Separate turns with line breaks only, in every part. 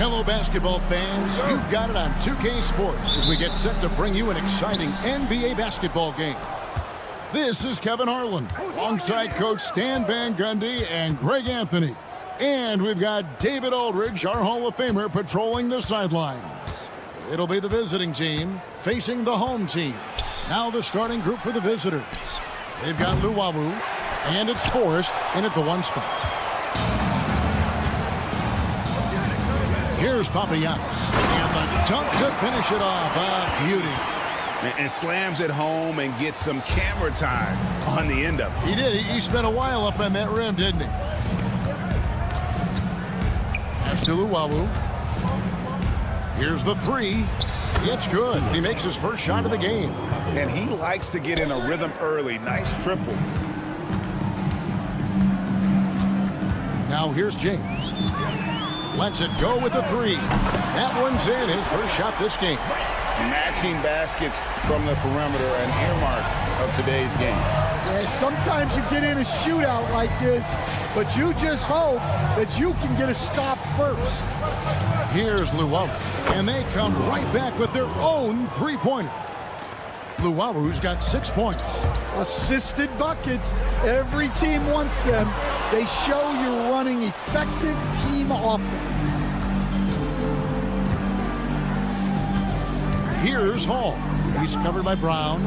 Hello, basketball fans. You've got it on 2K Sports as we get set to bring you an exciting NBA basketball game. This is Kevin Harlan, alongside Coach Stan Van Gundy and Greg Anthony. And we've got David Aldridge, our Hall of Famer, patrolling the sidelines. It'll be the visiting team facing the home team. Now the starting group for the visitors. They've got Luwawu, and it's Forrest in at the 1 spot. Here's Papagiannis, and the dunk to finish it off. A beauty.
And slams it home and gets some camera time on the end of it.
He did. He spent a while up on that rim, didn't he? That's to Luwawu. Here's the 3. It's good. He makes his first shot of the game.
And he likes to get in a rhythm early. Nice triple.
Now here's James. Lets it go with the 3. That one's in. His first shot this game.
Matching baskets from the perimeter, an earmark of today's game.
Yeah, sometimes you get in a shootout like this, but you just hope that you can get a stop first.
Here's Luwawu, and they come right back with their own 3-pointer. Luwawu's got 6 points.
Assisted buckets. Every team wants them. They show you're running effective team offense.
Here's Hall. He's covered by Brown.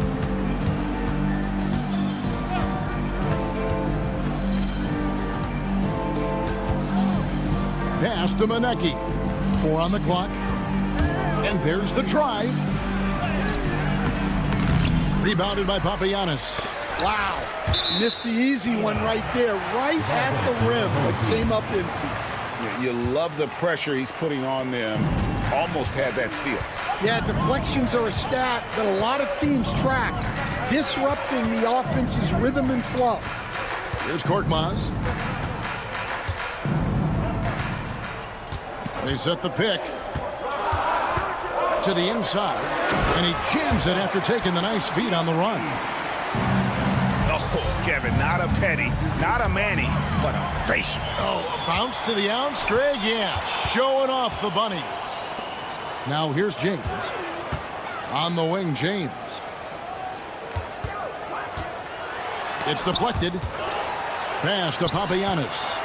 Pass to Monaco. 4 on the clock. And there's the drive. Rebounded by Papagiannis.
Wow. Missed the easy one right there, right at the rim, but came up empty.
You love the pressure he's putting on them. Almost had that steal.
Yeah, deflections are a stat that a lot of teams track, disrupting the offense's rhythm and flow.
Here's Korkmaz. They set the pick to the inside, and he jams it after taking the nice feed on the run.
Oh, Kevin, not a petty, not a Manny, but a facial.
Oh, a bounce to the ounce, Greg? Yeah, showing off the bunnies. Now here's James. On the wing, James. It's deflected. Pass to Papagiannis.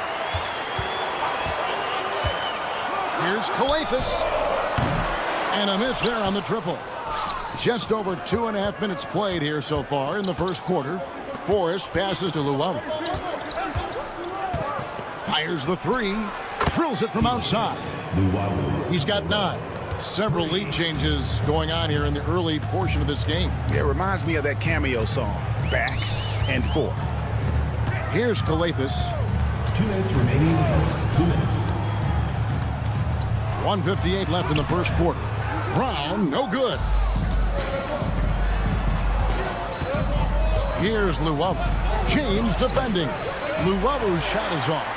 Here's Calathes. And a miss there on the triple. Just over 2.5 minutes played here so far in the first quarter. Forrest passes to Luwawu. Fires the 3. Drills it from outside. He's got 9. Several lead changes going on here in the early portion of this game.
It reminds me of that cameo song, Back and Forth.
Here's Calathes.
2 minutes remaining in the first. 2 minutes.
1:58 left in the first quarter. Brown, no good. Here's Luwawu. James defending. Luwawu's shot is off.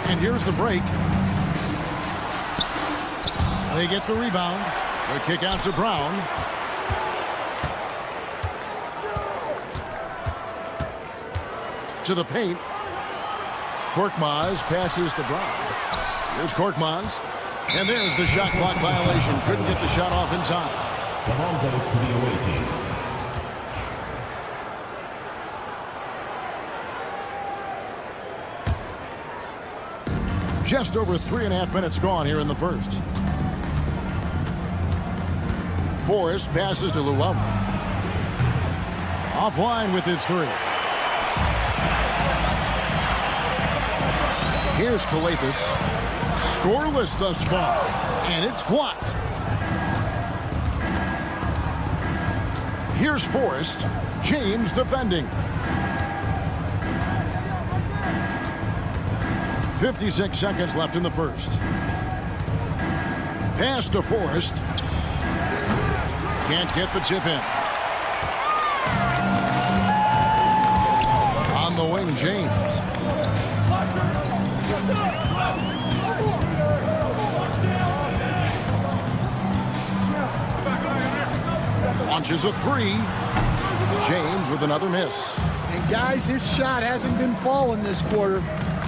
And here's the break. They get the rebound. They kick out to Brown. To the paint. Korkmaz passes to Brown. Here's Korkmaz. And there's the shot clock violation. Couldn't get the shot off in time.
The ball goes to the away team.
Just over 3.5 minutes gone here in the first. Forrest passes to Luwawu. Offline with his 3. Here's Calathes. Scoreless thus far. And it's blocked. Here's Forrest. James defending. 56 seconds left in the first. Pass to Forrest. Can't get the chip in. On the wing, James. Launches a 3. James with another miss.
And guys, his shot hasn't been falling this quarter.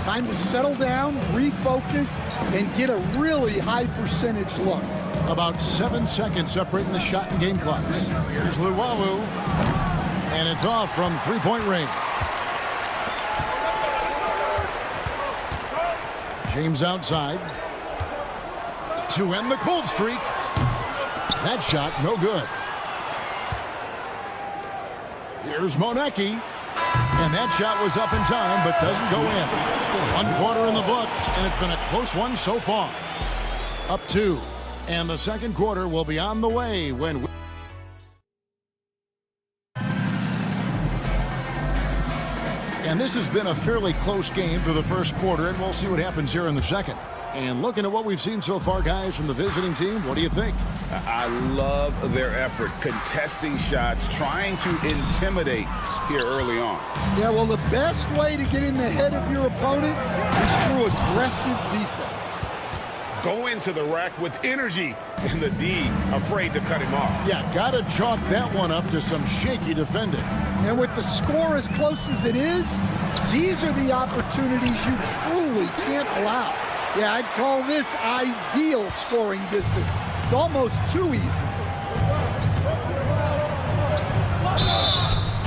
Time to settle down, refocus, and get a really high percentage look.
About 7 seconds separating the shot and game clocks. Here's Luwawu, and it's off from three-point range. James outside to end the cold streak. That shot, no good. Here's Monaco, and that shot was up in time, but doesn't go in. 1 quarter in the books, and it's been a close one so far. Up 2, and the second quarter will be on the way when and this has been a fairly close game through the first quarter, and we'll see what happens here in the second. And looking at what we've seen so far, guys, from the visiting team, what do you think?
I love their effort, contesting shots, trying to intimidate here early on.
Yeah, well, the best way to get in the head of your opponent is through aggressive defense.
Go into the rack with energy, and the D afraid to cut him off.
Yeah, got to chalk that one up to some shaky defending.
And with the score as close as it is, these are the opportunities you truly can't allow. Yeah, I'd call this ideal scoring distance. It's almost too easy.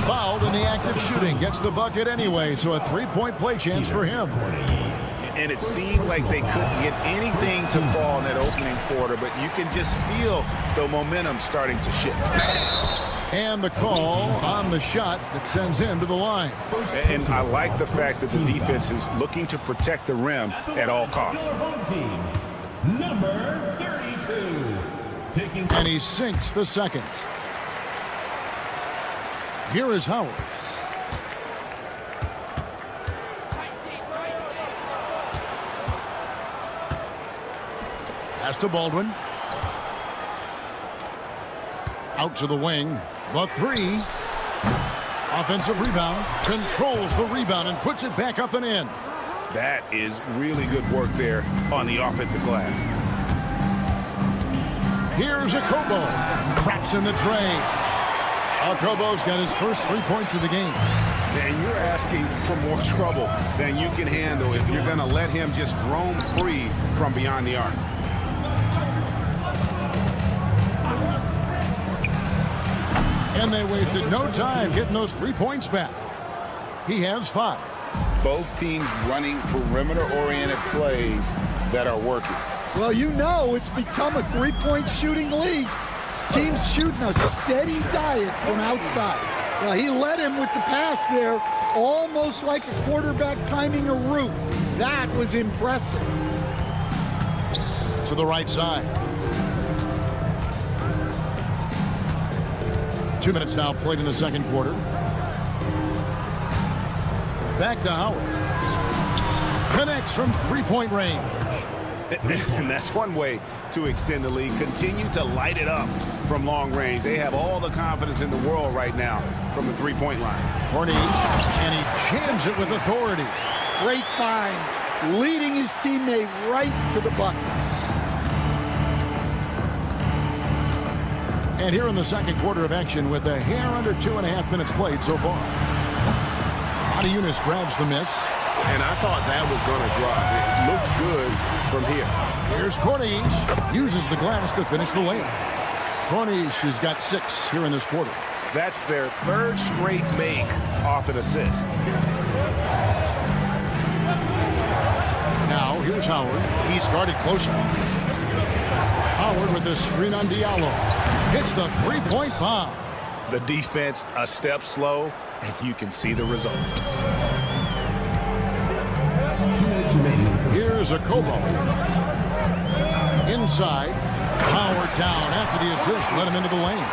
Fouled in the act of shooting. Gets the bucket anyway, so a three-point play chance for him.
And it seemed like they couldn't get anything to fall in that opening quarter, but you can just feel the momentum starting to shift.
And the call on the shot that sends him to the line.
And I like the fact that the defense is looking to protect the rim at all costs.
Number 32.
And he sinks the second. Here is Howard. Pass to Baldwin. Out to the wing. The three. Offensive rebound. Controls the rebound and puts it back up and in.
That is really good work there on the offensive glass.
Here's Akobo. Traps in the tray. Akobo's got his first 3 points of the game.
And you're asking for more trouble than you can handle if you're going to let him just roam free from beyond the arc.
And they wasted no time getting those 3 points back. He has 5.
Both teams running perimeter-oriented plays that are working.
Well, you know it's become a three-point shooting league. Teams shooting a steady diet from outside. Well, he led him with the pass there, almost like a quarterback timing a route. That was impressive.
To the right side. 2 minutes now played in the second quarter. Back to Howard. Connects from three-point range.
And that's one way to extend the lead. Continue to light it up from long range. They have all the confidence in the world right now from the three-point line.
Corniche, and he jams it with authority.
Great find, leading his teammate right to the bucket.
And here in the second quarter of action with a hair under 2.5 minutes played so far. Yunus grabs the miss.
And I thought that was going to drop. It looked good from here.
Here's Corniche. Uses the glass to finish the layup. Corniche has got 6 here in this quarter.
That's their third straight make off an assist.
Now here's Howard. He's guarded closer. Howard with the screen on Diallo. Hits the three-point bomb.
The defense a step slow, and you can see the result.
Here's Akobo. Inside. Howard down after the assist. Let him into the lane.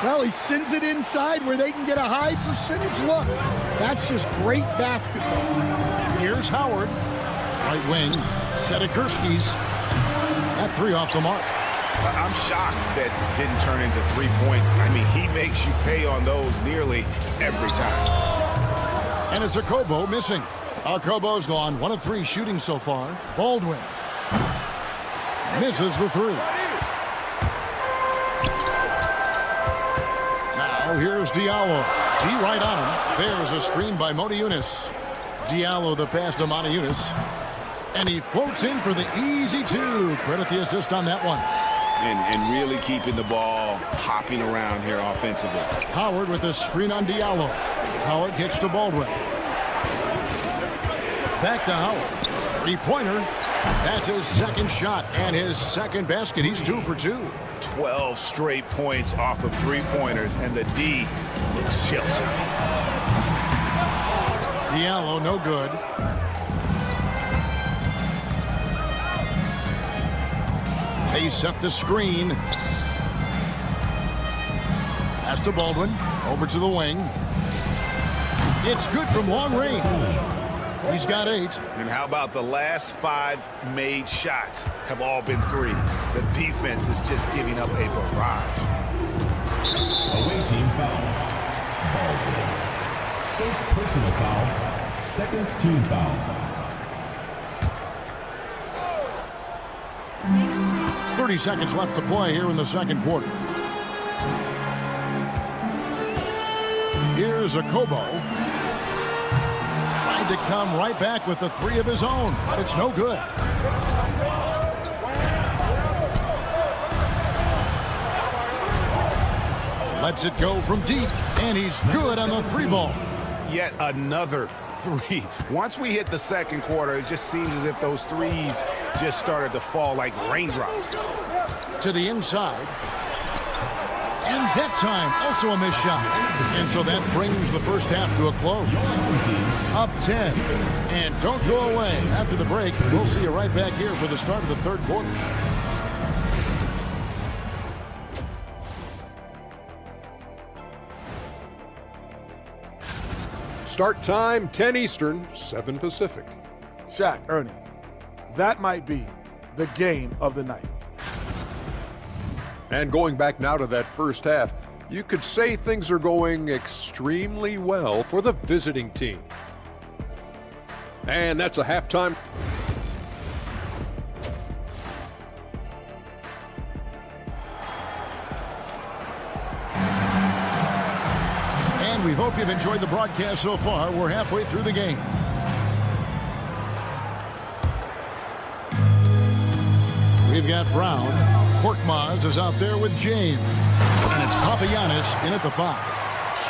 Well, he sends it inside where they can get a high percentage look. That's just great basketball.
Here's Howard. Right wing. Sedekursky's. That 3 off the mark.
I'm shocked that didn't turn into 3 points. I mean, he makes you pay on those nearly every time.
And it's Akobo missing. Akobo's gone 1 of 3 shooting so far. Baldwin misses the 3. Now here's Diallo. D right on him. There's a screen by Yunus. Diallo the pass to Montejunas. And he floats in for the easy two. Credit the assist on that one.
And really keeping the ball hopping around here offensively.
Howard with a screen on Diallo. Howard kicks to Baldwin. Back to Howard. Three-pointer. That's his second shot and his second basket. He's 2 for 2.
12 straight points off of three-pointers, and the D looks shell-shocked.
Diallo, no good. They set the screen. Pass to Baldwin. Over to the wing. It's good from long range. He's got 8.
And how about the last 5 made shots have all been threes? The defense is just giving up a barrage.
Away team foul. Baldwin. First personal foul. Second team foul.
30 seconds left to play here in the second quarter. Here's Akobo. Tried to come right back with the 3 of his own, but it's no good. Lets it go from deep, and he's good on the 3-ball.
Yet another 3. Once we hit the second quarter, it just seems as if those threes just started to fall like raindrops.
To the inside. And that time, also a missed shot. And so that brings the first half to a close. Up 10. And don't go away. After the break, we'll see you right back here for the start of the third quarter.
Start time, 10 Eastern, 7 Pacific.
Shaq, Ernie, that might be the game of the night.
And going back now to that first half, you could say things are going extremely well for the visiting team. And that's a halftime.
And we hope you've enjoyed the broadcast so far. We're halfway through the game. We've got Brown. Korkmaz is out there with James. And it's Papagiannis in at the 5.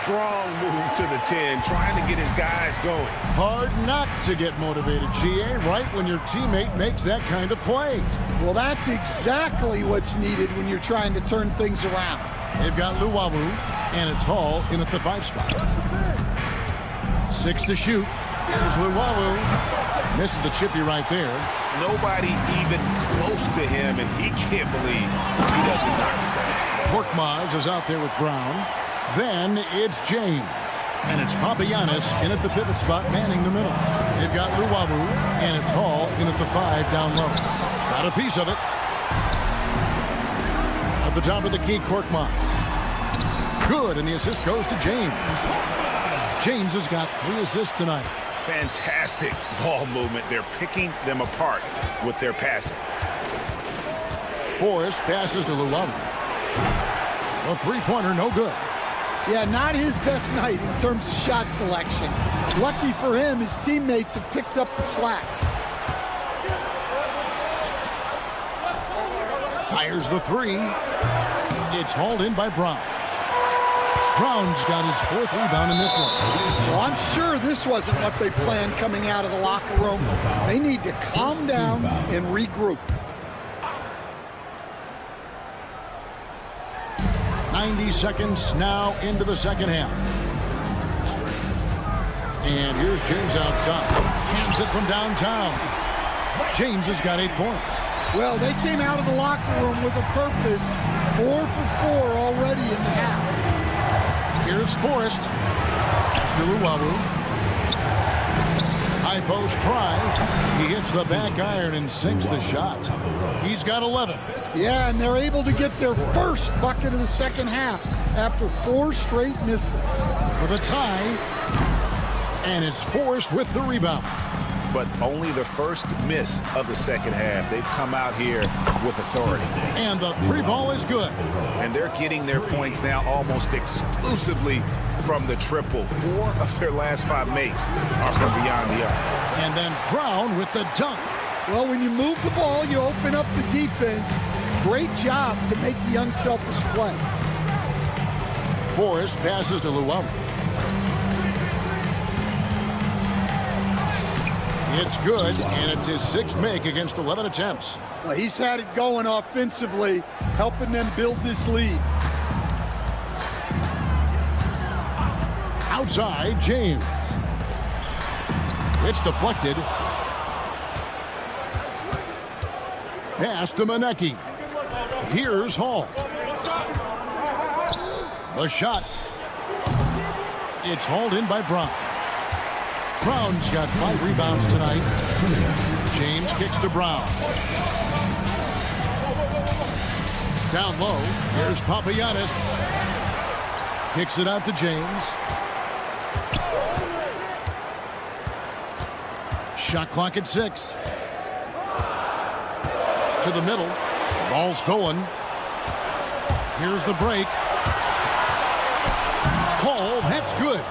Strong move to the 10, trying to get his guys going.
Hard not to get motivated, GA, right when your teammate makes that kind of play.
Well, that's exactly what's needed when you're trying to turn things around.
They've got Luwawu, and it's Hall in at the 5 spot. 6 to shoot. Here's Luwawu. Misses the chippy right there.
Nobody even close to him, and he can't believe he doesn't knock it down.
Korkmaz is out there with Brown. Then it's James. And it's Papagiannis in at the pivot spot, manning the middle. They've got Luwawu, and it's Hall in at the 5 down low. Got a piece of it. At the top of the key, Korkmaz. Good, and the assist goes to James. James has got 3 assists tonight.
Fantastic ball movement. They're picking them apart with their passing.
Forrest passes to Luwawu. A 3-pointer, no good.
Yeah, not his best night in terms of shot selection. Lucky for him, his teammates have picked up the slack.
Fires the 3. It's hauled in by Brown. Brown's got his 4th rebound in this one.
Well, I'm sure this wasn't what they planned coming out of the locker room. They need to calm down and regroup.
90 seconds now into the second half. And here's James outside. Hands it from downtown. James has got 8 points.
Well, they came out of the locker room with a purpose. 4 for 4 already in the half.
Here's Forrest. To Luwawu. High post try. He hits the back iron and sinks the shot. He's got 11.
Yeah, and they're able to get their first bucket of the second half after 4 straight misses.
For the tie. And it's Forrest with the rebound.
but only the first miss of the second half. They've come out here with authority.
And the three ball is good.
And they're getting their points now almost exclusively from the triple. 4 of their last 5 makes are from beyond the arc.
And then Brown with the dunk.
Well, when you move the ball, you open up the defense. Great job to make the unselfish play.
Forrest passes to Luau. It's good, and it's his 6th make against 11 attempts.
Well, he's had it going offensively, helping them build this lead.
Outside, James. It's deflected. Pass to Manecki. Here's Hall. The shot. It's hauled in by Brown. Brown's got 5 rebounds tonight. James kicks to Brown. Down low, here's Papagiannis. Kicks it out to James. Shot clock at 6. To the middle. Ball stolen. Here's the break. Call, that's good.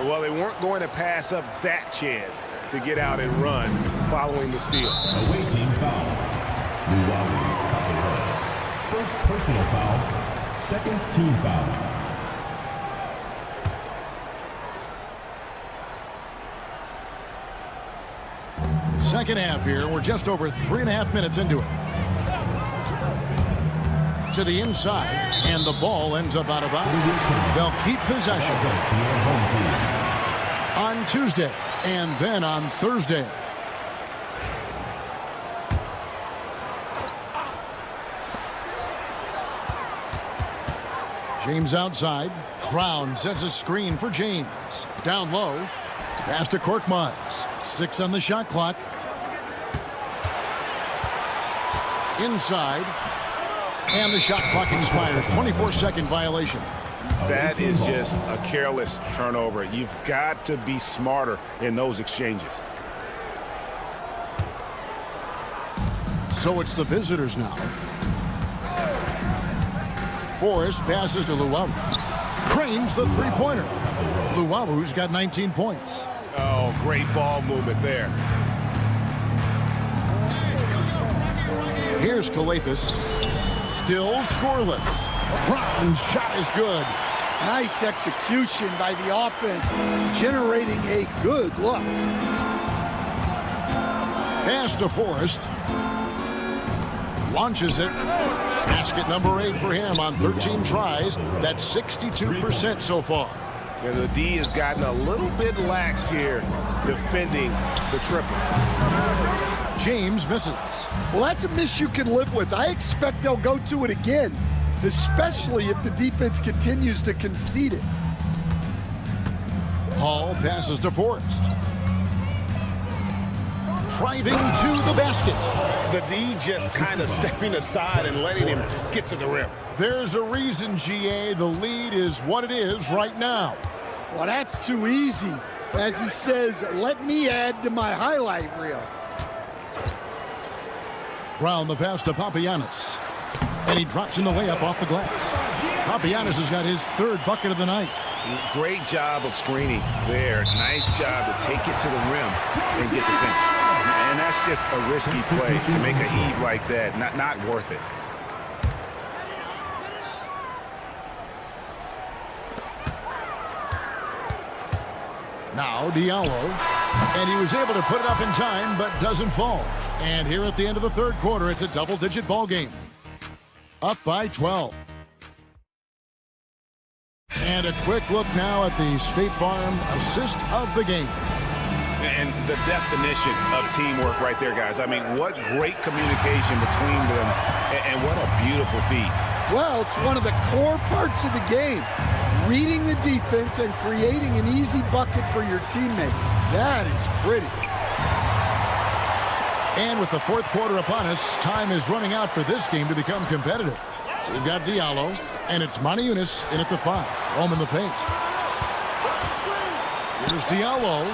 Well, they weren't going to pass up that chance to get out and run following the steal.
Away team foul. First personal foul. Second team foul.
Second half here. We're just over 3.5 minutes into it. To the inside, and the ball ends up out of bounds. They'll keep possession on Tuesday and then on Thursday. James outside. Brown sets a screen for James. Down low. Pass to Korkmaz. 6 on the shot clock. Inside. And the shot clock expires. 24-second violation.
That is just a careless turnover. You've got to be smarter in those exchanges.
So it's the visitors now. Forrest passes to Luau. Cranes the three-pointer. Luau's got 19 points.
Oh, great ball movement there.
Here's Kalathis. Still scoreless. Brown's shot is good.
Nice execution by the offense, generating a good look.
Pass to Forrest. Launches it. Basket number 8 for him on 13 tries. That's 62% so far.
And the D has gotten a little bit laxed here defending the triple.
James misses.
Well, that's a miss you can live with. I expect they'll go to it again, especially if the defense continues to concede it.
Hall passes to Forrest. Driving to the basket.
The D just kind of stepping aside and letting him get to the rim.
There's a reason, GA, the lead is what it is right now.
Well, that's too easy. As he says, let me add to my highlight reel.
Brown the pass to Papagiannis. And he drops in the layup off the glass. Papagiannis has got his 3rd bucket of the night.
Great job of screening there. Nice job to take it to the rim and get the finish. And that's just a risky play to make a heave like that. Not worth it.
Now Diallo. And he was able to put it up in time, but doesn't fall. And here at the end of the 3rd quarter, it's a double-digit ball game. Up by 12. And a quick look now at the State Farm assist of the game.
And the definition of teamwork right there, guys. I mean, what great communication between them, and what a beautiful feat.
Well, it's one of the core parts of the game. Reading the defense and creating an easy bucket for your teammate. That is pretty.
And with the 4th quarter upon us, time is running out for this game to become competitive. We've got Diallo, and it's Monty Eunice in at the 5. Home in the paint. Here's Diallo.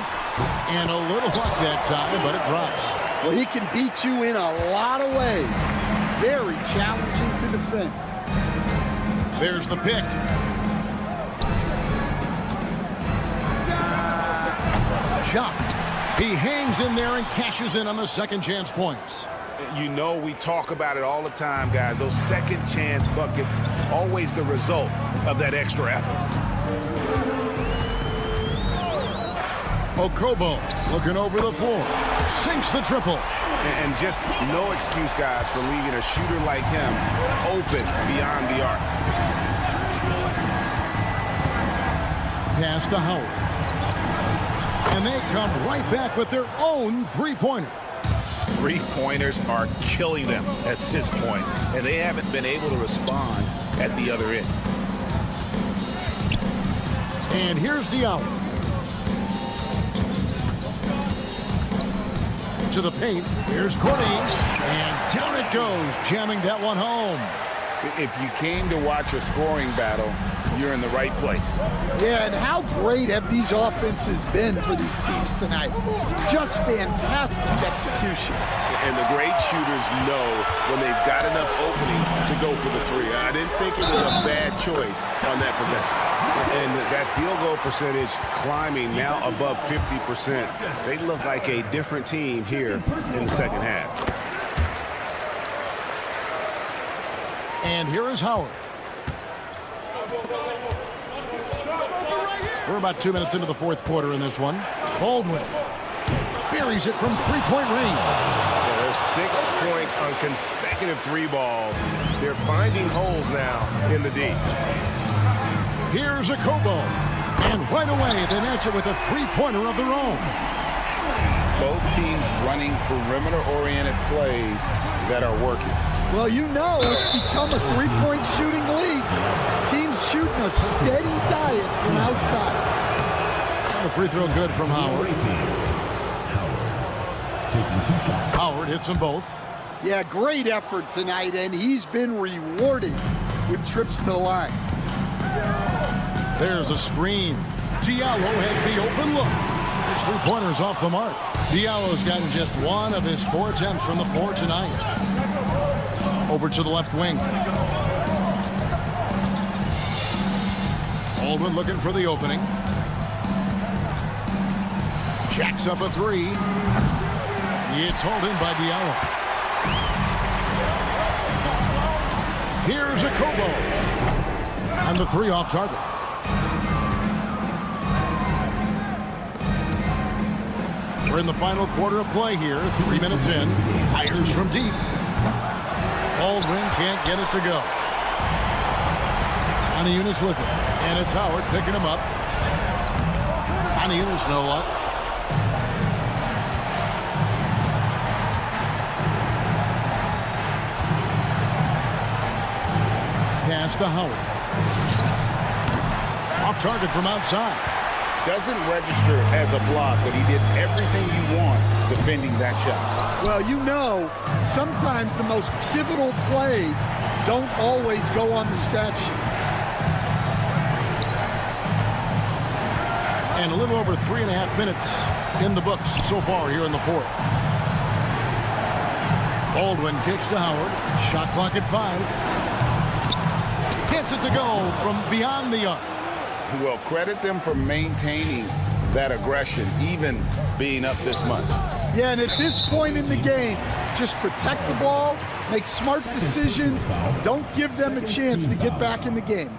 And a little luck that time, but it drops.
Well, he can beat you in a lot of ways. Very challenging to defend.
There's the pick. Shot. He hangs in there and cashes in on the second chance points.
You know, we talk about it all the time, guys. Those second chance buckets, always the result of that extra effort.
Okobo looking over the floor. Sinks the triple.
And just no excuse, guys, for leaving a shooter like him open beyond the arc.
Pass to Howard. And they come right back with their own three-pointer.
Three-pointers are killing them at this point, and they haven't been able to respond at the other end.
And here's Diallo. To the paint. Here's Cortez. And down it goes, jamming that one home.
If you came to watch a scoring battle, you're in the right place.
Yeah, and how great have these offenses been for these teams tonight? Just fantastic execution.
And the great shooters know when they've got enough opening to go for the three. I didn't think it was a bad choice on that possession. And that field goal percentage climbing now above 50%. They look like a different team here in the second half.
And here is Howard. We're about 2 minutes into the fourth quarter in this one. Baldwin buries it from three-point range.
Yeah, there's 6 points on consecutive three balls. They're finding holes now in the D.
Here's Okobo. And right away, they match it with a three-pointer of their own.
Both teams running perimeter-oriented plays that are working.
Well, you know it's become a three-point shooting league. Teams shooting a steady diet from outside.
The free throw good from Howard.
Taking 2 shots.
Howard hits them both.
Yeah, great effort tonight, and he's been rewarded with trips to the line.
There's a screen. Diallo has the open look. His three-pointer's off the mark. Diallo's gotten just one of his 4 attempts from the floor tonight. Over to the left wing. Baldwin looking for the opening. Jacks up a three. It's hauled in by Diallo. Here's Okobo. And the three off target. We're in the final quarter of play here. 3 minutes in. Fires from deep. Baldwin can't get it to go. Aniunas with it. And it's Howard picking him up. Aniunas, no luck. Pass to Howard. Off target from outside.
Doesn't register as a block, but he did everything you want defending that shot.
Well, you know, sometimes the most pivotal plays don't always go on the stat sheet.
And a little over 3.5 minutes in the books so far here in the fourth. Baldwin kicks to Howard. Shot clock at 5. Gets it to go from beyond the arc.
Well, credit them for maintaining that aggression, even being up this much.
Yeah, and at this point in the game, just protect the ball, make smart decisions, don't give them a chance to get back in the game.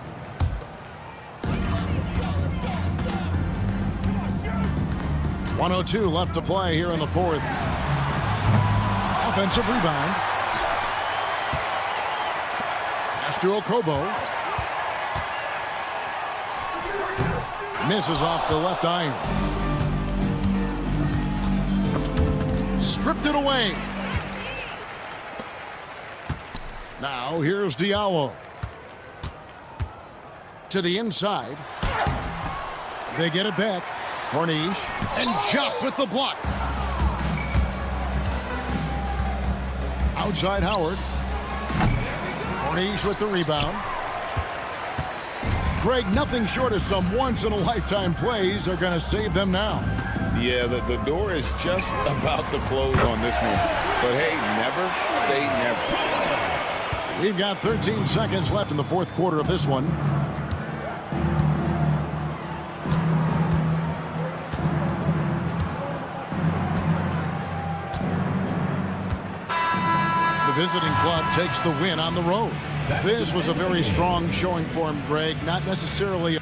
.102 left to play here in the fourth. Offensive rebound. Pass to Okobo. Misses off the left iron. Stripped it away. Now here's Diallo. To the inside. They get it back. Corniche and Jock with the block. Outside Howard. Corniche with the rebound. Greg, nothing short of some once-in-a-lifetime plays are going to save them now.
Yeah, the door is just about to close on this one. But hey, never say never.
We've got 13 seconds left in the fourth quarter of this one. The visiting club takes the win on the road. This was a very strong showing for him, Greg. Not necessarily...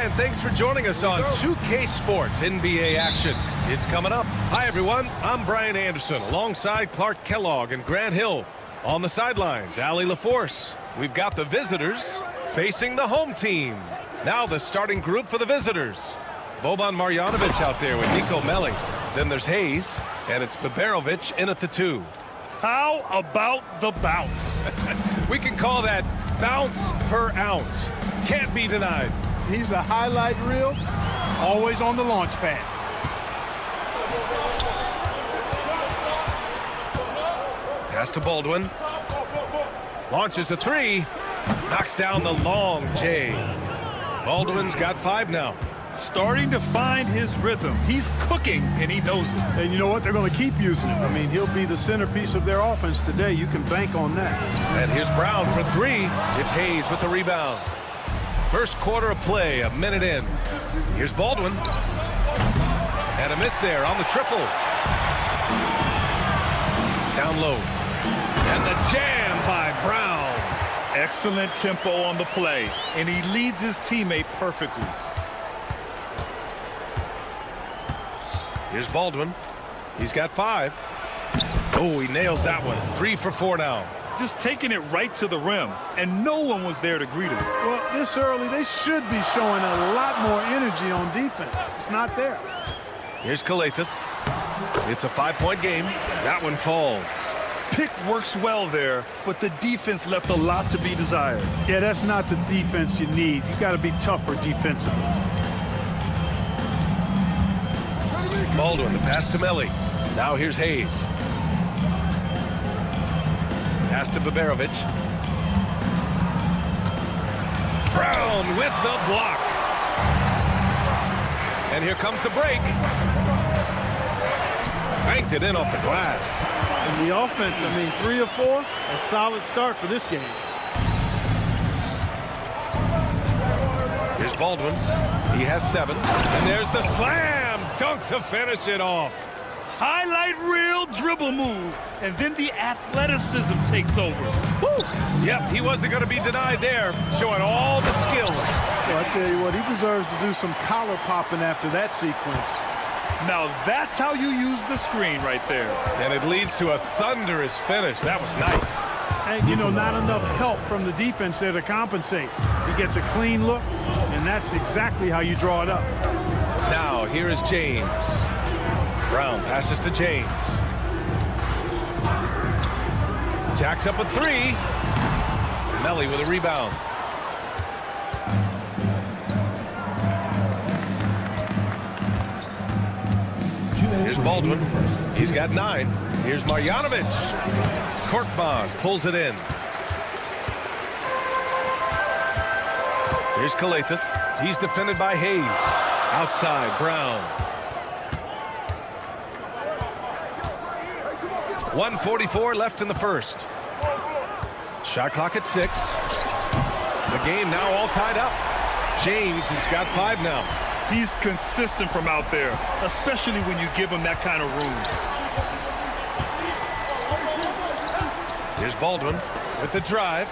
and thanks for joining us on 2K Sports NBA action. It's coming up. Hi, everyone. I'm Brian Anderson alongside Clark Kellogg and Grant Hill. On the sidelines, Allie LaForce. We've got the visitors facing the home team. Now the starting group for the visitors. Boban Marjanovic out there with Nico Melli. Then there's Hayes, and it's Babarovic in at the 2.
How about the bounce?
We can call that bounce per ounce. Can't be denied.
He's a highlight reel, always on the launch pad.
Pass to Baldwin. Launches a three. Knocks down the long J. Baldwin's got 5 now.
Starting to find his rhythm. He's cooking, and he knows it.
And you know what? They're going to keep using him. I mean, he'll be the centerpiece of their offense today. You can bank on that.
And here's Brown for 3. It's Hayes with the rebound. First quarter of play, a minute in. Here's Baldwin. And a miss there on the triple. Down low. And the jam by Brown.
Excellent tempo on the play, and he leads his teammate perfectly.
Here's Baldwin. He's got 5. Oh, he nails that one. 3 for 4 now.
Just taking it right to the rim, and no one was there to greet him.
Well, this early, they should be showing a lot more energy on defense. It's not there.
Here's Calathis. It's a 5-point game. That one falls.
Pick works well there, but the defense left a lot to be desired.
Yeah, that's not the defense you need. You got to be tougher defensively.
Baldwin, the pass to Melli. Now here's Hayes. Pass to Baberovic. Brown with the block. And here comes the break. Banked it in off the glass.
And the offense, I mean, 3 or 4, a solid start for this game.
Here's Baldwin. He has 7. And there's the slam dunk to finish it off.
Highlight reel dribble move, and then the athleticism takes over.
Woo! Yep, he wasn't going to be denied there, showing all the skill.
So I tell you what, he deserves to do some collar popping after that sequence.
Now that's how you use the screen right there.
And it leads to a thunderous finish. That was nice.
And, you know, not enough help from the defense there to compensate. He gets a clean look, and that's exactly how you draw it up.
Now, here is James. Brown passes to James. Jacks up a 3. Melli with a rebound. Here's Baldwin. He's got 9. Here's Marjanovic. Korkmaz pulls it in. Here's Calathis. He's defended by Hayes. Outside, Brown. 1:44 left in the first. Shot clock at 6. The game now all tied up. James has got 5 now.
He's consistent from out there, especially when you give him that kind of room.
Here's Baldwin with the drive.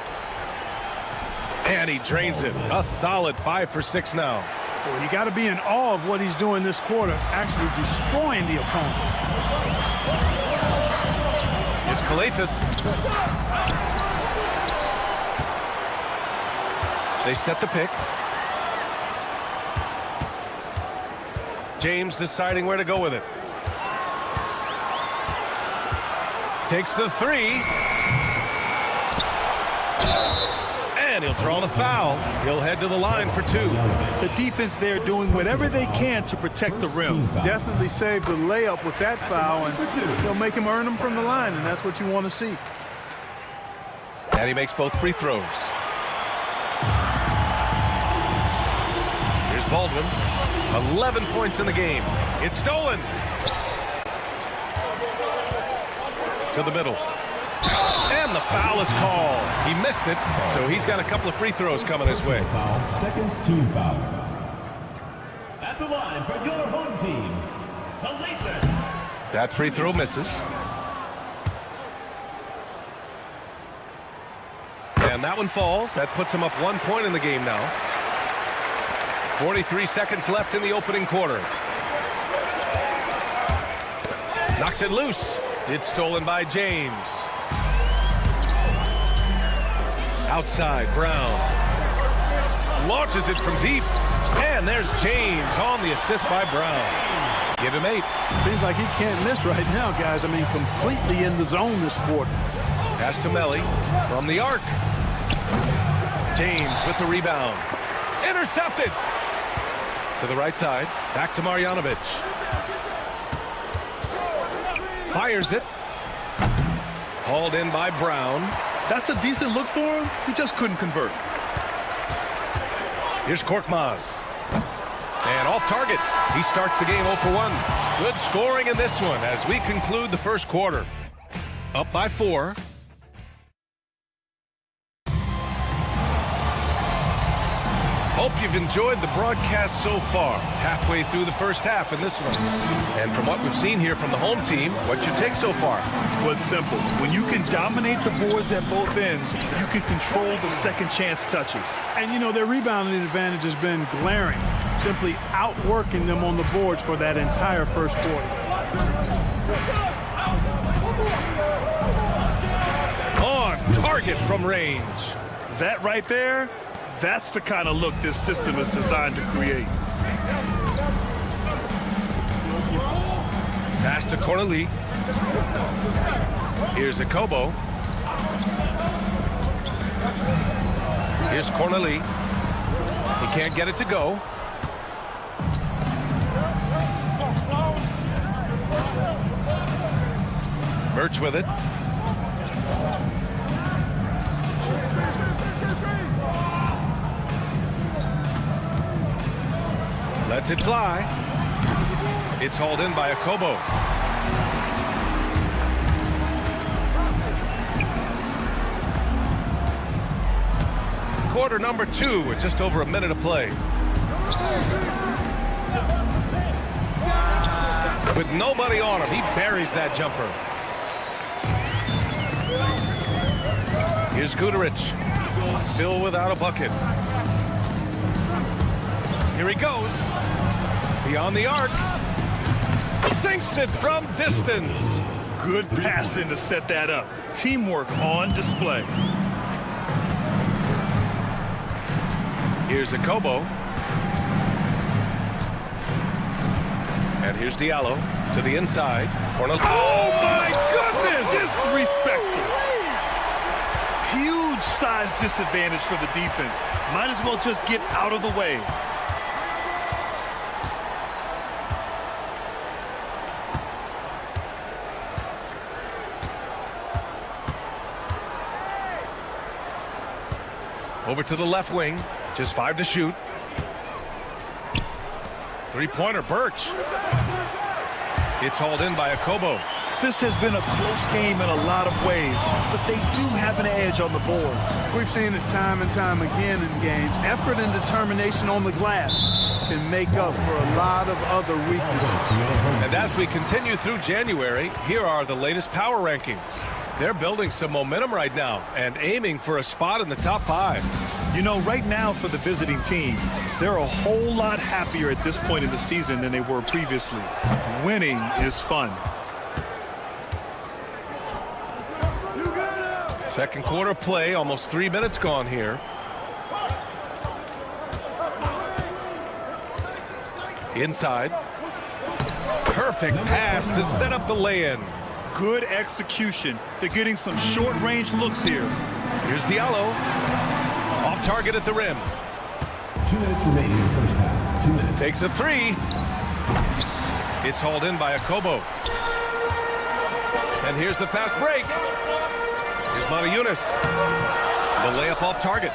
And he drains it. A solid 5 for 6 now.
Well, you got to be in awe of what he's doing this quarter, actually destroying the opponent.
Here's Calathis. They set the pick. James deciding where to go with it. Takes the 3. And he'll draw the foul. He'll head to the line for 2.
The defense there doing whatever they can to protect the rim.
Definitely saved the layup with that foul, and he'll make him earn them from the line, and that's what you want to see.
And he makes both free throws. Here's Baldwin. 11 points in the game. It's stolen. To the middle. And the foul is called. He missed it, so he's got a couple of free throws coming his way.
Second team foul. At the line for your home team, Calathis.
That free throw misses. And that one falls. That puts him up 1 point in the game now. 43 seconds left in the opening quarter. Knocks it loose. It's stolen by James. Outside, Brown. Launches it from deep. And there's James on the assist by Brown. Give him 8.
Seems like he can't miss right now, guys. I mean, completely in the zone this quarter.
Pass to Melli from the arc. James with the rebound. Intercepted. To the right side. Back to Marjanovic. Fires it. Hauled in by Brown.
That's a decent look for him. He just couldn't convert.
Here's Korkmaz. And off target. He starts the game 0 for 1. Good scoring in this one as we conclude the first quarter. Up by 4. Hope you've enjoyed the broadcast so far. Halfway through the first half in this one. And from what we've seen here from the home team, what's your take so far?
Well, it's simple. When you can dominate the boards at both ends, you can control the second chance touches.
And, you know, their rebounding advantage has been glaring, simply outworking them on the boards for that entire first quarter.
On target from range.
That right there, that's the kind of look this system is designed to create.
Pass to Cornelie. Here's Akobo. Here's Cornelie. He can't get it to go. Birch with it. Lets it fly. It's hauled in by Akobo. Quarter number 2 with just over a minute of play. With nobody on him, he buries that jumper. Here's Guduric. Still without a bucket. Here he goes. Beyond the arc. Sinks it from distance.
Good passing to set that up. Teamwork on display.
Here's Akobo. And here's Diallo to the inside. Corner. Oh my goodness!
Disrespectful. Huge size disadvantage for the defense. Might as well just get out of the way.
Over to the left wing. Just 5 to shoot. Three-pointer, Birch. It's hauled in by Akobo.
This has been a close game in a lot of ways, but they do have an edge on the boards.
We've seen it time and time again in games. Effort and determination on the glass can make up for a lot of other weaknesses.
And as we continue through January, here are the latest power rankings. They're building some momentum right now and aiming for a spot in the top 5.
You know, right now for the visiting team, they're a whole lot happier at this point in the season than they were previously. Winning is fun.
Second quarter play, almost 3 minutes gone here. Inside. Perfect pass to set up the lay-in.
Good execution. They're getting some short-range looks here.
Here's Diallo. Off target at the rim.
2 minutes remaining in the first half. 2 minutes.
Takes a 3. It's hauled in by Akobo. And here's the fast break. Here's Matajunas. The layup off target.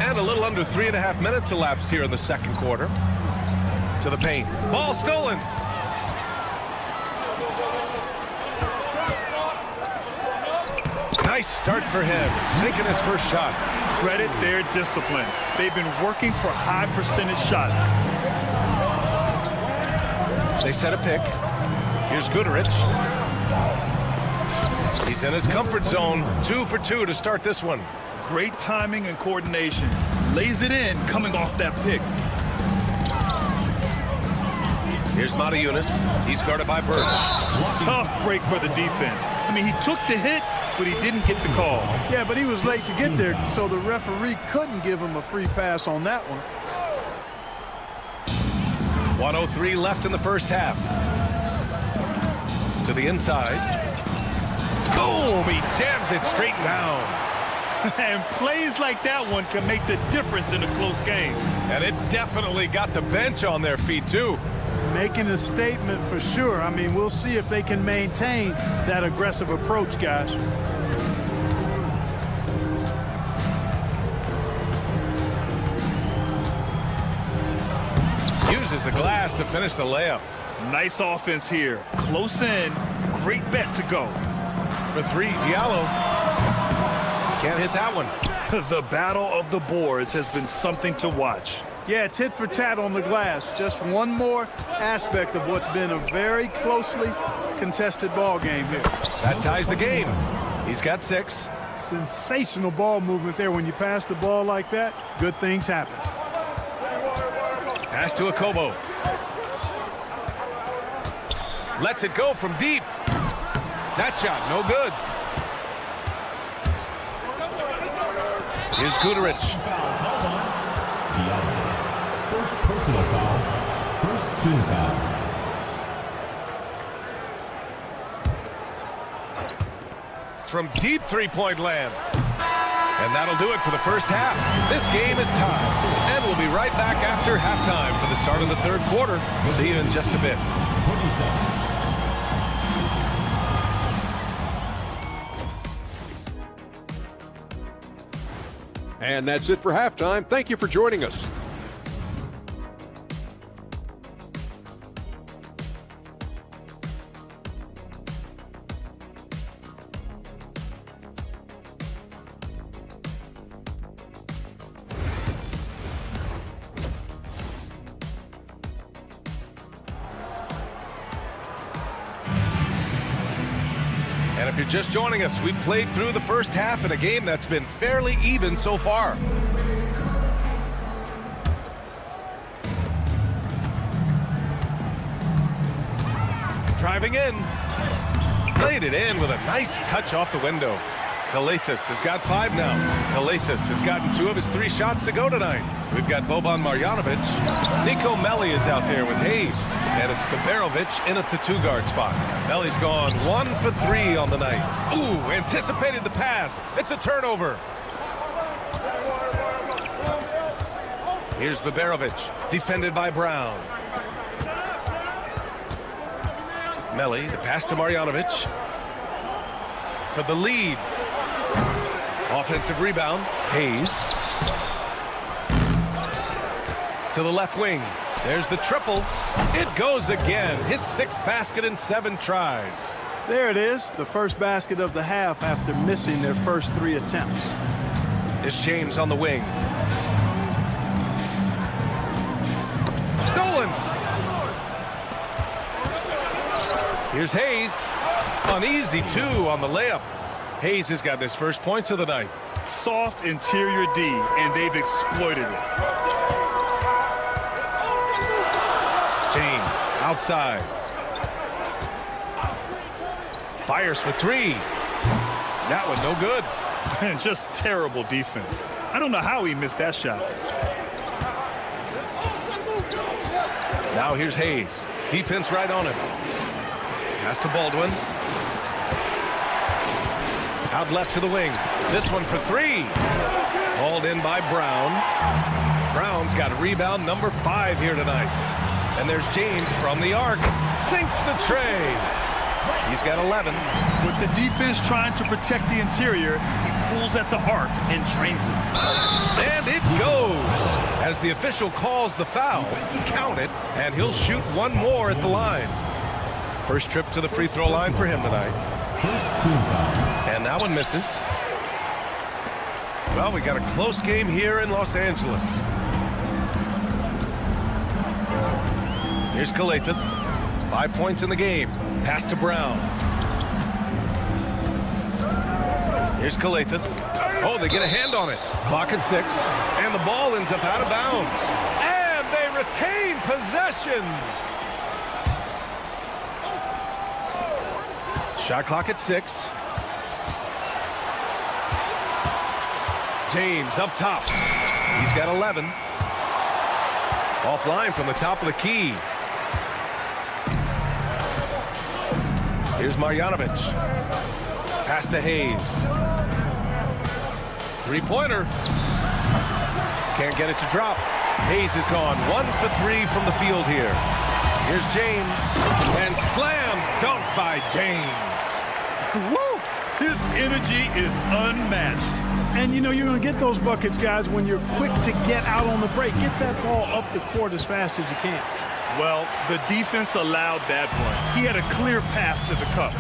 And a little under 3.5 minutes elapsed here in the second quarter. To the paint. Ball stolen. Nice start for him. Sinking his first shot.
Credit their discipline. They've been working for high percentage shots.
They set a pick. Here's Guduric. He's in his comfort zone. 2 for 2 to start this one.
Great timing and coordination. Lays it in coming off that pick.
Here's Matajunas. He's guarded by Birch.
Tough break for the defense. I mean, he took the hit, but he didn't get the call.
Yeah, but he was late to get there, so the referee couldn't give him a free pass on that one.
1:03 left in the first half. To the inside. Boom! He jams it straight down.
And plays like that one can make the difference in a close game.
And it definitely got the bench on their feet, too.
Making a statement for sure. I mean, we'll see if they can maintain that aggressive approach, guys.
Uses the glass to finish the layup.
Nice offense here. Close in. Great bet to go.
For three, Diallo. Can't hit that one.
The battle of the boards has been something to watch.
Yeah, tit for tat on the glass. Just one more aspect of what's been a very closely contested ball game here.
That ties the game. He's got 6.
Sensational ball movement there. When you pass the ball like that, good things happen.
Pass to Akobo. Lets it go from deep. That shot, no good. Here's Guterich.
First personal foul. First team foul.
From deep three-point land. And that'll do it for the first half. This game is tied. And we'll be right back after halftime for the start of the third quarter. See you in just a bit.
27.
And that's it for halftime. Thank you for joining us.
And if you're just joining us, we've played through the first half in a game that's been fairly even so far. Driving in. Laid it in with a nice touch off the window. Kalathis has got 5 now. Kalathis has gotten 2 of his 3 shots to go tonight. We've got Boban Marjanovic. Nico Melli is out there with Hayes. And it's Baberovic in at the 2-guard spot. Melli's gone 1 for 3 on the night. Ooh, anticipated the pass. It's a turnover. Here's Baberovic, defended by Brown. Melli, the pass to Marjanovic. For the lead. Offensive rebound. Hayes. To the left wing. There's the triple. It goes again. His 6th basket in 7 tries.
There it is, the first basket of the half after missing their first 3 attempts.
It's James on the wing. Stolen. Here's Hayes. An easy 2 on the layup. Hayes has gotten his first points of the night.
Soft interior D, and they've exploited it.
James outside. Fires for 3. That one no good.
And just terrible defense. I don't know how he missed that shot.
Now here's Hayes. Defense right on him. Pass to Baldwin. Out left to the wing. This one for 3. Hauled in by Brown. Brown's got rebound number 5 here tonight. And there's James from the arc. Sinks the tray. He's got 11.
With the defense trying to protect the interior, he pulls at the arc and drains it.
And it goes. As the official calls the foul, count it, and he'll shoot 1 more at the line. First trip to the free throw line for him tonight.
First team foul.
And that one misses. Well, we got a close game here in Los Angeles. Here's Kalathis. 5 points in the game. Pass to Brown. Here's Kalathis. Oh, they get a hand on it. Clock at 6. And the ball ends up out of bounds. And they retain possession. Shot clock at 6. James up top. He's got 11. Offline from the top of the key. Here's Marjanovic. Pass to Hayes. Three-pointer. Can't get it to drop. Hayes is gone 1 for 3 from the field here. Here's James. And slam dunk by James.
Woo! His energy is unmatched.
And, you know, you're going to get those buckets, guys, when you're quick to get out on the break. Get that ball up the court as fast as you can.
Well, the defense allowed that one. He had a clear path to the cup.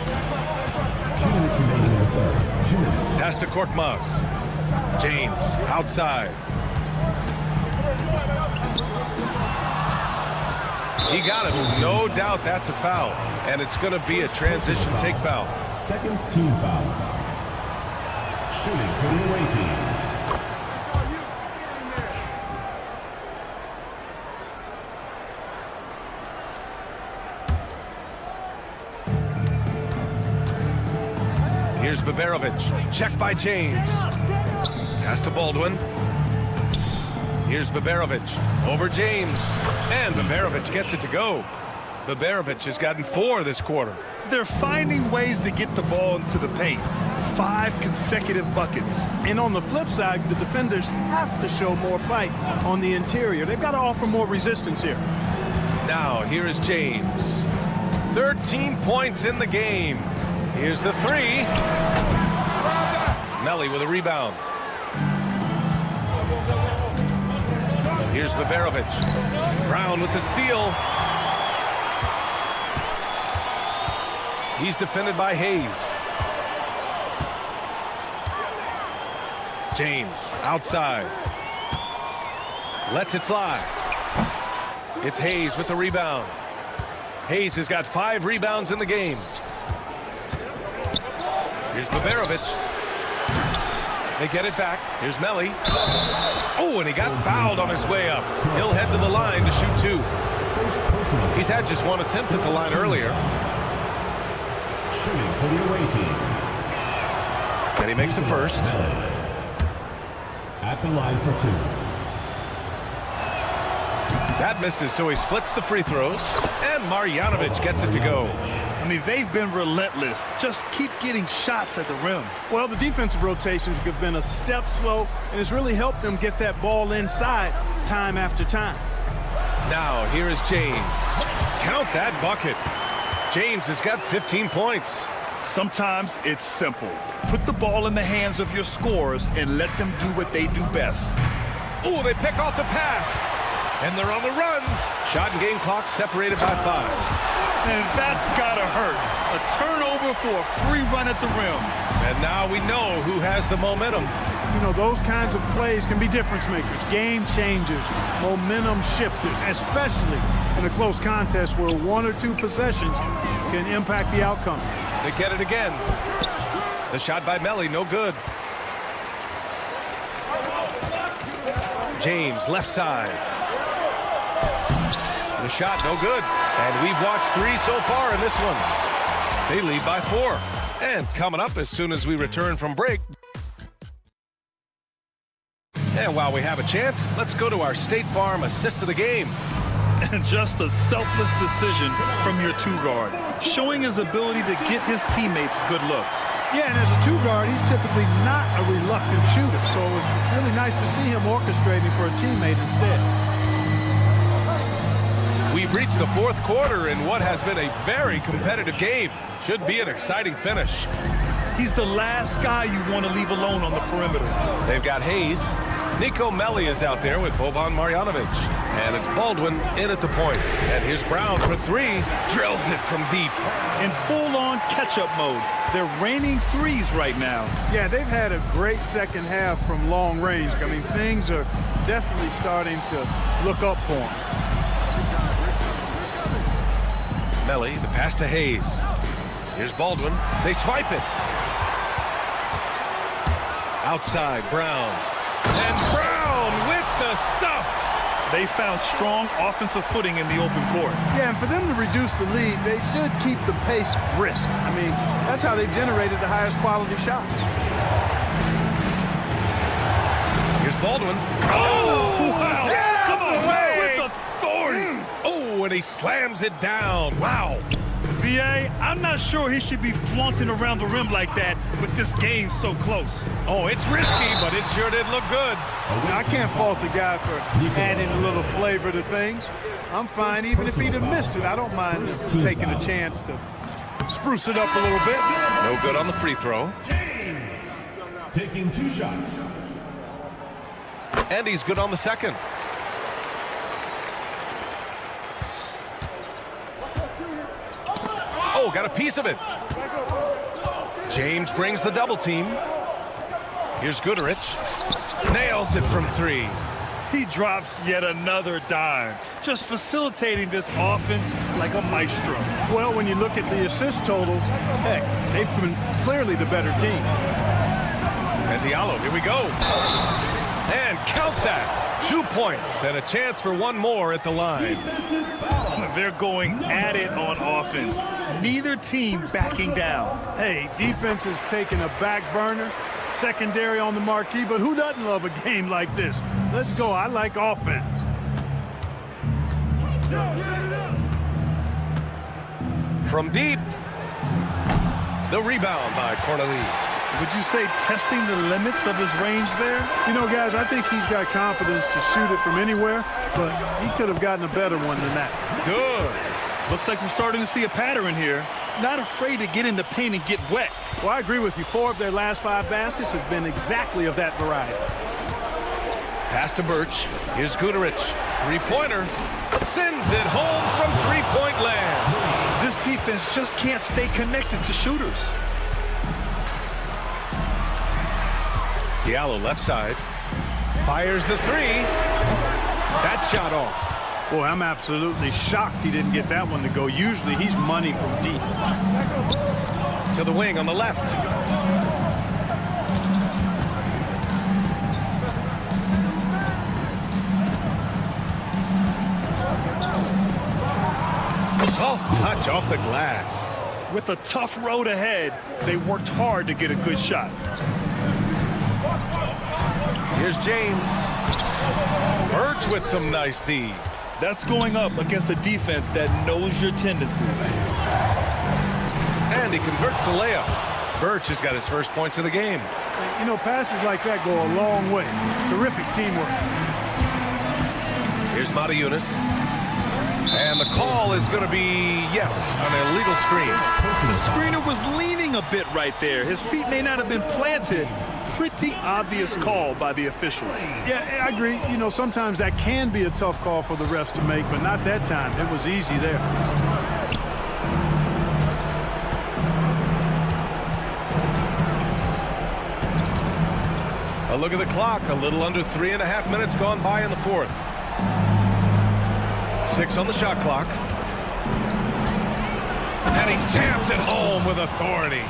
2 minutes remaining in the third. 2 minutes.
Pass to Korkmaz. James outside. He got it. No doubt that's a foul. And it's going to be a transition take foul.
Second team foul. Shooting for the away team.
Here's Baberovic. Check by James. Pass to Baldwin. Here's Baberovic. Over James. And Baberovic gets it to go. Baberovic has gotten 4 this quarter.
They're finding ways to get the ball into the paint. 5 consecutive buckets.
And on the flip side, the defenders have to show more fight on the interior. They've got to offer more resistance here.
Now, here is James. 13 points in the game. Here's the 3. Melli with a rebound. Here's Baberovic. Brown with the steal. He's defended by Hayes. James outside. Lets it fly. It's Hayes with the rebound. Hayes has got 5 rebounds in the game. Here's Baberovic. They get it back. Here's Melli. Oh, and he got fouled on his way up. He'll head to the line to shoot 2. He's had just 1 attempt at the line earlier.
Shooting for the away team.
And he makes the first.
At the line for 2.
That misses, so he splits the free throws. And Marjanovic gets it to go.
I mean, they've been relentless. Just keep getting shots at the rim.
Well, the defensive rotations have been a step slow, and it's really helped them get that ball inside time after time.
Now, here is James. Count that bucket. James has got 15 points.
Sometimes it's simple. Put the ball in the hands of your scorers and let them do what they do best.
Oh, they pick off the pass. And they're on the run. Shot and game clock separated by 5.
And that's gotta hurt. A turnover for a free run at the rim.
And now we know who has the momentum.
You know, those kinds of plays can be difference makers, game changers, momentum shifters, especially in a close contest where 1 or 2 possessions can impact the outcome.
They get it again. The shot by Melli, no good. James, left side. The shot, no good. And we've watched 3 so far in this one. They lead by 4. And coming up as soon as we return from break. And while we have a chance, let's go to our State Farm assist of the game.
And just a selfless decision from your 2-guard, showing his ability to get his teammates good looks.
Yeah, and as a 2-guard, he's typically not a reluctant shooter, so it was really nice to see him orchestrating for a teammate instead.
We've reached the 4th quarter in what has been a very competitive game. Should be an exciting finish.
He's the last guy you want to leave alone on the perimeter.
They've got Hayes. Nico Melli is out there with Boban Marjanovic. And it's Baldwin in at the point. And here's Brown for 3. Drills it from deep.
In full-on catch-up mode. They're raining threes right now.
Yeah, they've had a great second half from long range. I mean, things are definitely starting to look up for them.
Melli, the pass to Hayes. Here's Baldwin. They swipe it. Outside, Brown. And Brown with the stuff.
They found strong offensive footing in the open court.
Yeah, and for them to reduce the lead, they should keep the pace brisk. I mean, that's how they've generated the highest quality shots.
Here's Baldwin.
Oh, wow.
Get
Come on,
away.
with the
and he slams it down. Wow.
BA, I'm not sure he should be flaunting around the rim like that with this game so close.
Oh, it's risky, but it sure did look good.
I can't fault the guy for adding a little flavor to things. I'm fine. Even if he'd have missed it, I don't mind taking a chance to spruce it up a little bit.
No good on the free throw.
James taking 2 shots.
And he's good on the second. Oh, got a piece of it. James brings the double team. Here's Goodrich. Nails it from 3.
He drops yet another dime, just facilitating this offense like a maestro.
Well, when you look at the assist totals, heck, they've been clearly the better team.
And Diallo, here we go. And count that. 2 points and a chance for one more at the line.
They're going at it on offense. Neither team backing down.
Hey, defense is taking a back burner, secondary on the marquee, but who doesn't love a game like this? Let's go. I like offense.
From deep. The rebound by Corneli.
Would you say testing the limits of his range there?
You know, guys, I think he's got confidence to shoot it from anywhere, but he could have gotten a better one than that.
Good.
Looks like we're starting to see a pattern here. Not afraid to get in the paint and get wet.
Well, I agree with you. 4 of their last 5 baskets have been exactly of that variety.
Pass to Birch. Here's Goodrich. 3-pointer. Sends it home from 3-point land.
This defense just can't stay connected to shooters.
Diallo left side. Fires the 3. That shot off.
Boy, I'm absolutely shocked he didn't get that one to go. Usually he's money from deep.
To the wing on the left. Soft touch off the glass.
With a tough road ahead, they worked hard to get a good shot.
Here's James. Birch with some nice D.
That's going up against a defense that knows your tendencies.
And he converts the layup. Birch has got his first points of the game.
You know, passes like that go a long way. Terrific teamwork.
Here's Mata-Yunus. And the call is going to be, yes, an illegal screen.
The screener was leaning a bit right there. His feet may not have been planted. Pretty obvious call by the officials.
Yeah, I agree. You know, sometimes that can be a tough call for the refs to make, but not that time. It was easy there.
A look at the clock. A little under 3.5 minutes gone by in the fourth. 6 on the shot clock. And he jams it home with authority.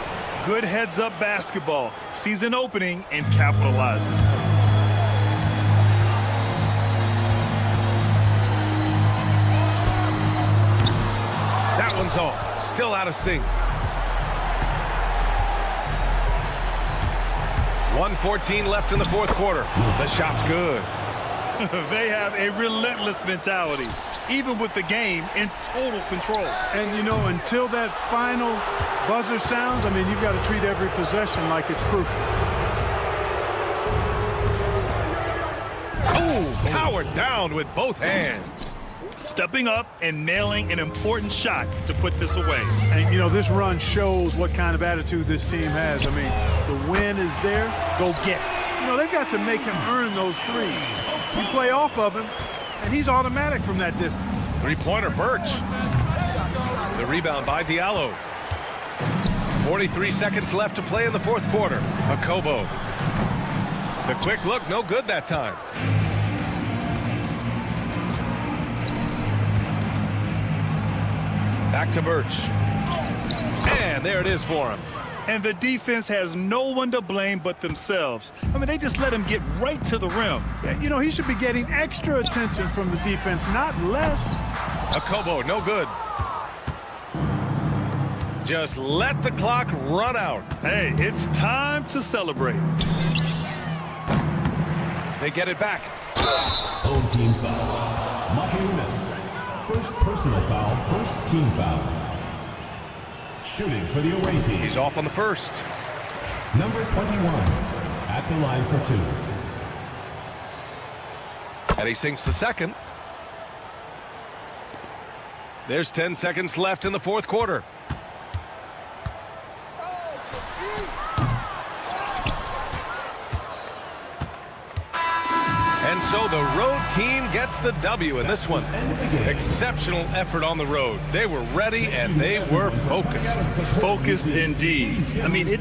Good heads-up basketball. Sees an opening and capitalizes.
That one's off. Still out of sync. 1:14 left in the fourth quarter. The shot's good.
They have a relentless mentality, even with the game in total control.
And, you know, until that final buzzer sounds, I mean, you've got to treat every possession like it's crucial.
Oh, powered down with both hands.
Stepping up and nailing an important shot to put this away.
And, you know, this run shows what kind of attitude this team has. I mean, the win is there, go get it. You know, they've got to make him earn those threes. You play off of him, and he's automatic from that distance.
3-pointer Birch. The rebound by Diallo. 43 seconds left to play in the fourth quarter. Akobo. The quick look, no good that time. Back to Birch. And there it is for him.
And the defense has no one to blame but themselves. I mean, they just let him get right to the rim.
Yeah, you know, he should be getting extra attention from the defense, not less.
Akobo, no good. Just let the clock run out.
Hey, it's time to celebrate.
They get it back.
Home team foul. Mata-Yunus. First personal foul, first team foul. Shooting for the away team.
He's off on the first.
Number 21 at the line for two.
And he sinks the second. There's 10 seconds left in the fourth quarter. And so the road team gets the W in this one. Exceptional effort on the road. They were ready and they were focused.
Focused indeed. I mean, it.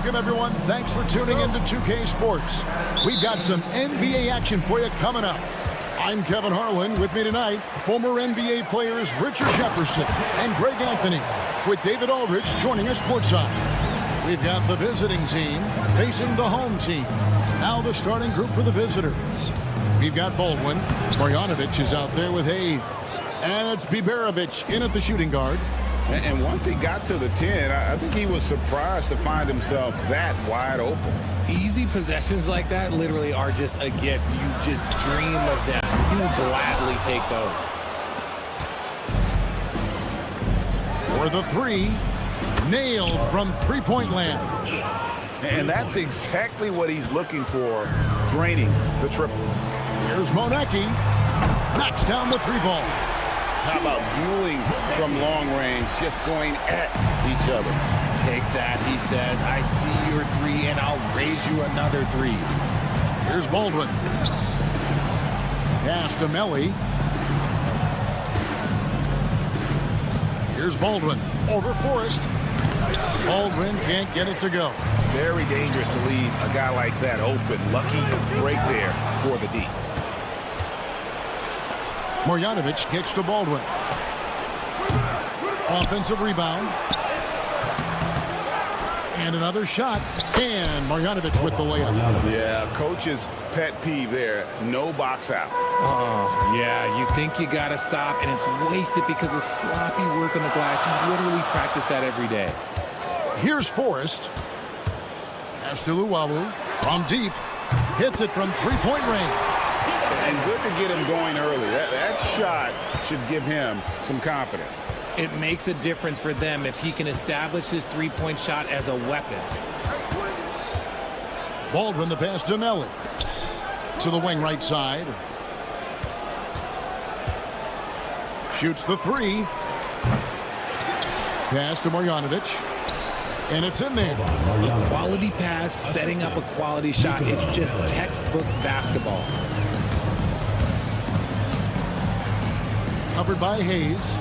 Welcome, everyone. Thanks for tuning in to 2K Sports. We've got some NBA action for you coming up. I'm Kevin Harlan. With me tonight, former NBA players Richard Jefferson and Greg Anthony, with David Aldridge joining us courtside. We've got the visiting team facing the home team. Now the starting group for the visitors. We've got Baldwin. Marjanovic is out there with Hayes. And it's Biberovic in at the shooting guard.
And once he got to the 10, I think he was surprised to find himself that wide open.
Easy possessions like that literally are just a gift. You just dream of them. You'll gladly take those.
For the three, nailed from three-point land.
And that's exactly what he's looking for, draining the triple.
Here's Monaco. knocks down the three ball.
How about dueling from long range, just going at each other?
Take that, he says. I see your three, and I'll raise you another three.
Here's Baldwin. Pass to Melly. Here's Baldwin. Over Forrest. Baldwin can't get it to go.
Very dangerous to leave a guy like that open. Lucky break there for the D.
Marjanovic kicks to Baldwin. Offensive rebound. And another shot. And Marjanovic with the layup.
Yeah, coach's pet peeve there. No box out.
Oh, yeah, you think you got to stop, and it's wasted because of sloppy work on the glass. You literally practice that every day.
Here's Forrest. Pass to Luwawu from deep. Hits it from three-point range.
And good to get him going early. That shot should give him some confidence.
It makes a difference for them if he can establish his three-point shot as a weapon.
Baldwin the pass to Melly. To the wing right side. Shoots the three. Pass to Marjanovic. And it's in there.
A quality pass, setting up a quality shot. It's just textbook basketball.
Covered by Hayes.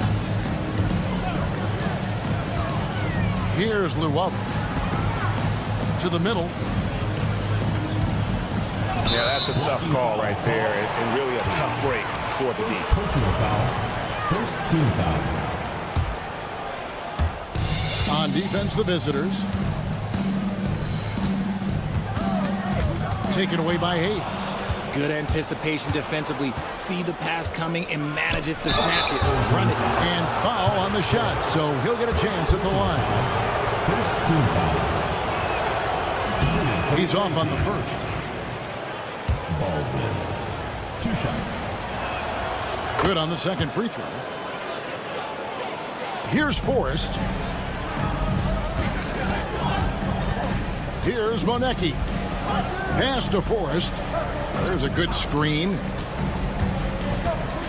Here's Luwawu. To the middle.
Yeah, that's a tough call right there, and really a tough break for the D.
Personal foul. First team foul.
On defense, the visitors. Taken away by Hayes.
Good anticipation defensively. See the pass coming and manages to snatch it. Run it.
And foul on the shot, so he'll get a chance at the line.
First team foul.
He's off on the first.
Baldwin. 2 shots.
Good on the second free throw. Here's Forrest. Here's Monaco. Pass to Forrest. There's a good screen.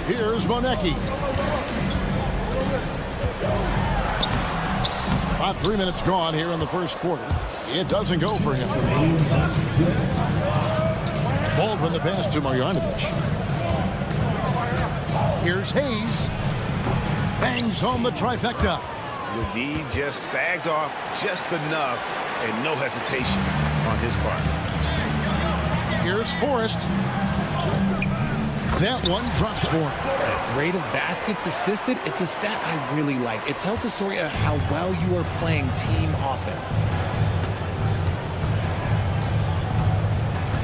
Here's Monaco. About 3 minutes gone here in the first quarter. It doesn't go for him. Baldwin the pass to Marjanovic. Here's Hayes. Bangs home the trifecta.
The D just sagged off just enough, and no hesitation on his part.
Here's Forrest. That one drops for him.
Rate of baskets assisted, it's a stat I really like. It tells a story of how well you are playing team offense.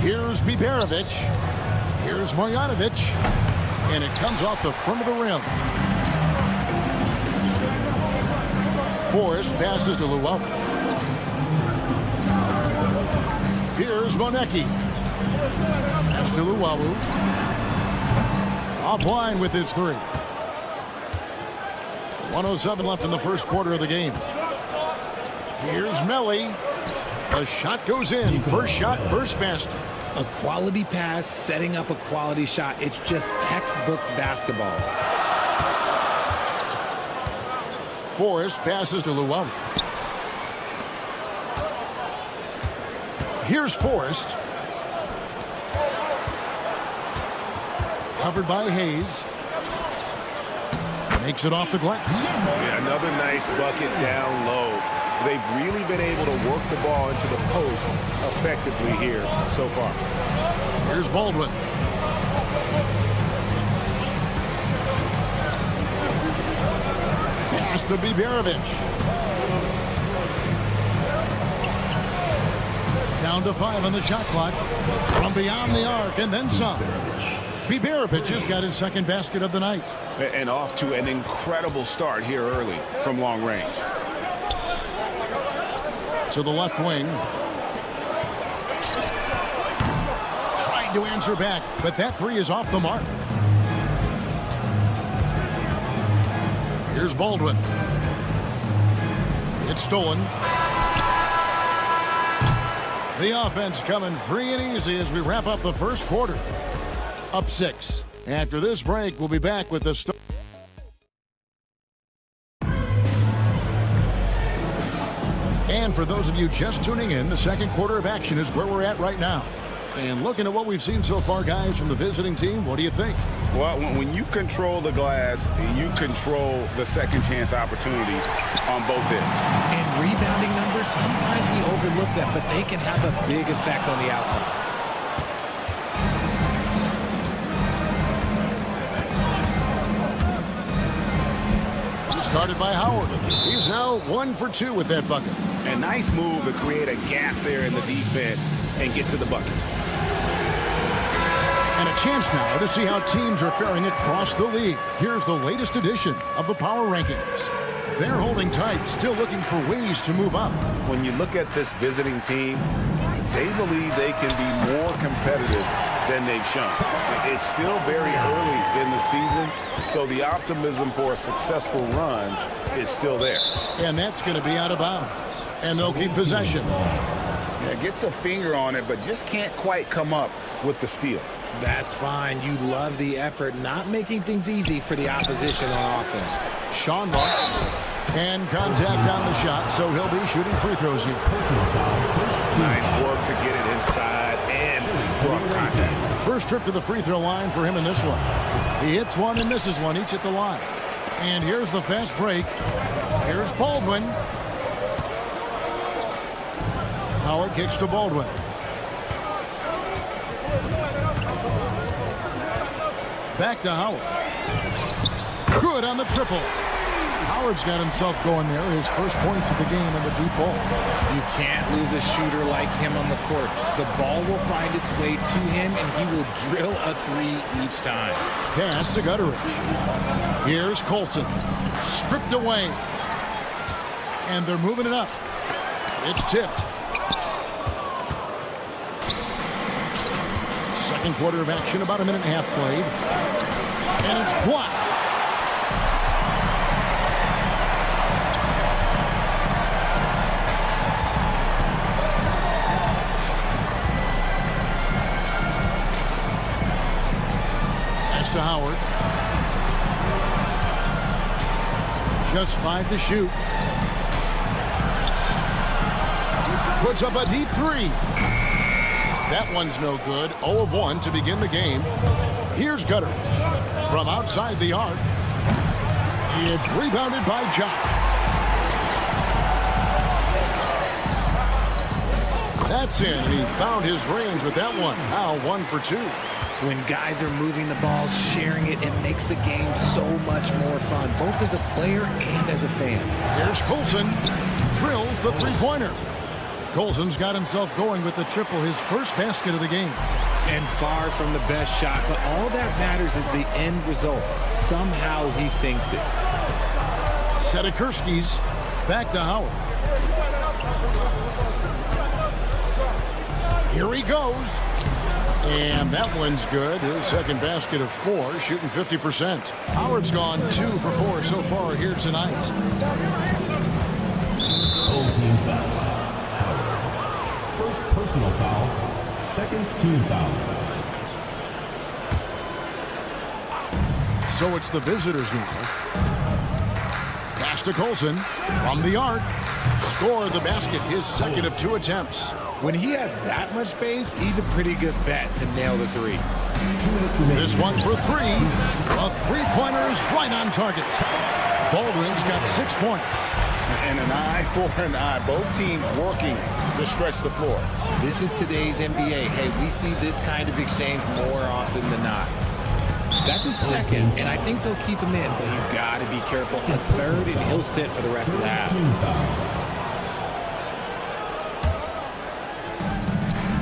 Here's Biberovic. Here's Marjanovic. And it comes off the front of the rim. Forrest passes to Luwawu. Here's Monaco. Pass to Luwawu. Offline with his three. 1:07 left in the first quarter of the game. Here's Melly. The shot goes in. First shot, first basket.
A quality pass, setting up a quality shot. It's just textbook basketball.
Forrest passes to Luwawu. Here's Forrest. Covered by Hayes. Makes it off the glass.
Yeah, another nice bucket down low. They've really been able to work the ball into the post effectively here so far.
Here's Baldwin. Pass to Biberovic. Down to 5 on the shot clock. From beyond the arc and then some. Biberovic has got his second basket of the night.
And off to an incredible start here early from long range.
To the left wing. Tried to answer back, but that three is off the mark. Here's Baldwin. It's stolen. The offense coming free and easy as we wrap up the first quarter. Up 6. After this break, we'll be back with the start. And for those of you just tuning in, the second quarter of action is where we're at right now. And looking at what we've seen so far, guys, from the visiting team, what do you think?
Well, when you control the glass, you control the second chance opportunities on both ends.
And rebounding numbers, sometimes we overlook that, but they can have a big effect on the outcome.
Started by Howard. He's now 1 for 2 with that bucket.
A nice move to create a gap there in the defense and get to the bucket.
And a chance now to see how teams are faring across the league. Here's the latest edition of the Power Rankings. They're holding tight, still looking for ways to move up.
When you look at this visiting team, they believe they can be more competitive than they've shown. It's still very early in the season, so the optimism for a successful run is still there.
And that's going to be out of bounds. And they'll keep possession.
Yeah, gets a finger on it, but just can't quite come up with the steal.
That's fine. You love the effort, not making things easy for the opposition on offense.
Sean Mark. And contact on the shot, so he'll be shooting free throws here.
Nice work to get it inside and draw contact.
First trip to the free throw line for him in this one. He hits one and misses one, each at the line. And here's the fast break. Here's Baldwin. Howard kicks to Baldwin. Back to Howard. Good on the triple. Howard's got himself going there. His first points of the game in the deep ball.
You can't lose a shooter like him on the court. The ball will find its way to him, and he will drill a three each time.
Pass to Gutteridge. Here's Colson. Stripped away. And they're moving it up. It's tipped. Second quarter of action, about a minute and a half played. And it's blocked. To Howard. Just 5 to shoot. Puts up a deep three. That one's no good. 0 of 1 to begin the game. Here's Gutteridge from outside the arc. It's rebounded by Jock. That's in, and he found his range with that one. Now 1 for 2.
When guys are moving the ball, sharing it, it makes the game so much more fun, both as a player and as a fan.
Here's Colson. Drills the three-pointer. Colson's got himself going with the triple, his first basket of the game.
And far from the best shot, but all that matters is the end result. Somehow he sinks it.
Sedikurski's back to Howard. Here he goes. And that one's good. His second basket of 4, shooting 50%. Howard's gone 2 for 4 so far here tonight.
Home team foul. First personal foul. Second team foul.
So it's the visitors now. Pass to Colson from the arc. Score the basket, his second of 2 attempts.
When he has that much space, he's a pretty good bet to nail the three.
This one for 3. A three-pointer is right on target. Baldwin's got 6 points.
And an eye for an eye. Both teams working to stretch the floor.
This is today's NBA. Hey, we see this kind of exchange more often than not. That's his second, and I think they'll keep him in, but he's got to be careful. A third, and he'll sit for the rest of the half.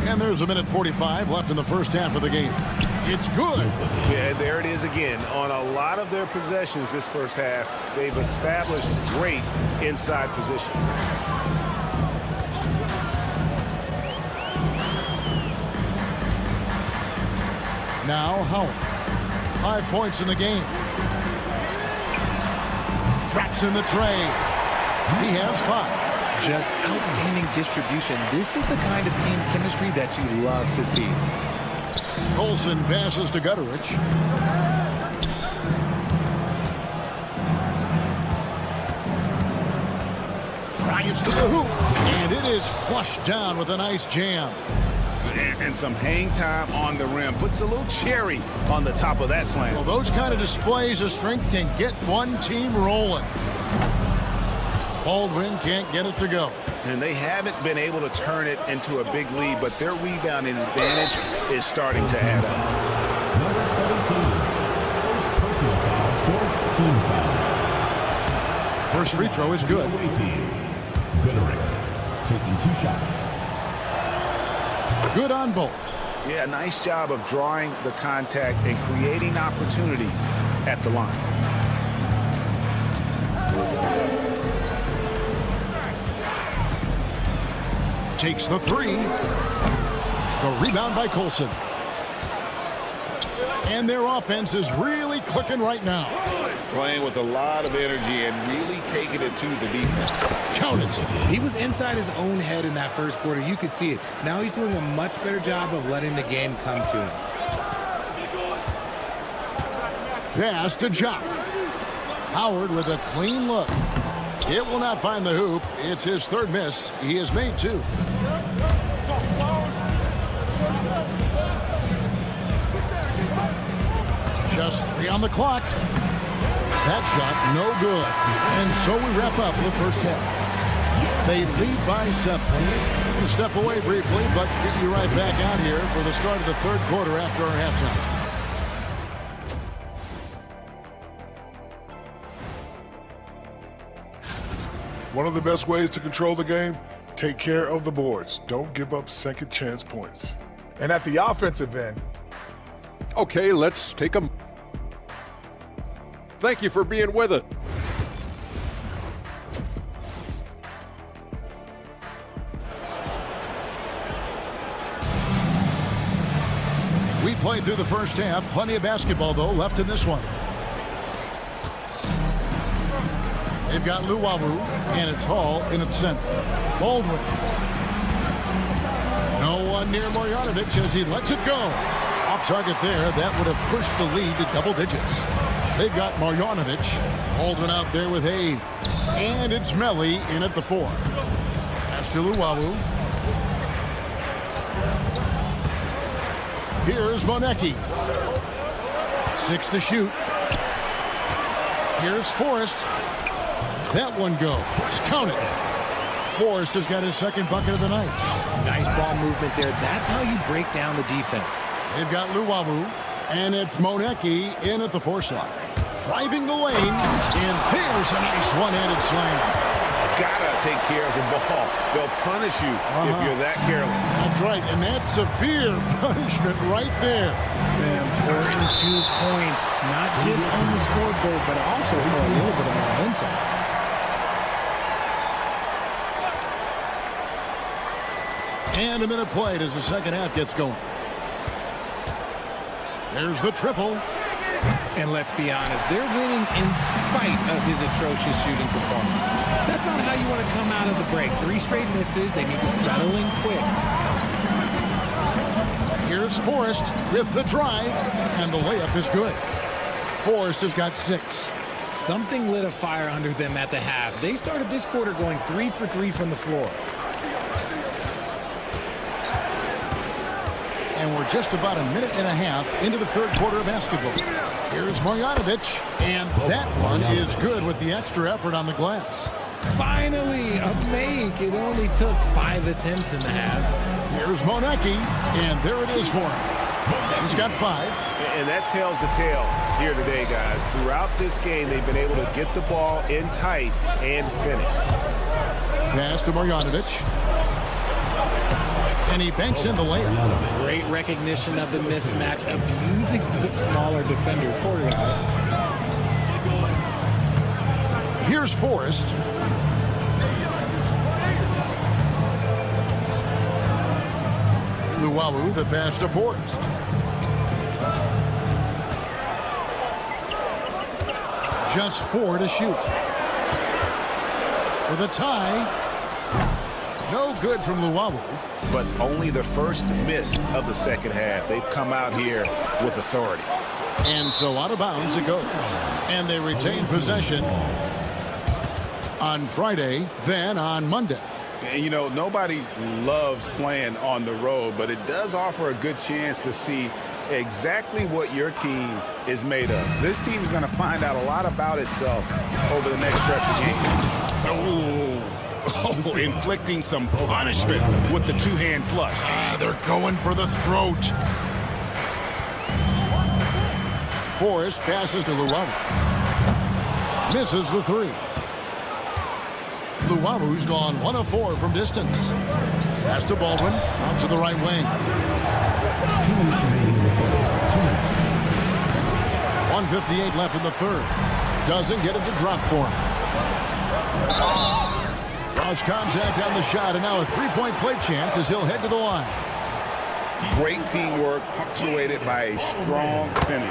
And there's a minute 45 left in the first half of the game. It's good.
Yeah, there it is again. On a lot of their possessions this first half, they've established great inside position.
Now Howard. 5 points in the game. Drops in the tray. He has 5.
Just outstanding distribution. This is the kind of team chemistry that you love to see.
Colson passes to Gutteridge. drives to the hoop, and it is flushed down with a nice jam.
And some hang time on the rim. Puts a little cherry on the top of that slam.
Well, those kind of displays of strength can get one team rolling. Baldwin can't get it to go.
And they haven't been able to turn it into a big lead, but their rebounding advantage is starting to add up.
Number 17. First personal foul, fourth team foul.
First free throw is good.
Away team. Gooderick taking 2 shots.
Good on both.
Yeah, nice job of drawing the contact and creating opportunities at the line.
Takes the three. The rebound by Colson. And their offense is really clicking right now.
Playing with a lot of energy and really taking it to the defense.
Count it.
He was inside his own head in that first quarter. You could see it. Now he's doing a much better job of letting the game come to him.
Pass to Jock. Howard with a clean look. It will not find the hoop. It's his third miss. He has made 2. Just 3 on the clock. That shot, no good. And so we wrap up the first half. They lead by 7. We'll step away briefly, but get you right back out here for the start of the third quarter after our halftime.
One of the best ways to control the game, take care of the boards. Don't give up second chance points.
And at the offensive end,
Okay, let's take a... Thank you for being with us.
We played through the first half. Plenty of basketball, though, left in this one. They've got Luwawu, and it's Hall in its center. Baldwin. No one near Marjanovic as he lets it go. Off target there. That would have pushed the lead to double digits. They've got Marjanovic. Baldwin out there with Hayes. And it's Melly in at the 4. Pass to Luwawu. Here's Monecki. 6 to shoot. Here's Forrest. That one goes. Count it. Forrest has got his second bucket of the night.
Nice ball movement there. That's how you break down the defense.
They've got Luwawu, and it's Monecki in at the 4 slot. Driving the lane, and there's a nice one-handed slam.
Gotta take care of the ball. They'll punish you if you're that careless.
That's right, and that's severe punishment right there.
Important 2 points, not just on the scoreboard, but also for a little bit of momentum.
And a minute played as the second half gets going. There's the triple.
And let's be honest, they're winning in spite of his atrocious shooting performance. That's not how you want to come out of the break. 3 straight misses. They need to settle in quick.
Here's Forrest with the drive, and the layup is good. Forrest has got 6.
Something lit a fire under them at the half. They started this quarter going 3 for 3 from the floor.
And we're just about a minute and a half into the third quarter of basketball. Here's Marjanovic, and that one is good with the extra effort on the glass.
Finally, a make. It only took 5 attempts in the half.
Here's Monecki, and there it is for him. He's got 5.
And that tells the tale here today, guys. Throughout this game, they've been able to get the ball in tight and finish.
Pass to Marjanovic. And he banks in the layup.
Great recognition of the mismatch, abusing the smaller defender. Poor guy.
Here's Forrest. Luwawu, the pass to Forrest. Just 4 to shoot. For the tie. No good from Luwawu.
But only the first miss of the second half. They've come out here with authority.
And so out of bounds it goes. And they retain possession. on Friday, then on Monday.
And, you know, nobody loves playing on the road, but it does offer a good chance to see exactly what your team is made of. This team is going to find out a lot about itself over the next stretch of games. Oh, inflicting some punishment with the two-hand flush.
They're going for the throat. Forrest passes to Luavu. Misses the three. Luavu's gone 1 of 4 from distance. Pass to Baldwin, out to the right wing. 1:58 left in the third. Doesn't get it to drop for him. Draws contact on the shot, and now a three-point play chance as he'll head to the line.
Great teamwork punctuated by a strong finish.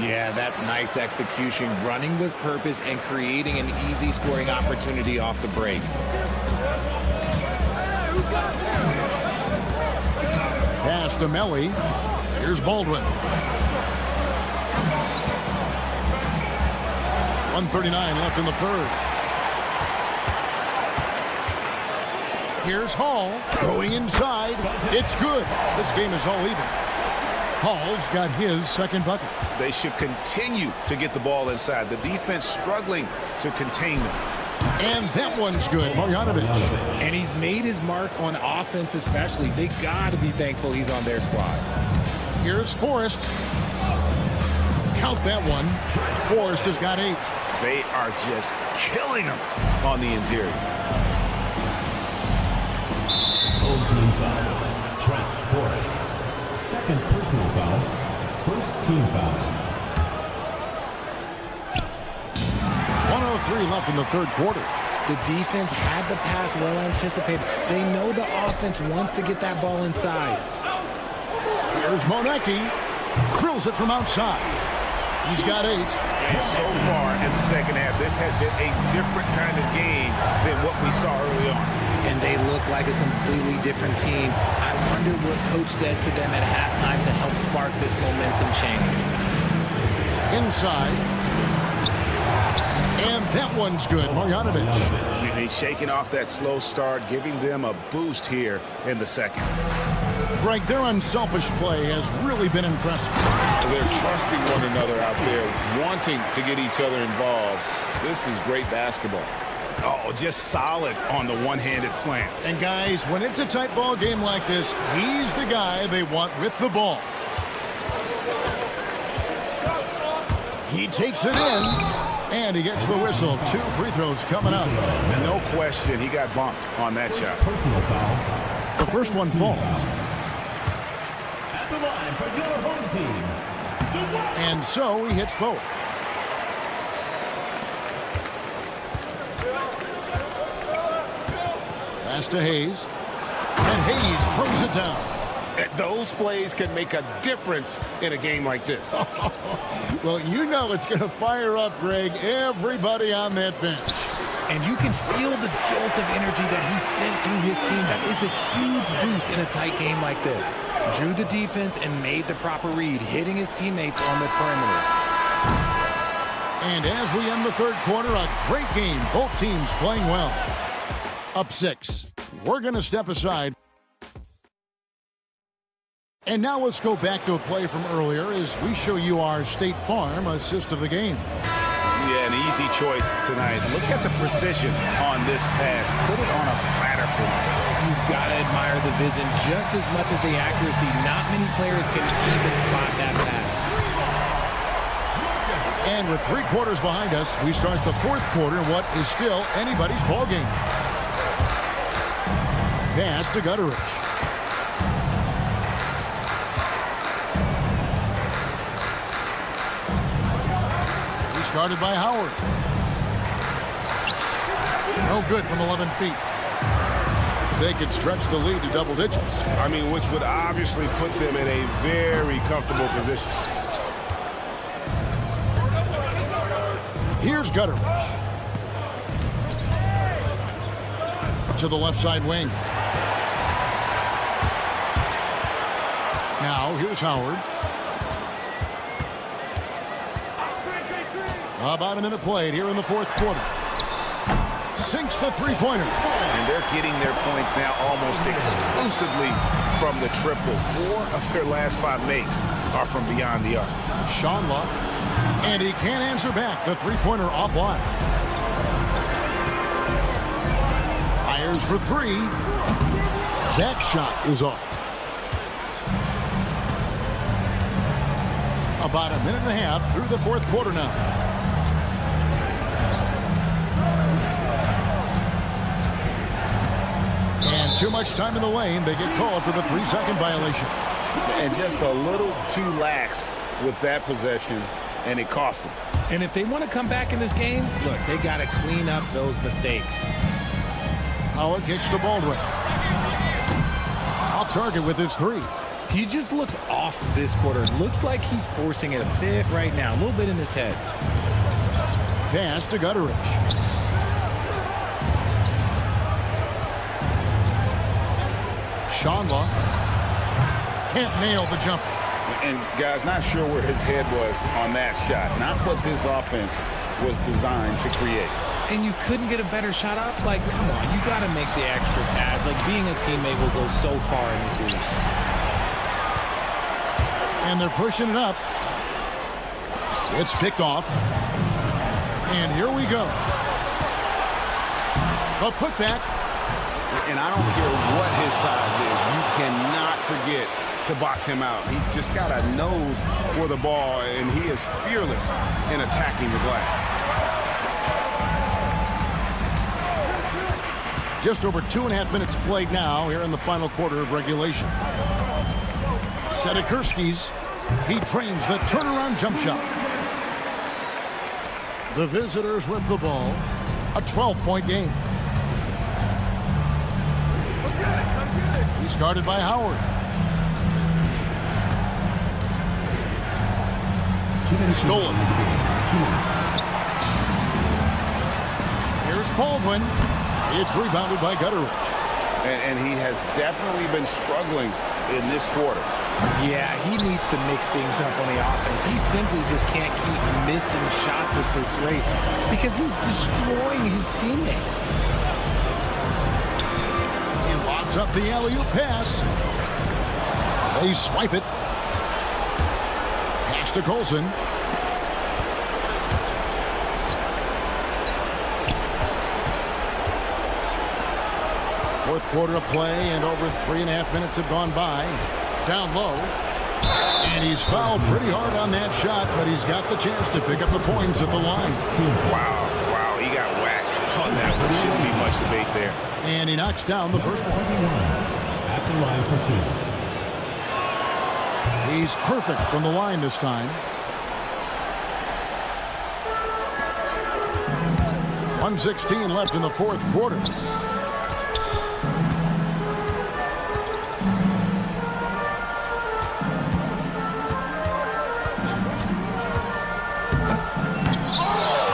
Yeah, that's nice execution, running with purpose and creating an easy scoring opportunity off the break.
Pass to Melly. Here's Baldwin. 1:39 left in the third. Here's Hall going inside. It's good. This game is all even. Hall's got his second bucket.
They should continue to get the ball inside. The defense struggling to contain them.
And that one's good, Marjanovic.
And he's made his mark on offense especially. They got to be thankful he's on their squad.
Here's Forrest. Count that one. Forrest has got 8.
They are just killing them on the interior.
Home team foul. Trent Forrest. Second personal foul. First team foul.
1:03 left in the third quarter.
The defense had the pass well anticipated. They know the offense wants to get that ball inside.
Here's Monaco. Drills it from outside. He's got 8.
And so far in the second half, this has been a different kind of game than what we saw early on.
And they look like a completely different team. I wonder what coach said to them at halftime to help spark this momentum change.
Inside. And that one's good, Marjanovic.
And he's shaking off that slow start, giving them a boost here in the second.
Greg, their unselfish play has really been impressive.
They're trusting one another out there, wanting to get each other involved. This is great basketball. Oh, just solid on the one-handed slam.
And guys, when it's a tight ball game like this, he's the guy they want with the ball. He takes it in, and he gets the whistle. 2 free throws coming up.
And no question, he got bumped on that shot.
Personal foul.
The first one falls.
At the line for your home team.
And so he hits both. Pass to Hayes. And Hayes throws it down.
Those plays can make a difference in a game like this.
Well, you know it's going to fire up, Greg, everybody on that bench.
And you can feel the jolt of energy that he sent through his team. That is a huge boost in a tight game like this. Drew the defense and made the proper read, hitting his teammates on the perimeter.
And as we end the third quarter, a great game. Both teams playing well. Up 6. We're going to step aside. And now let's go back to a play from earlier as we show you our State Farm assist of the game.
Yeah, an easy choice tonight. Look at the precision on this pass. Put it on a platter for him.
You've got to admire the vision just as much as the accuracy. Not many players can even spot that pass.
And with 3 quarters behind us, we start the fourth quarter in what is still anybody's ball game. Pass to Gutteridge. Guarded by Howard. No good from 11 feet. They could stretch the lead to double digits.
I mean, which would obviously put them in a very comfortable position.
Here's Gutteridge. To the left side wing. Now, here's Howard. About a minute played here in the fourth quarter. sinks the three-pointer.
And they're getting their points now almost exclusively from the triple. 4 of their last 5 makes are from beyond the arc.
Seanla, and he can't answer back. The three-pointer offline. Fires for 3. That shot is off. About a minute and a half through the fourth quarter now. And too much time in the lane. They get called for the 3-second violation.
And just a little too lax with that possession, and it cost them.
And if they want to come back in this game, look, they got to clean up those mistakes.
Howard kicks to Baldwin. Off target with his 3.
He just looks off this quarter. It looks like he's forcing it a bit right now, a little bit in his head.
Pass to Gutteridge. Seanla can't nail the jumper.
And guys, not sure where his head was on that shot. Not what this offense was designed to create.
And you couldn't get a better shot off? Like, come on, you got to make the extra pass. Like, being a teammate will go so far in this league.
And they're pushing it up. It's picked off. And here we go. A putback.
And I don't care what his size is. You cannot forget to box him out. He's just got a nose for the ball, and he is fearless in attacking the glass.
Just over 2.5 minutes played now here in the final quarter of regulation. Sedekerski's. He trains the turnaround jump shot. The visitors with the ball. A 12-point game. He's guarded by Howard. Stolen. Here's Baldwin. It's rebounded by Gutteridge.
And he has definitely been struggling in this quarter.
Yeah, he needs to mix things up on the offense. He simply just can't keep missing shots at this rate because he's destroying his teammates.
He lobs up the alley-oop pass. They swipe it. Pass to Colson. Fourth quarter of play, and over 3.5 minutes have gone by. Down low. And he's fouled pretty hard on that shot, but he's got the chance to pick up the points at the line.
Wow, he got whacked on that one. Shouldn't be much debate there.
And he knocks down the first one.
At the line for 2.
He's perfect from the line this time. 1:16 left in the fourth quarter.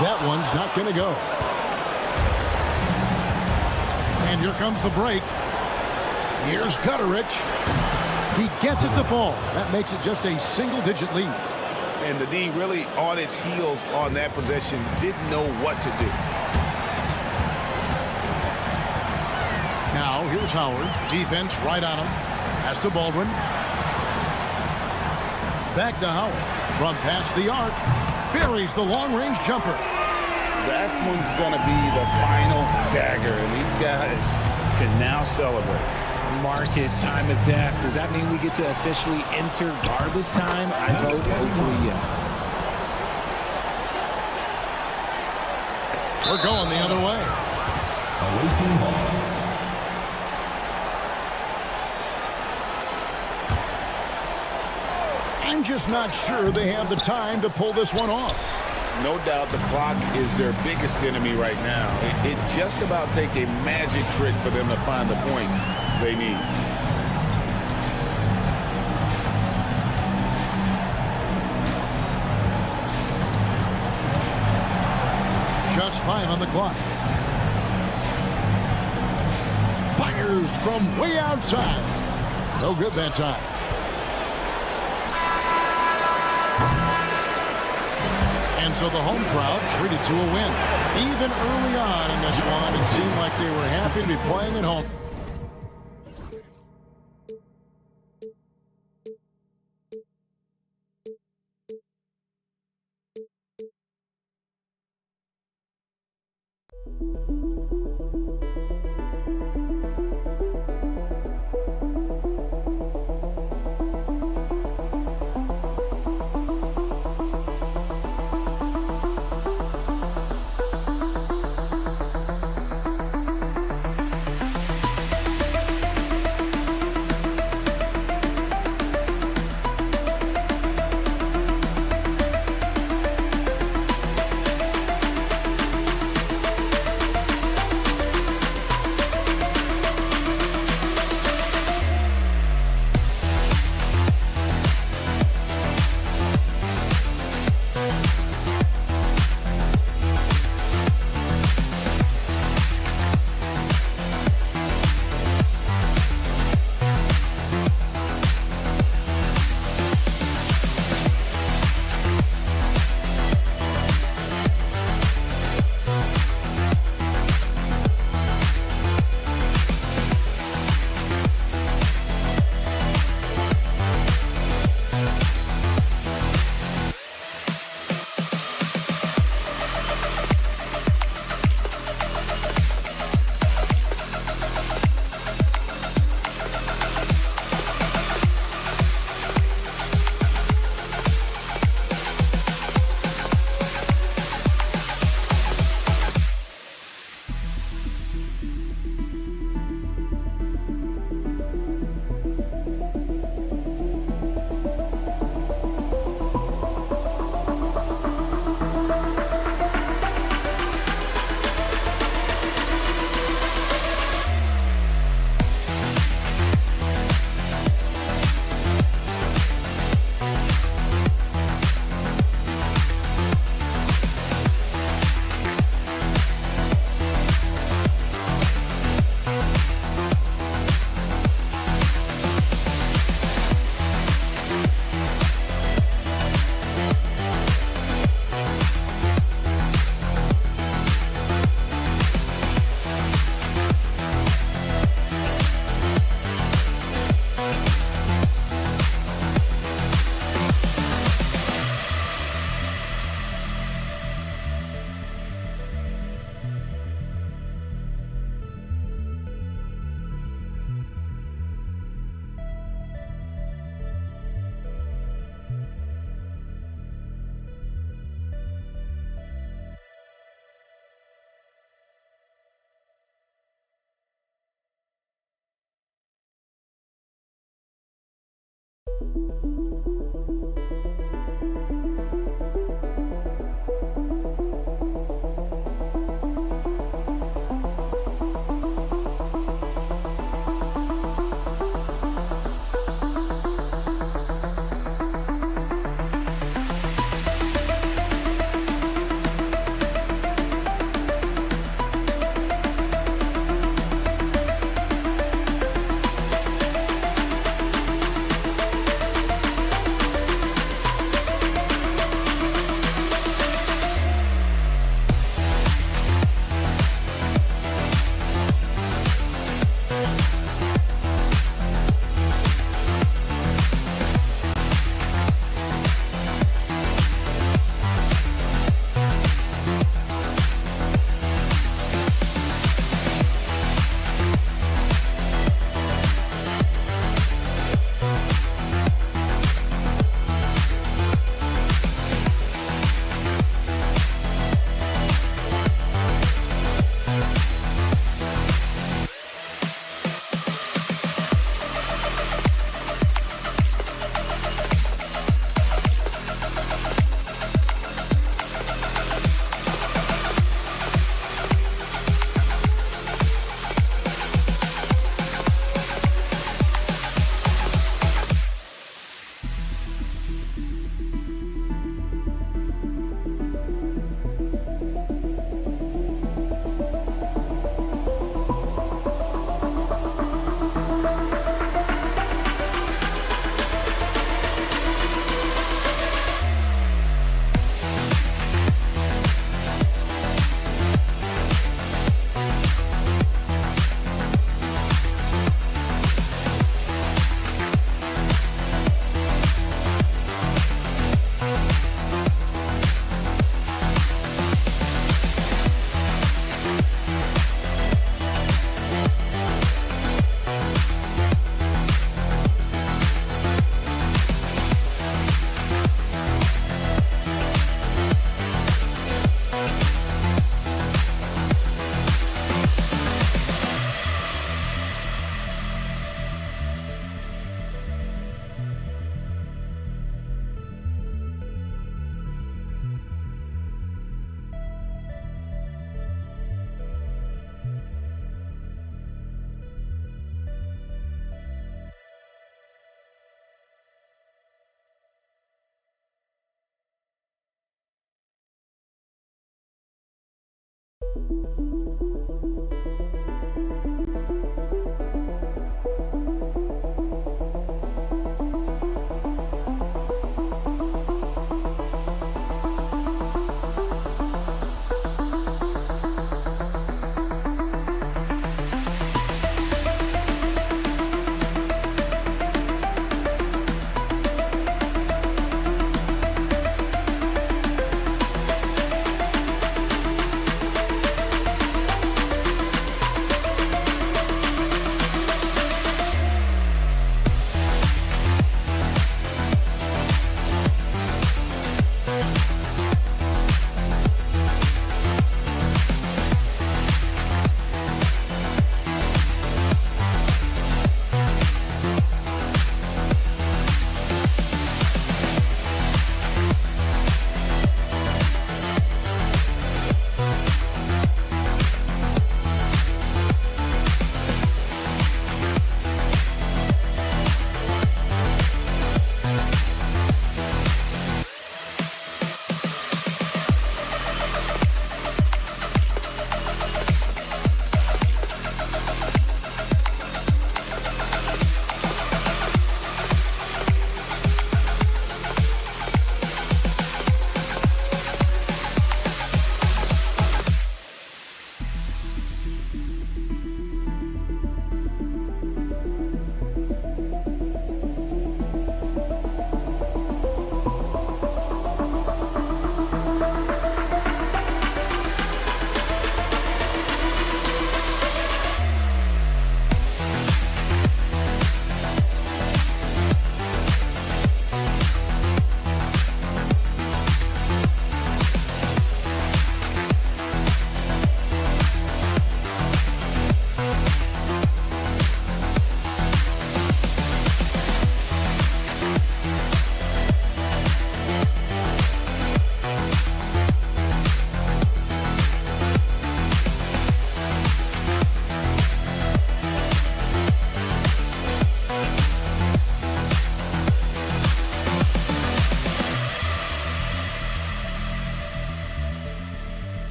That one's not going to go. And here comes the break. Here's Gutteridge. He gets it to fall. That makes it just a single-digit lead.
And the D really on its heels on that possession, didn't know what to do.
Now, here's Howard. Defense right on him. Pass to Baldwin. Back to Howard. From past the arc. Buries the long-range jumper.
That one's going to be the final dagger, and these guys can now celebrate.
Mark it, time of death. Does that mean we get to officially enter garbage time? I vote hopefully yes.
We're going the other way.
Awaiting ball.
I'm just not sure they have the time to pull this one off.
No doubt the clock is their biggest enemy right now. It just about take a magic trick for them to find the points they need.
Just 5 on the clock. Fires from way outside. No good that time. And And so the home crowd treated to a win. Even early on in this one, it seemed like they were happy to be playing at home.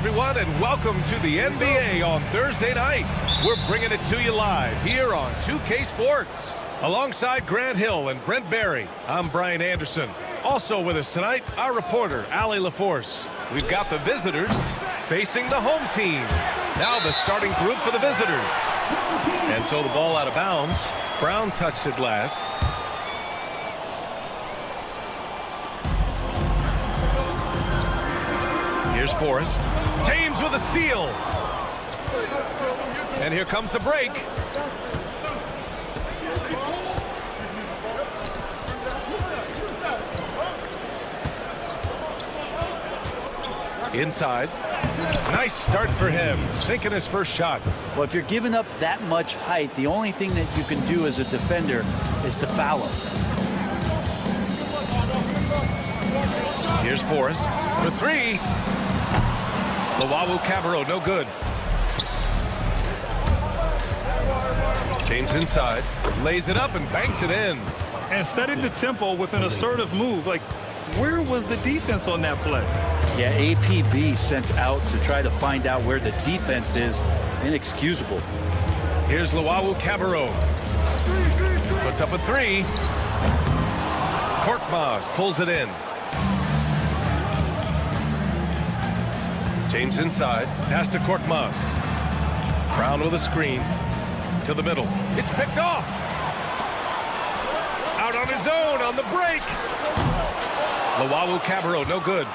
everyone, and welcome to the NBA on Thursday night. We're bringing it to you live here on 2K Sports. Alongside Grant Hill and Brent Barry, I'm Brian Anderson. Also with us tonight, our reporter, Allie LaForce. We've got the visitors facing the home team. Now the starting group for the visitors. And so the ball out of bounds. Brown touched it last. Here's Forrest. James with a steal. And here comes the break. Inside. Nice start for him. Sinking his first shot.
Well, if you're giving up that much height, the only thing that you can do as a defender is to foul him.
Here's Forrest for three. Luwawu-Cabarrot, no good. James inside, lays it up and banks it in.
And setting the tempo with an assertive move. Like, where was the defense on that play?
Yeah, APB sent out to try to find out where the defense is. Inexcusable.
Here's Luwawu-Cabarrot. Puts up a three. Korkmaz pulls it in. James inside. Pass to Korkmaz. Brown with a screen. To the middle. It's picked off. Out on his own on the break. Luwawu-Cabarrot, no good.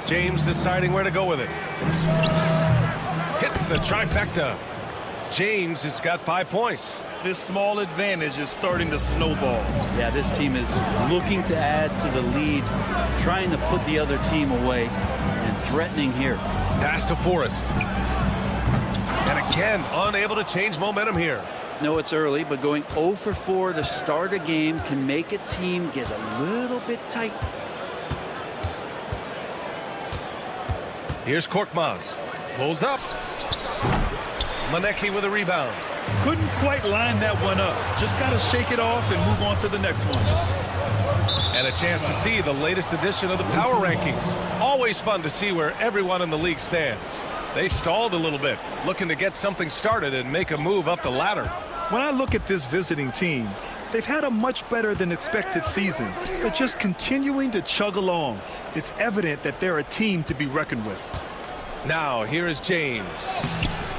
James deciding where to go with it. Hits the trifecta. James has got 5 points.
This small advantage is starting to snowball.
Yeah, this team is looking to add to the lead, trying to put the other team away, and threatening here.
Pass to Forrest. And again, unable to change momentum here.
No, it's early, but going 0 for 4 to start a game can make a team get a little bit tight.
Here's Korkmaz. Pulls up. Maneki with a rebound.
Couldn't quite line that one up. Just got to shake it off and move on to the next one.
And a chance to see the latest edition of the power rankings. Always fun to see where everyone in the league stands. They stalled a little bit, looking to get something started and make a move up the ladder.
When I look at this visiting team, they've had a much better than expected season. They're just continuing to chug along. It's evident that they're a team to be reckoned with.
Now, here is James.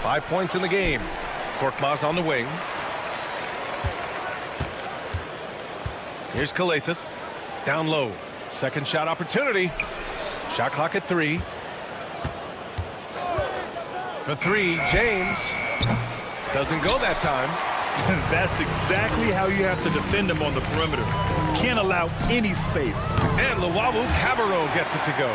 5 points in the game. Korkmaz on the wing. Here's Kalathis. Down low. Second shot opportunity. Shot clock at 3. For 3, James. Doesn't go that time.
That's exactly how you have to defend him on the perimeter. Can't allow any space.
And Luwawu-Cabarrot gets it to go.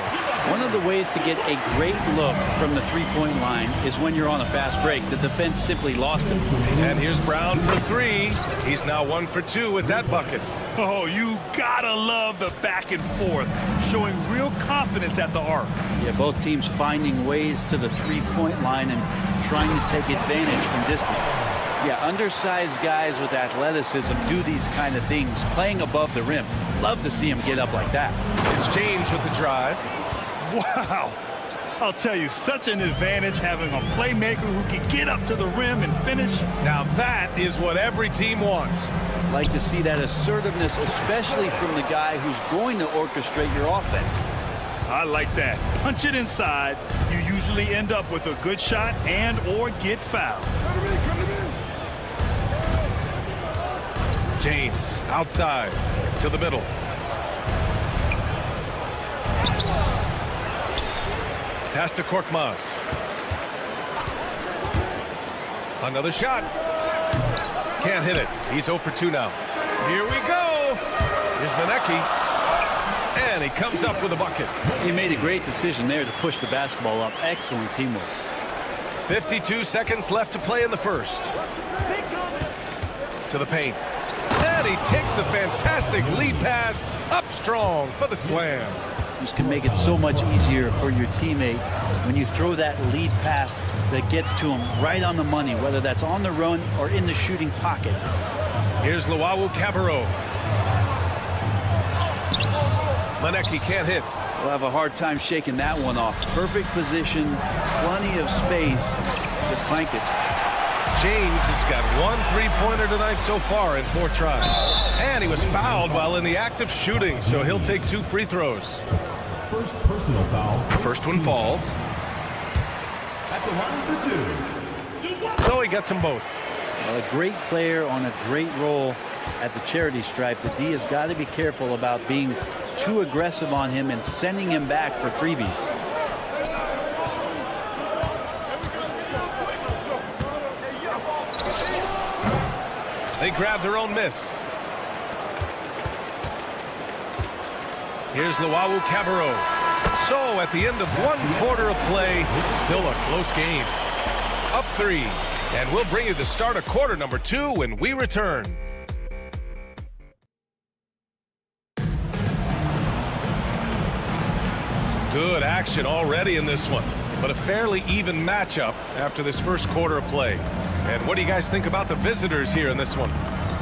One of the ways to get a great look from the three-point line is when you're on a fast break. The defense simply lost him.
And here's Brown for 3. He's now 1 for 2 with that bucket.
Oh, you gotta love the back and forth, showing real confidence at the arc.
Yeah, both teams finding ways to the three-point line and trying to take advantage from distance. Yeah, undersized guys with athleticism do these kind of things, playing above the rim. Love to see him get up like that.
It's James with the drive.
Wow. I'll tell you, such an advantage having a playmaker who can get up to the rim and finish.
Now that is what every team wants.
Like to see that assertiveness, especially from the guy who's going to orchestrate your offense.
I like that. Punch it inside. You usually end up with a good shot and or get fouled.
James outside to the middle. Pass to Korkmaz. Another shot. Can't hit it. He's 0 for 2 now. Here we go. Here's Maneki. And he comes up with a bucket.
He made a great decision there to push the basketball up. Excellent teamwork.
52 seconds left to play in the first. To the paint. And he takes the fantastic lead pass up strong for the slam.
This can make it so much easier for your teammate when you throw that lead pass that gets to him right on the money, whether that's on the run or in the shooting pocket.
Here's Luwawu-Cabarrot. Maneki can't hit.
We'll have a hard time shaking that one off. Perfect position, plenty of space. Just clank it.
James has got 1 3-pointer tonight so far in 4 tries. And he was fouled while in the act of shooting, so he'll take 2 free throws.
First personal foul.
First one falls.
At the line for 2.
So he gets them both.
Well, a great player on a great role at the charity stripe. The D has got to be careful about being too aggressive on him and sending him back for freebies. They
grab their own miss. Here's Luau Cabarro. So at the end of 1 quarter of play, still a close game. Up 3. And we'll bring you the start of quarter number 2 when we return. Some good action already in this one, but a fairly even matchup after this first quarter of play. And what do you guys think about the visitors here in this one?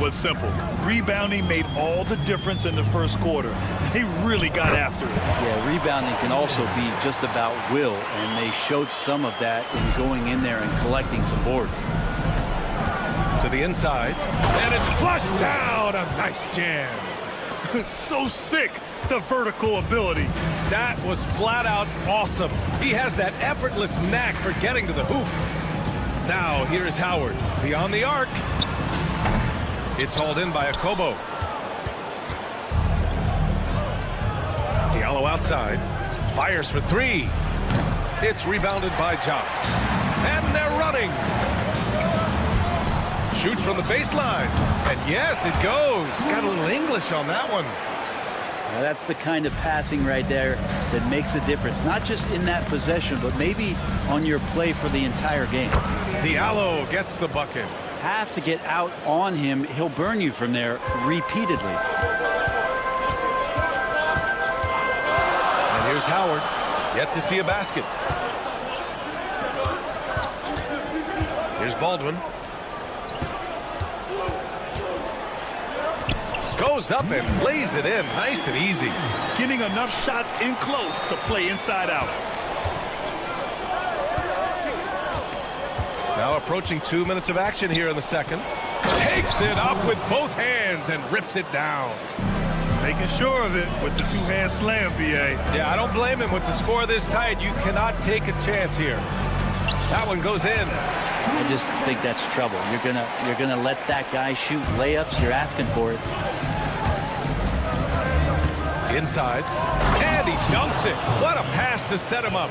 Was simple. Rebounding made all the difference in the first quarter. They really got after it.
Yeah, rebounding can also be just about will, and they showed some of that in going in there and collecting some boards.
To the inside, and it's flushed down. A nice jam.
So sick, the vertical ability.
That was flat out awesome. He has that effortless knack for getting to the hoop. Now here's Howard beyond the arc. It's hauled in by Akobo. Diallo outside. Fires for 3. It's rebounded by Ja. And they're running. Shoots from the baseline. And yes, it goes. Got a little English on that one.
Now that's the kind of passing right there that makes a difference. Not just in that possession, but maybe on your play for the entire game.
Diallo gets the bucket.
Have to get out on him. He'll burn you from there repeatedly.
And here's Howard. Yet to see a basket. Here's Baldwin. Goes up and lays it in nice and easy.
Getting enough shots in close to play inside out.
Now approaching 2 minutes of action here in the second. Takes it up with both hands and rips it down.
Making sure of it with the two-hand slam, B.A.
Yeah, I don't blame him with the score this tight. You cannot take a chance here. That one goes in.
I just think that's trouble. You're gonna let that guy shoot layups. You're asking for it.
Inside. And he dunks it. What a pass to set him up.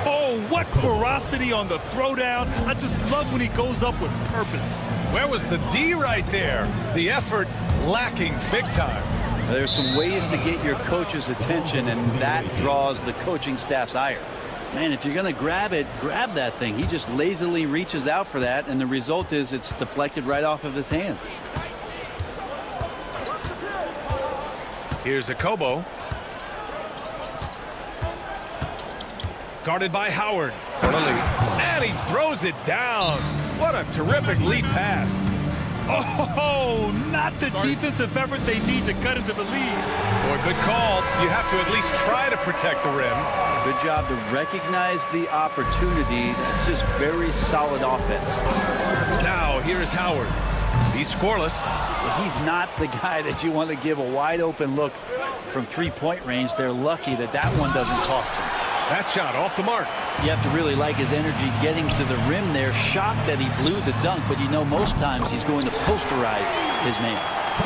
Oh, what ferocity on the throwdown. I just love when he goes up with purpose.
Where was the D right there? The effort lacking big time.
There's some ways to get your coach's attention, and that draws the coaching staff's ire. Man, if you're going to grab it, grab that thing. He just lazily reaches out for that, and the result is it's deflected right off of his hand.
Here's Akobo. Guarded by Howard. And he throws it down. What a terrific lead pass.
Oh, not the defensive effort they need to cut into the lead.
Boy, good call. You have to at least try to protect the rim.
Good job to recognize the opportunity. That's just very solid offense.
Now, here's Howard. He's scoreless.
He's not the guy that you want to give a wide open look from three-point range. They're lucky that that one doesn't cost them.
That shot off the mark.
You have to really like his energy getting to the rim there. Shocked that he blew the dunk, but you know most times he's going to posterize his man.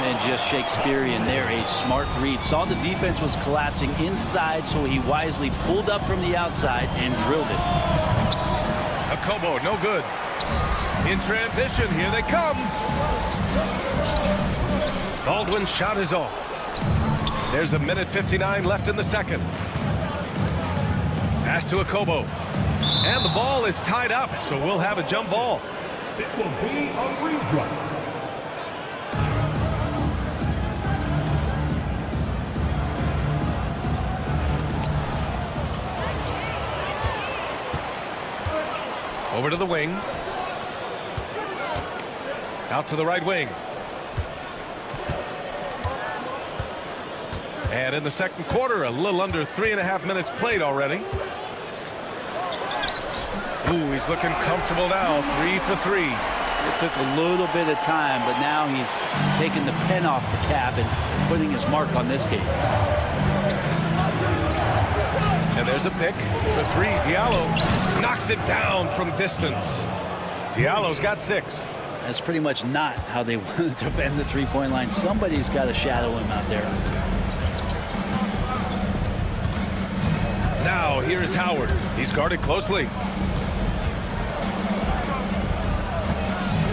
And just Shakespearean there, a smart read. Saw the defense was collapsing inside, so he wisely pulled up from the outside and drilled it.
Akobo, no good. In transition, here they come. Baldwin's shot is off. There's a minute 59 left in the second. Pass to Akobo. And the ball is tied up, so we'll have a jump ball.
It will be a redraw.
Over to the wing. Out to the right wing. And in the second quarter, a little under 3.5 minutes played already. Ooh, he's looking comfortable now. 3 for 3.
It took a little bit of time, but now he's taking the pen off the cap and putting his mark on this game.
And there's a pick for 3. Diallo knocks it down from distance. Diallo's got 6.
That's pretty much not how they want to defend the three-point line. Somebody's got to shadow him out there.
Now here's Howard. He's guarded closely.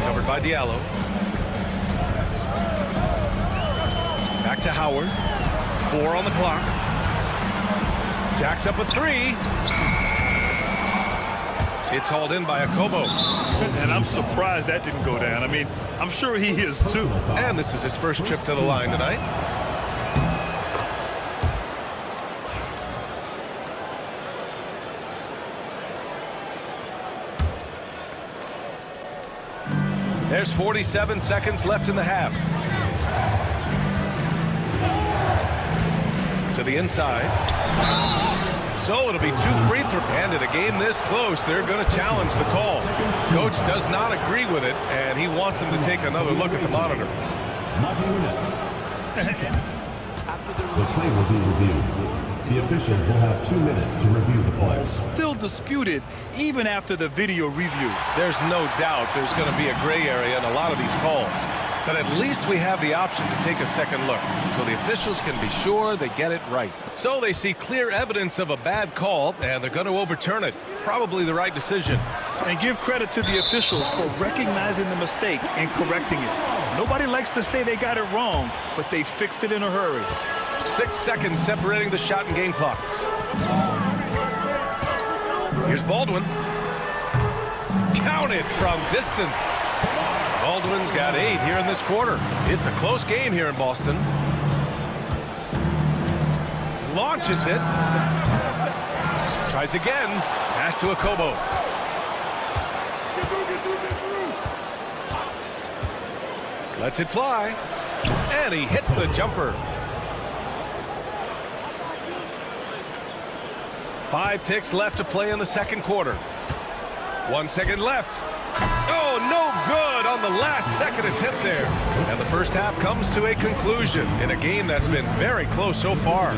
Covered by Diallo. Back to Howard. 4 on the clock. Jacks up a three. It's hauled in by Akobo.
And I'm surprised that didn't go down. I mean, I'm sure he is too.
And this is his first trip to the line tonight. There's 47 seconds left in the half. To the inside. So it'll be 2 free throws. And in a game this close, they're going to challenge the call. Coach does not agree with it, and he wants them to take another look at the monitor.
The play will be reviewed. The officials will have 2 minutes to review the play.
Still disputed even after the video review.
There's no doubt there's going to be a gray area in a lot of these calls. But at least we have the option to take a second look, so the officials can be sure they get it right. So they see clear evidence of a bad call, and they're going to overturn it. Probably the right decision.
And give credit to the officials for recognizing the mistake and correcting it. Nobody likes to say they got it wrong, but they fixed it in a hurry.
6 seconds separating the shot and game clocks. Here's Baldwin. Counted from distance. Baldwin's got 8 here in this quarter. It's a close game here in Boston. Launches it. Tries again. Pass to Akobo. Lets it fly. And he hits the jumper. 5 ticks left to play in the second quarter. 1 second left. Oh, no good on the last second attempt there. And the first half comes to a conclusion in a game that's been very close so far.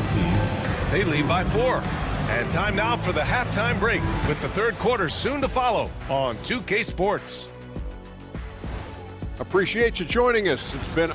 They lead by 4. And time now for the halftime break, with the third quarter soon to follow on 2K Sports.
Appreciate you joining us. It's been...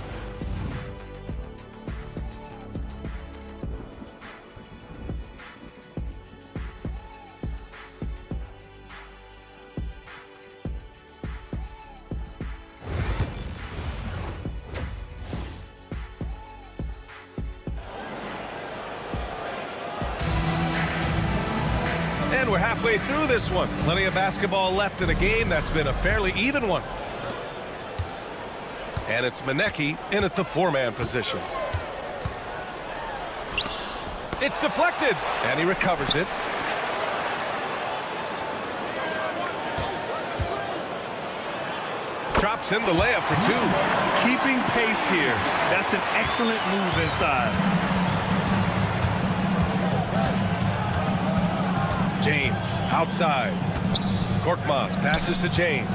And we're halfway through this one. Plenty of basketball left in a game that's been a fairly even one. And it's Manecki in at the 4-man position. It's deflected, and he recovers it. Drops in the layup for 2.
Keeping pace here. That's an excellent move inside.
James outside. Korkmaz passes to James.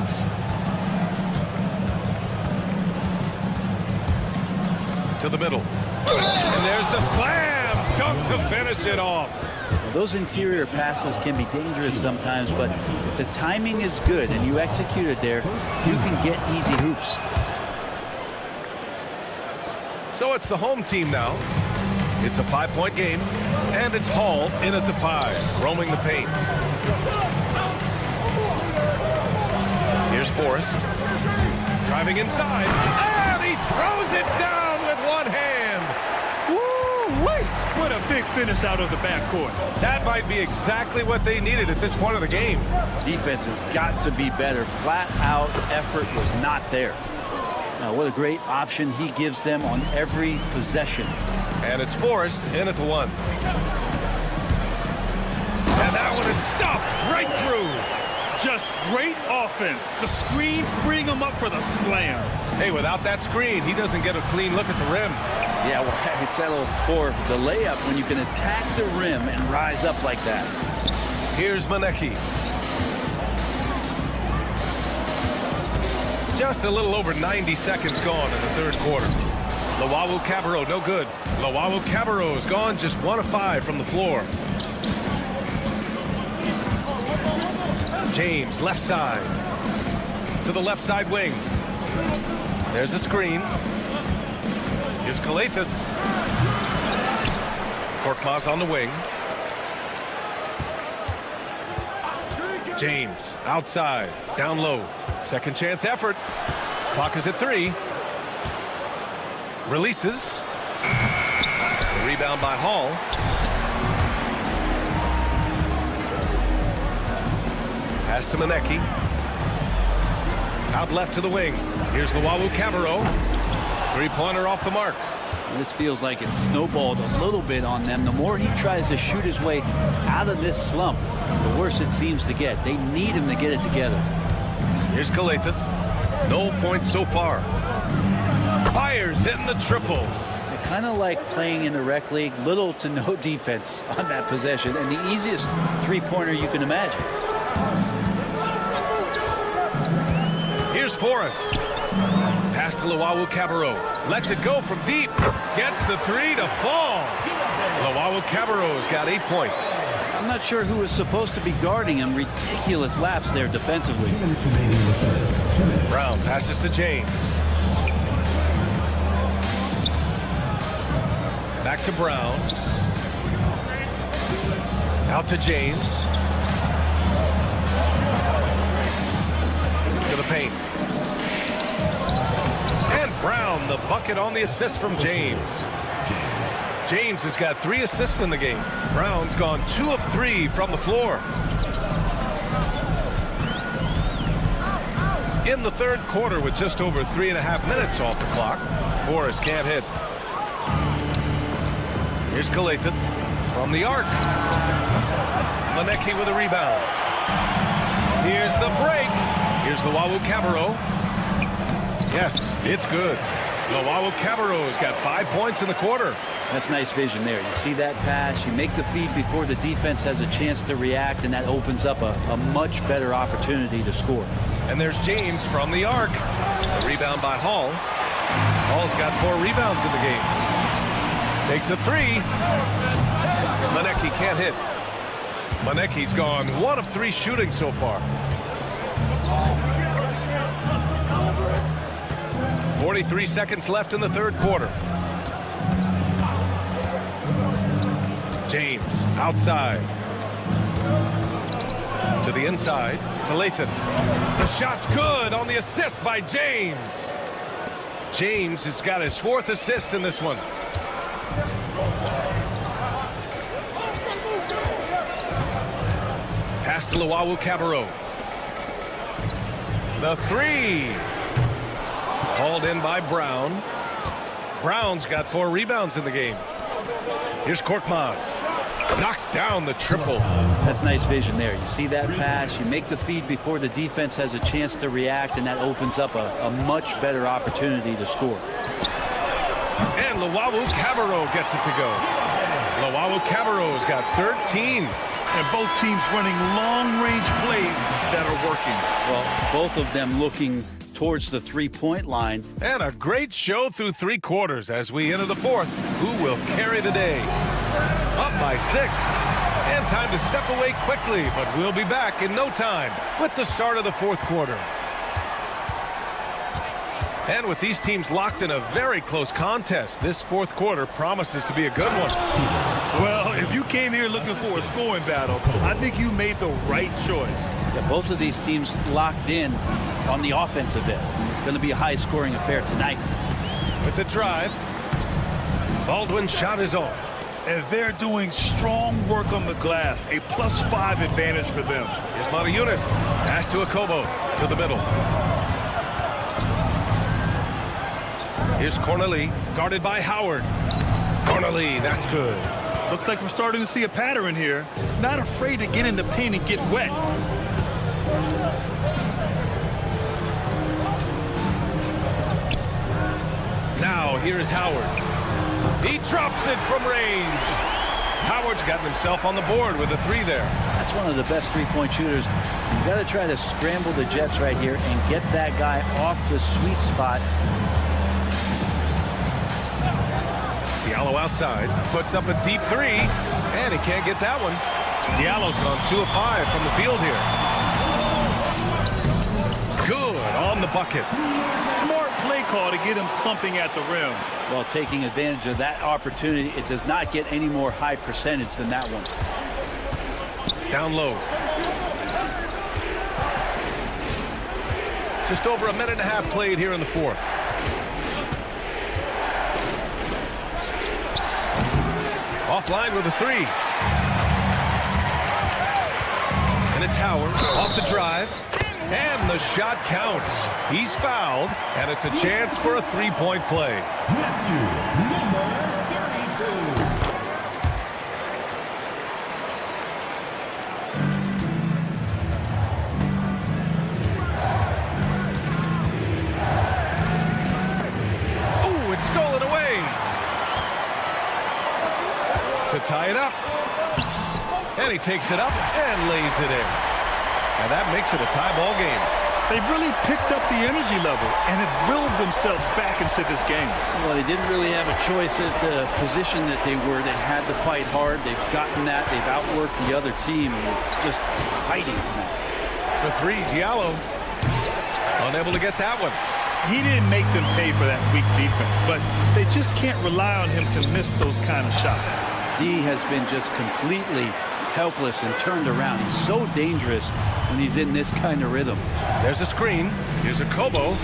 To the middle. And there's the slam dunk to finish it off.
Well, those interior passes can be dangerous sometimes, but if the timing is good and you execute it there, you can get easy hoops.
So it's the home team now. It's a 5-point game, and it's Hall in at the 5, roaming the paint. Here's Forrest. Driving inside, and he throws it down with one hand.
Woo-wee! What a big finish out of the backcourt.
That might be exactly what they needed at this point of the game.
Defense has got to be better. Flat-out effort was not there. Now, what a great option he gives them on every possession.
And it's Forrest in at the 1. And that one is stuffed right through.
Just great offense. The screen freeing him up for the slam.
Hey, without that screen, he doesn't get a clean look at the rim.
Yeah, well, I settled for the layup when you can attack the rim and rise up like that.
Here's Manecki. Just a little over 90 seconds gone in the third quarter. Lawawu Cabarro, no good. Lawawu Cabarro is gone, just 1 of 5 from the floor. James, left side. To the left side wing. There's a screen. Here's Kalathis. Korkmaz on the wing. James, outside, down low. Second chance effort. Clock is at 3. Releases. Rebound by Hall. Pass to Monaco. Out left to the wing. Here's Luau Cabarro. Three-pointer off the mark.
This feels like it's snowballed a little bit on them. The more he tries to shoot his way out of this slump, the worse it seems to get. They need him to get it together.
Here's Calathis. No points so far. Fires hitting the triples.
Kind of like playing in the rec league, little to no defense on that possession, and the easiest three-pointer you can imagine.
Here's Forrest. Pass to Luau Cabarro. Lets it go from deep. Gets the three to fall. Luau Cabarro's got 8 points.
I'm not sure who was supposed to be guarding him. Ridiculous laps there defensively.
Brown passes to James. Back to Brown. Out to James. To the paint. And Brown, the bucket on the assist from James. James has got 3 assists in the game. Brown's gone 2 of 3 from the floor. In the third quarter with just over 3.5 minutes off the clock, Forrest can't hit. Here's Calathis from the arc. Monaco with a rebound. Here's the break. Here's Luau Cabarro. Yes, it's good. Luau Cabarro's got 5 points in the quarter.
That's nice vision there. You see that pass, you make the feed before the defense has a chance to react, and that opens up a much better opportunity to score.
And there's James from the arc. A rebound by Hall. Hall's got 4 rebounds in the game. Takes a 3. Monaco can't hit. Monaco's gone 1 of 3 shooting so far. 43 seconds left in the third quarter. James outside. To the inside. Calathis. The shot's good on the assist by James. James has got his 4th assist in this one. Pass to Luau Cabarro. The 3. Hauled in by Brown. Brown's got 4 rebounds in the game. Here's Korkmaz. Knocks down the triple.
That's nice vision there. You see that pass, you make the feed before the defense has a chance to react, and that opens up a much better opportunity to score.
And Luau Cabarro gets it to go. Luau Cabarro's got 13.
And both teams running long-range plays that are working.
Well, both of them looking towards the three-point line.
And a great show through 3 quarters as we enter the 4th. Who will carry the day? Up by 6. And time to step away quickly, but we'll be back in no time with the start of the 4th quarter. And with these teams locked in a very close contest, this 4th quarter promises to be a good one.
Well, if you came here looking for a scoring battle, I think you made the right choice.
Yeah, both of these teams locked in on the offensive end. It's going to be a high-scoring affair tonight.
With the drive, Baldwin's shot is off.
And they're doing strong work on the glass, a +5 advantage for them.
Here's Matajunas. Pass to Akobo, to the middle. Here's Corneli, guarded by Howard. Corneli, that's good.
Looks like we're starting to see a pattern here. Not afraid to get in the paint and get wet.
Now, here's Howard. He drops it from range. Howard's gotten himself on the board with a 3 there.
That's one of the best three-point shooters. You've got to try to scramble the Jets right here and get that guy off the sweet spot.
Diallo outside, puts up a deep 3, and he can't get that one. Diallo's gone 2 of 5 from the field here. Good on the bucket.
Smart play call to get him something at the rim.
Well, taking advantage of that opportunity, it does not get any more high percentage than that one.
Down low. Just over 1.5 minutes played here in the 4th. Offline with a 3. And it's Howard off the drive. And the shot counts. He's fouled, and it's a chance for a three-point play. Oh, it's stolen away. To tie it up. And he takes it up and lays it in. And that makes it a tie ball game.
They've really picked up the energy level and have willed themselves back into this game.
Well, they didn't really have a choice at the position that they were. They had to fight hard. They've gotten that. They've outworked the other team. Just fighting tonight.
The three, Diallo. Unable to get that one.
He didn't make them pay for that weak defense, but they just can't rely on him to miss those kind of shots.
D has been just completely helpless and turned around. He's so dangerous when he's in this kind of rhythm.
There's a screen. Here's a Kobo.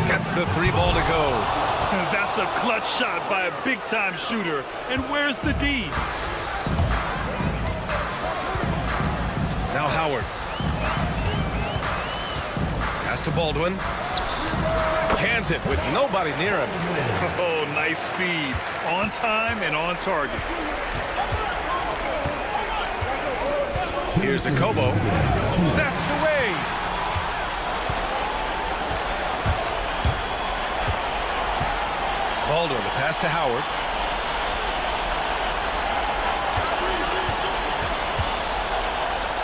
Gets the three ball to go.
That's a clutch shot by a big-time shooter. And where's the D?
Now Howard. Pass to Baldwin. Cans it with nobody near him.
Oh, nice feed. On time and on target.
Here's a Kobo. Snatched away. Baldwin, the pass to Howard.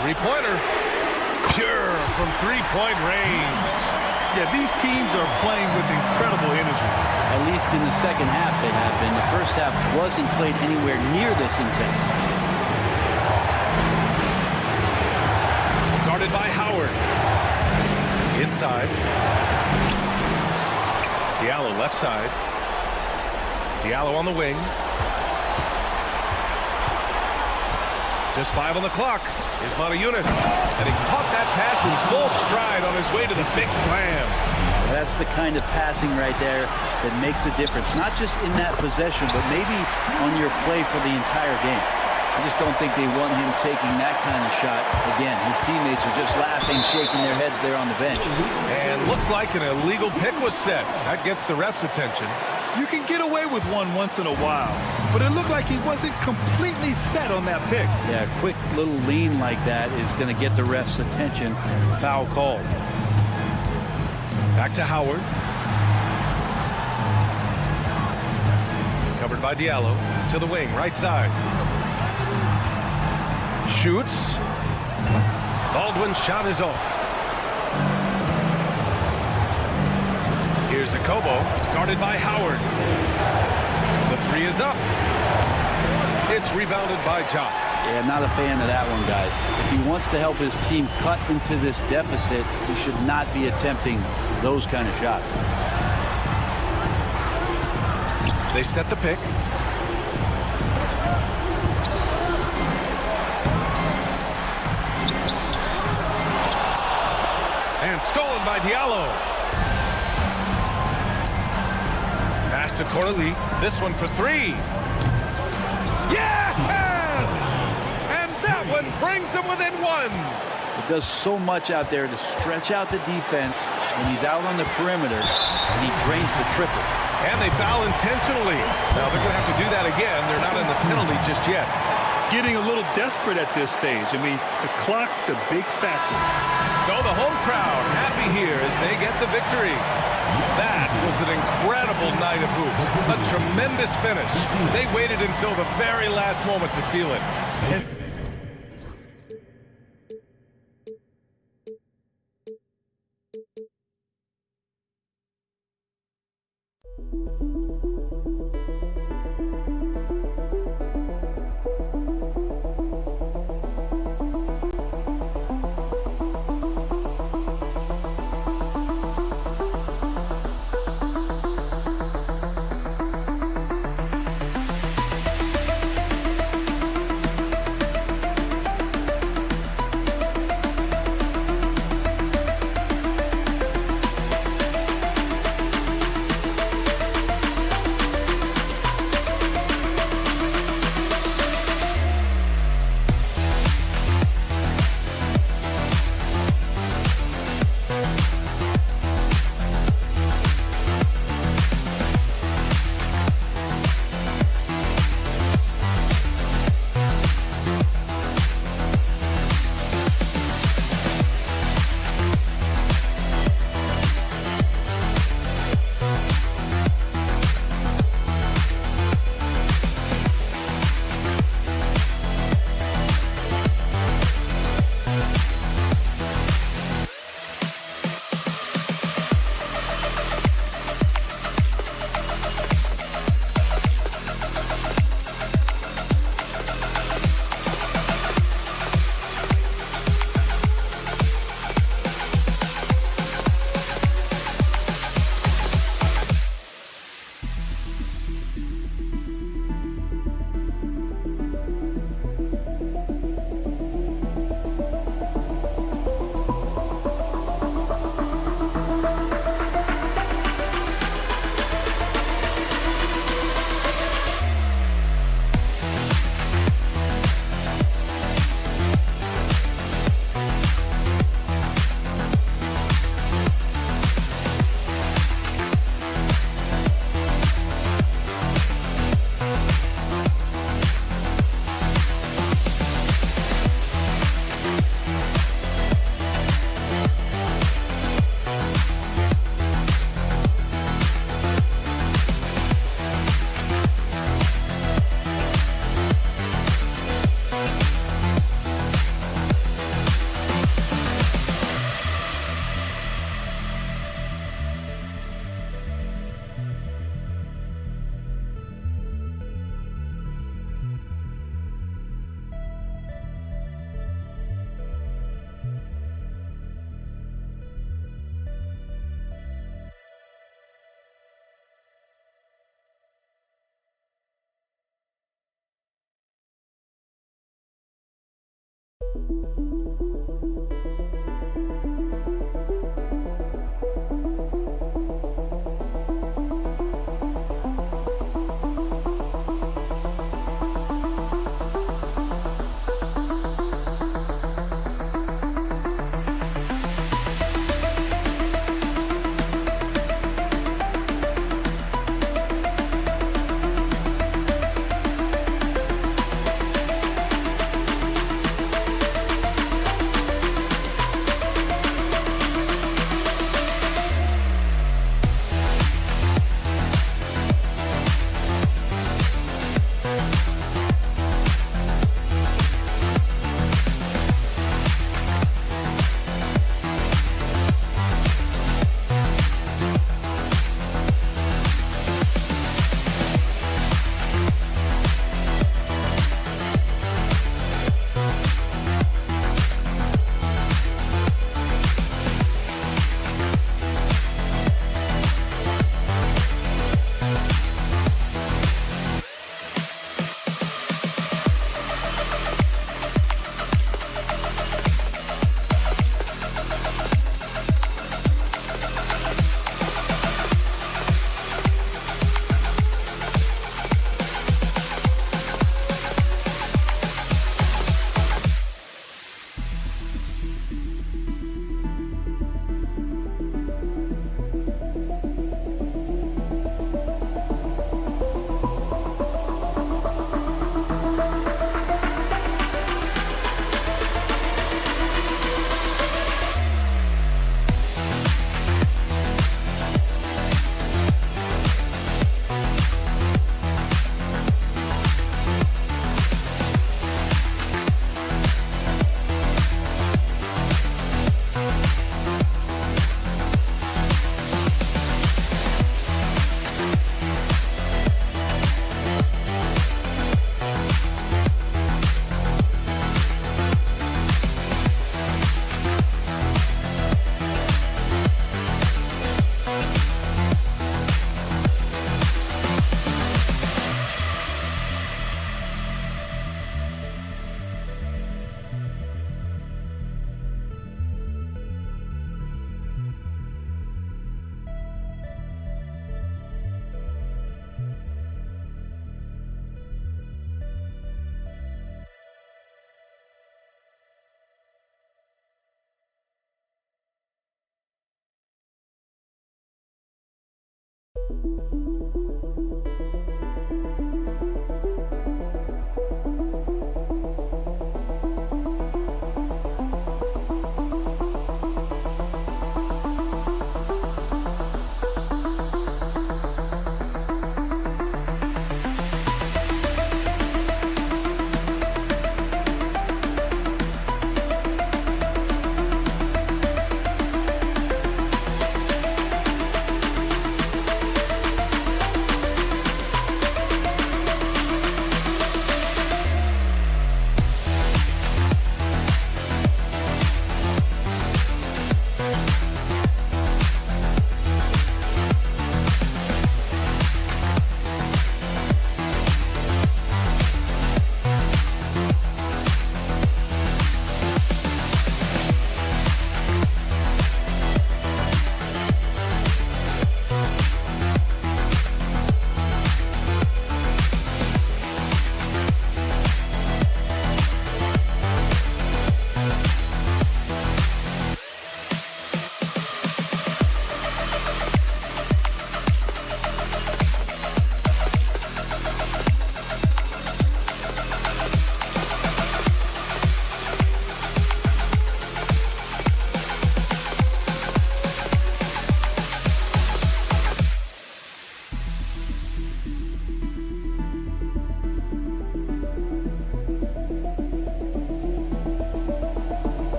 Three-pointer. Pure from three-point range.
Yeah, these teams are playing with incredible energy.
At least in the second half they have been. The first half wasn't played anywhere near this intense.
Guarded by Howard. Inside. Diallo left side. Diallo on the wing. Just 5 on the clock. Here's Matajunas. And he caught that pass in full stride on his way to the big slam.
That's the kind of passing right there that makes a difference. Not just in that possession, but maybe on your play for the entire game. I just don't think they want him taking that kind of shot again. His teammates are just laughing, shaking their heads there on the bench.
And looks like an illegal pick was set. That gets the ref's attention.
You can get away with one once in a while, but it looked like he wasn't completely set on that pick.
Yeah, a quick little lean like that is going to get the ref's attention. Foul called.
Back to Howard. Covered by Diallo. To the wing, right side. Shoots. Baldwin's shot is off. Here's a Kobo, guarded by Howard. The three is up. It's rebounded by Ja.
Yeah, not a fan of that one, guys. If he wants to help his team cut into this deficit, he should not be attempting those kind of shots.
They set the pick. And stolen by Diallo. Pass to Corley. This one for three. Yes! And that one brings them within one.
It does so much out there to stretch out the defense when he's out on the perimeter, and he drains the triple.
And they foul intentionally. Now they're going to have to do that again. They're not in the penalty just yet.
Getting a little desperate at this stage. I mean, the clock's the big factor.
So the home crowd happy here as they get the victory. That was an incredible night of hoops. A tremendous finish. They waited until the very last moment to seal it.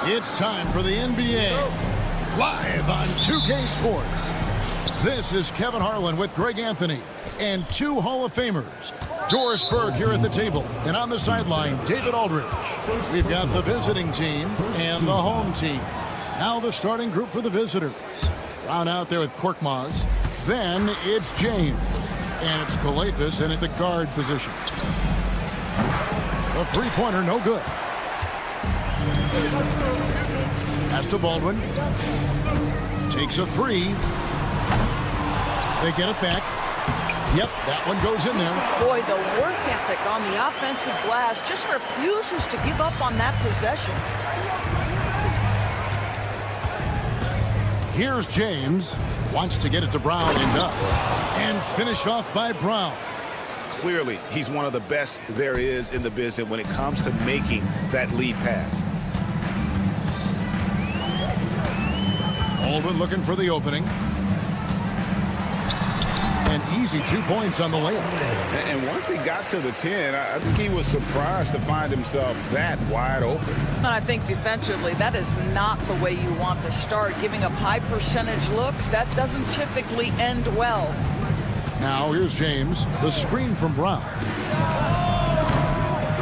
It's time for the NBA, live on 2K Sports. This is Kevin Harlan with Greg Anthony and two Hall of Famers. Doris Burke here at the table, and on the sideline, David Aldridge. We've got the visiting team and the home team. Now the starting group for the visitors. Round out there with Korkmaz. Then it's James. And it's Kalathis in at the guard position. The three-pointer, no good. Pass to Baldwin. Takes a three. They get it back. Yep, that one goes in there.
Boy, the work ethic on the offensive glass just refuses to give up on that possession.
Here's James. Wants to get it to Brown and does. And finished off by Brown.
Clearly, he's one of the best there is in the business when it comes to making that lead pass.
Baldwin looking for the opening. An easy 2 points on the layup.
And once he got to the 10, I think he was surprised to find himself that wide open.
And I think defensively, that is not the way you want to start. Giving up high percentage looks, that doesn't typically end well.
Now here's James. The screen from Brown.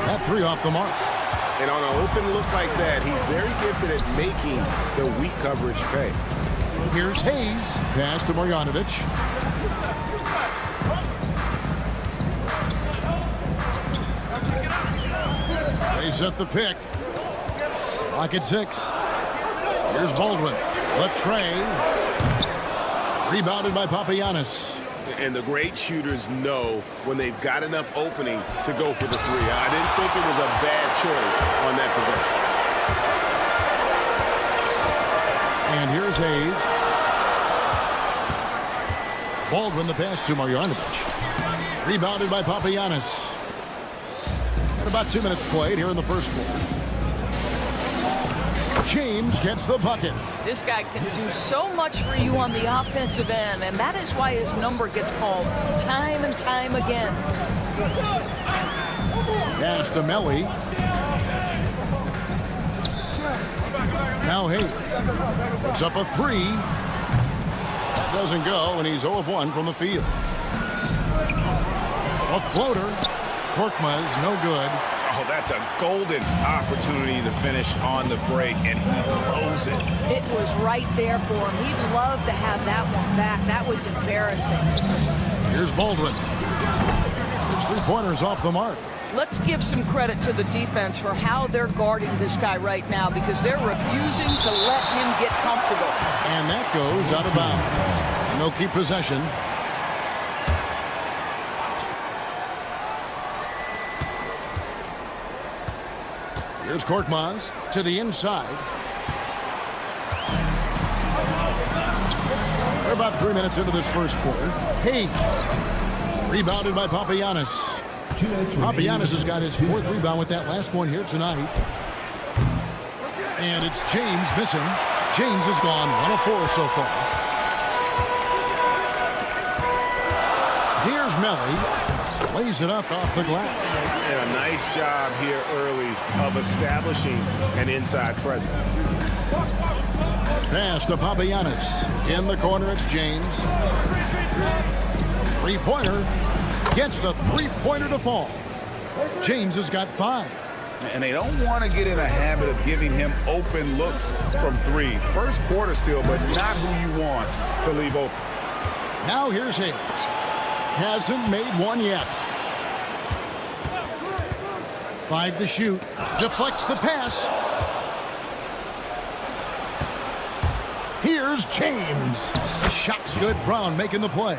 That three off the mark.
And on an open look like that, he's very gifted at making the weak coverage pay.
Here's Hayes. Pass to Marjanovic. They set the pick. Lock at 6. Here's Baldwin. The tray. Rebounded by Papagiannis.
And the great shooters know when they've got enough opening to go for the three. I didn't think it was a bad choice on that possession.
And here's Hayes. Baldwin the pass to Marjanovic. Rebounded by Papagiannis. And about 2 minutes played here in the first quarter. James gets the bucket.
This guy can do so much for you on the offensive end, and that is why his number gets called time and time again.
Pass to Melly. Now Hayes puts up a three. That doesn't go, and he's 0 of 1 from the field. A floater. Korkmaz, no good.
Oh, that's a golden opportunity to finish on the break, and he blows it.
It was right there for him. He'd love to have that one back. That was embarrassing.
Here's Baldwin. His three-pointers off the mark.
Let's give some credit to the defense for how they're guarding this guy right now, because they're refusing to let him get comfortable.
And that goes out of bounds. And they'll keep possession. Here's Korkmaz to the inside. We're about 3 minutes into this first quarter. Hayes. Rebounded by Papagiannis. Papagiannis has got his fourth rebound with that last one here tonight. And it's James missing. James has gone 1 of 4 so far. Here's Melly. Lays it up off the glass.
And a nice job here early of establishing an inside presence.
Pass to Papagiannis. In the corner, it's James. Three-pointer. Gets the three-pointer to fall. James has got 5.
And they don't want to get in a habit of giving him open looks from 3. First quarter still, but not who you want to leave open.
Now here's Hayes. Hasn't made one yet. 5 to shoot. Deflects the pass. Here's James. The shot's good. Brown making the play.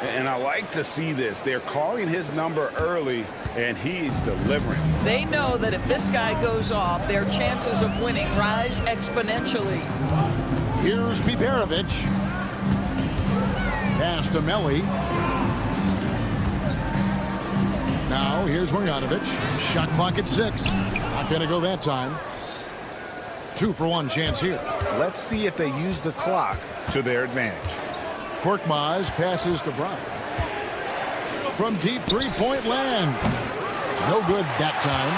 And I like to see this. They're calling his number early, and he's delivering.
They know that if this guy goes off, their chances of winning rise exponentially.
Here's Biberovic. Pass to Melly. Now here's Marjanovic. Shot clock at 6. Not going to go that time. 2 for 1 chance here.
Let's see if they use the clock to their advantage.
Korkmaz passes to Brown. From deep three-point land. No good that time.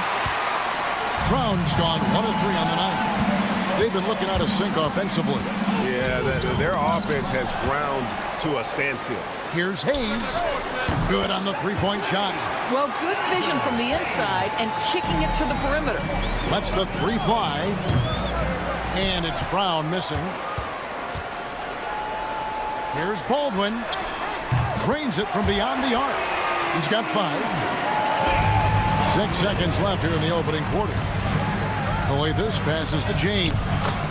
Brown's gone 1 of 3 on the night. They've been looking out of sync offensively.
Yeah, their offense has ground to a standstill.
Here's Hayes. Good on the three-point shot.
Well, good vision from the inside and kicking it to the perimeter.
Lets the 3 fly. And it's Brown missing. Here's Baldwin. Drains it from beyond the arc. He's got 5. 6 seconds left here in the opening quarter. The way this passes to James.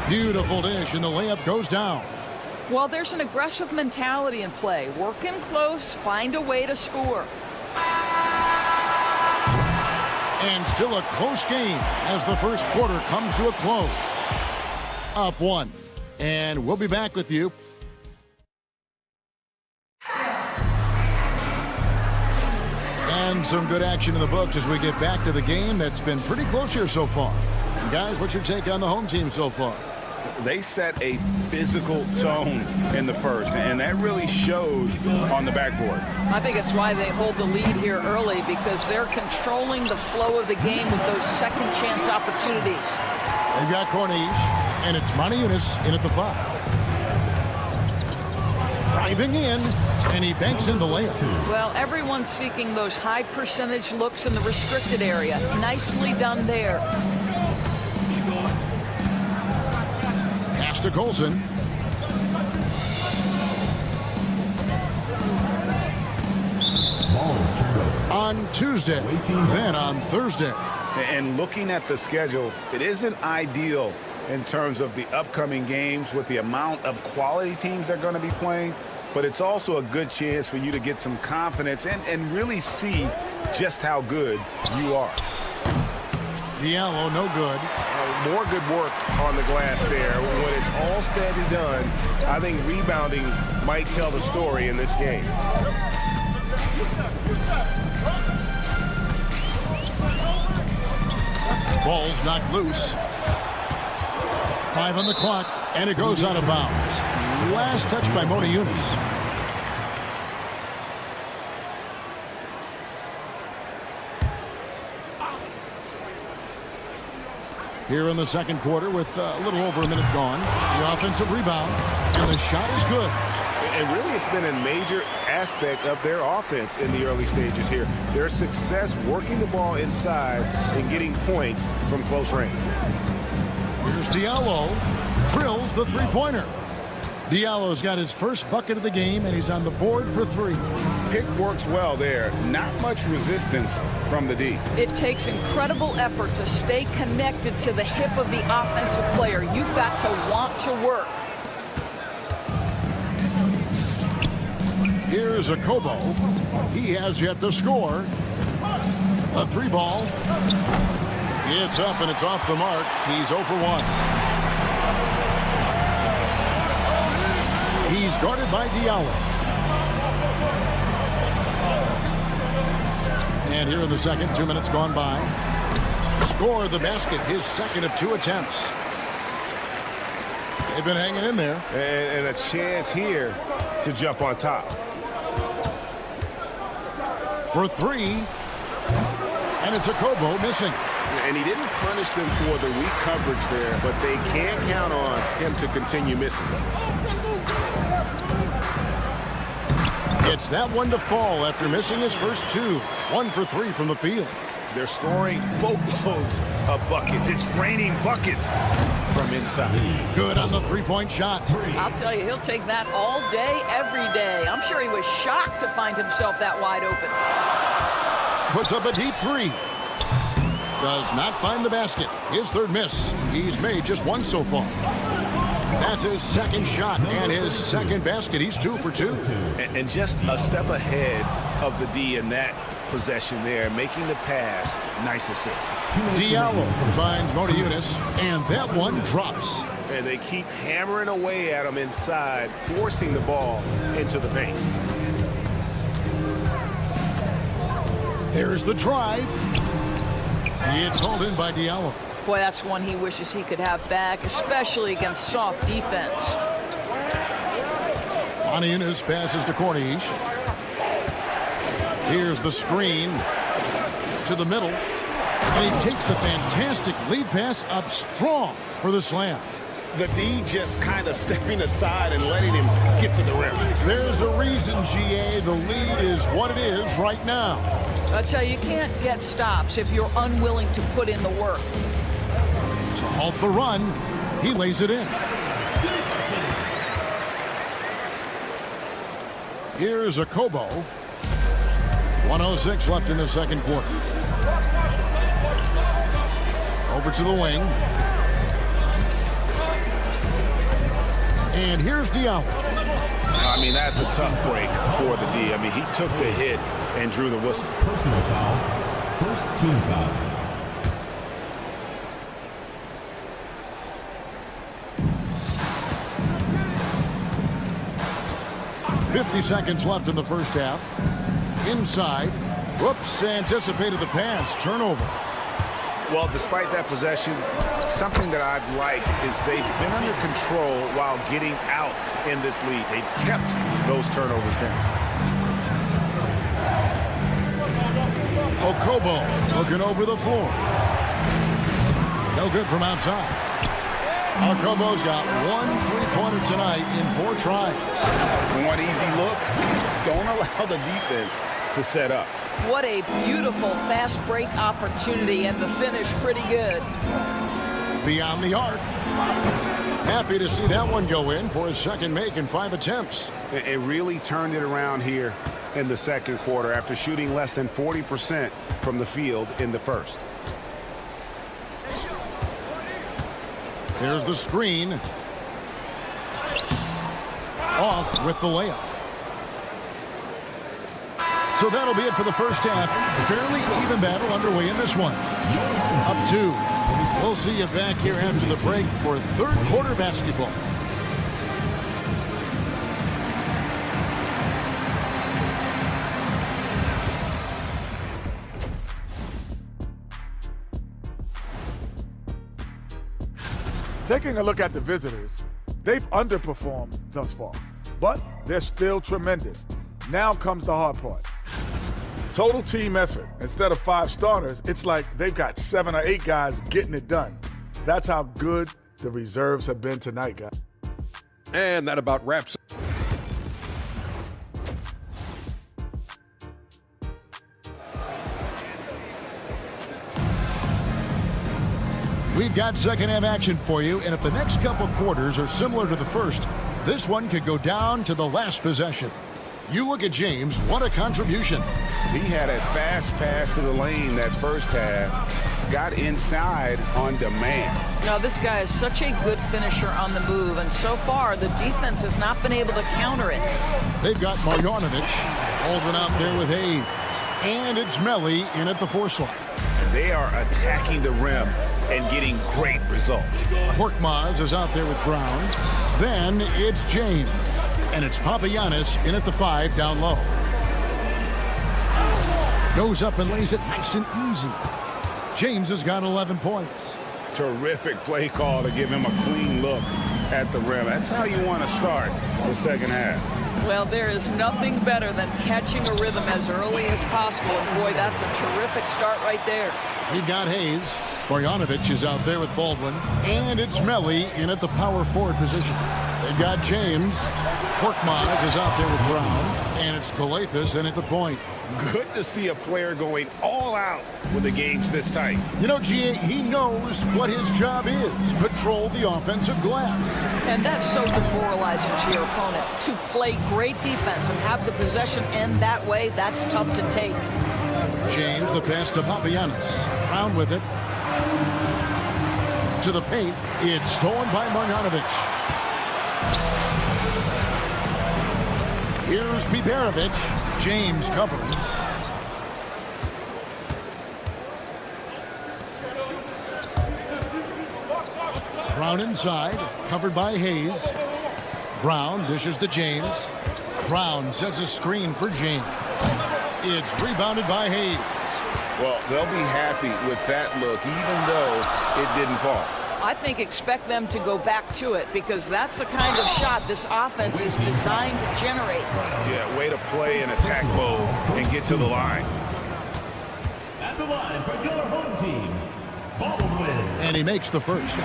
Beautiful dish, and the layup goes down.
Well, there's an aggressive mentality in play. Work in close, find a way to score.
And still a close game as the first quarter comes to a close. Up 1. And we'll be back with you. And some good action in the books as we get back to the game that's been pretty close here so far. And guys, what's your take on the home team so far?
They set a physical tone in the first, and that really showed on the backboard.
I think it's why they hold the lead here early, because they're controlling the flow of the game with those second chance opportunities.
They've got Corniche, and it's Monaco in at the 5. Driving in, and he banks in the layup.
Well, everyone's seeking those high percentage looks in the restricted area. Nicely done there.
Pass to Colson. On Tuesday, then on Thursday.
And looking at the schedule, it isn't ideal in terms of the upcoming games with the amount of quality teams they're going to be playing, but it's also a good chance for you to get some confidence and really see just how good you are.
Diallo, no good.
More good work on the glass there. When it's all said and done, I think rebounding might tell the story in this game.
Ball's knocked loose. 5 on the clock, and it goes out of bounds. Last touch by Mona Yunus. Here in the second quarter with a little over a minute gone. The offensive rebound, and the shot is good.
And really, it's been a major aspect of their offense in the early stages here. Their success working the ball inside and getting points from close range.
Here's Diallo. Drills the three-pointer. Diallo's got his first bucket of the game, and he's on the board for 3.
Pick works well there. Not much resistance from the D.
It takes incredible effort to stay connected to the hip of the offensive player. You've got to want to work.
Here's a Kobo. He has yet to score. A 3-ball. It's up and it's off the mark. He's 0 for 1. He's guarded by Diallo. And here in the second, 2 minutes gone by. Score the basket, his second of 2 attempts. They've been hanging in there.
And a chance here to jump on top.
For 3. And it's a Kobo missing.
And he didn't punish them for the weak coverage there, but they can't count on him to continue missing.
It's that one to fall after missing his first 2. 1 for 3 from the field.
They're scoring boatloads of buckets. It's raining buckets from inside.
Good on the three-point shot.
I'll tell you, he'll take that all day, every day. I'm sure he was shocked to find himself that wide open.
Puts up a deep 3. Does not find the basket. His third miss. He's made just 1 so far. That's his second shot and his second basket. He's 2 for 2.
And just a step ahead of the D in that possession there, making the pass. Nice assist.
Diallo finds Monaco, and that one drops.
And they keep hammering away at him inside, forcing the ball into the paint.
There's the drive. It's hauled in by Diallo.
Boy, that's one he wishes he could have back, especially against soft defense.
Monaco passes to Corniche. Here's the screen to the middle. And he takes the fantastic lead pass up strong for the slam.
The D just kind of stepping aside and letting him get to the rim.
There's a reason, GA. The lead is what it is right now.
I tell you, you can't get stops if you're unwilling to put in the work.
To halt the run, he lays it in. Here's a Kobo. 1:06 left in the second quarter. Over to the wing. And here's Diallo.
I mean, that's a tough break for the D. I mean, he took the hit and drew the whistle.
Personal foul. First team foul.
.50 seconds left in the first half. Inside. Whoops, anticipated the pass. Turnover.
Well, despite that possession, something that I've liked is they've been under control while getting out in this lead. They've kept those turnovers down.
Okobo looking over the floor. No good from outside. Okobo's got 1 3-pointer tonight in 4 tries.
Want easy looks? Don't allow the defense to set up.
What a beautiful fast break opportunity, and the finish pretty good.
Beyond the arc. Happy to see that one go in for his second make in 5 attempts.
It really turned it around here in the second quarter after shooting less than 40% from the field in the first.
There's the screen. Off with the layup. So that'll be it for the first half. Fairly even battle underway in this one. Up 2. We'll see you back here after the break for third quarter basketball.
Taking a look at the visitors, they've underperformed thus far, but they're still tremendous. Now comes the hard part. Total team effort. Instead of 5 starters, it's like they've got 7 or 8 guys getting it done. That's how good the reserves have been tonight, guys.
And that about wraps it.
We've got second half action for you, and if the next couple quarters are similar to the first, this one could go down to the last possession. You look at James, what a contribution.
He had a fast pass to the lane that first half, got inside on demand.
Now, this guy is such a good finisher on the move, and so far the defense has not been able to counter it.
They've got Marjanovic, Baldwin out there with Hayes, and it's Melli in at the 4 slot.
They are attacking the rim and getting great results.
Korkmaz is out there with Brown. Then it's James. And it's Papagiannis in at the 5 down low. Goes up and lays it nice and easy. James has got 11 points.
Terrific play call to give him a clean look at the rim. That's how you want to start the second half.
Well, there is nothing better than catching a rhythm as early as possible. And boy, that's a terrific start right there.
We've got Hayes. Marjanovic is out there with Baldwin. And it's Melli in at the power forward position. They've got James. Korkmaz is out there with Brown. And it's Calathes in at the point.
Good to see a player going all out when the game's this tight.
You know, G.A., he knows what his job is. Control the offensive glass.
And that's so demoralizing to your opponent. To play great defense and have the possession end that way, that's tough to take.
James, the pass to Papagiannis. Brown with it. To the paint. It's stolen by Marjanovic. Here's Biberovic. James covering. Brown inside, covered by Hayes. Brown dishes to James. Brown sets a screen for James. It's rebounded by Hayes.
Well, they'll be happy with that look, even though it didn't fall.
I think expect them to go back to it because that's the kind of shot this offense is designed to generate.
Yeah, way to play in attack mode and get to the line.
At the line for your home team, Baldwin.
And he makes the first.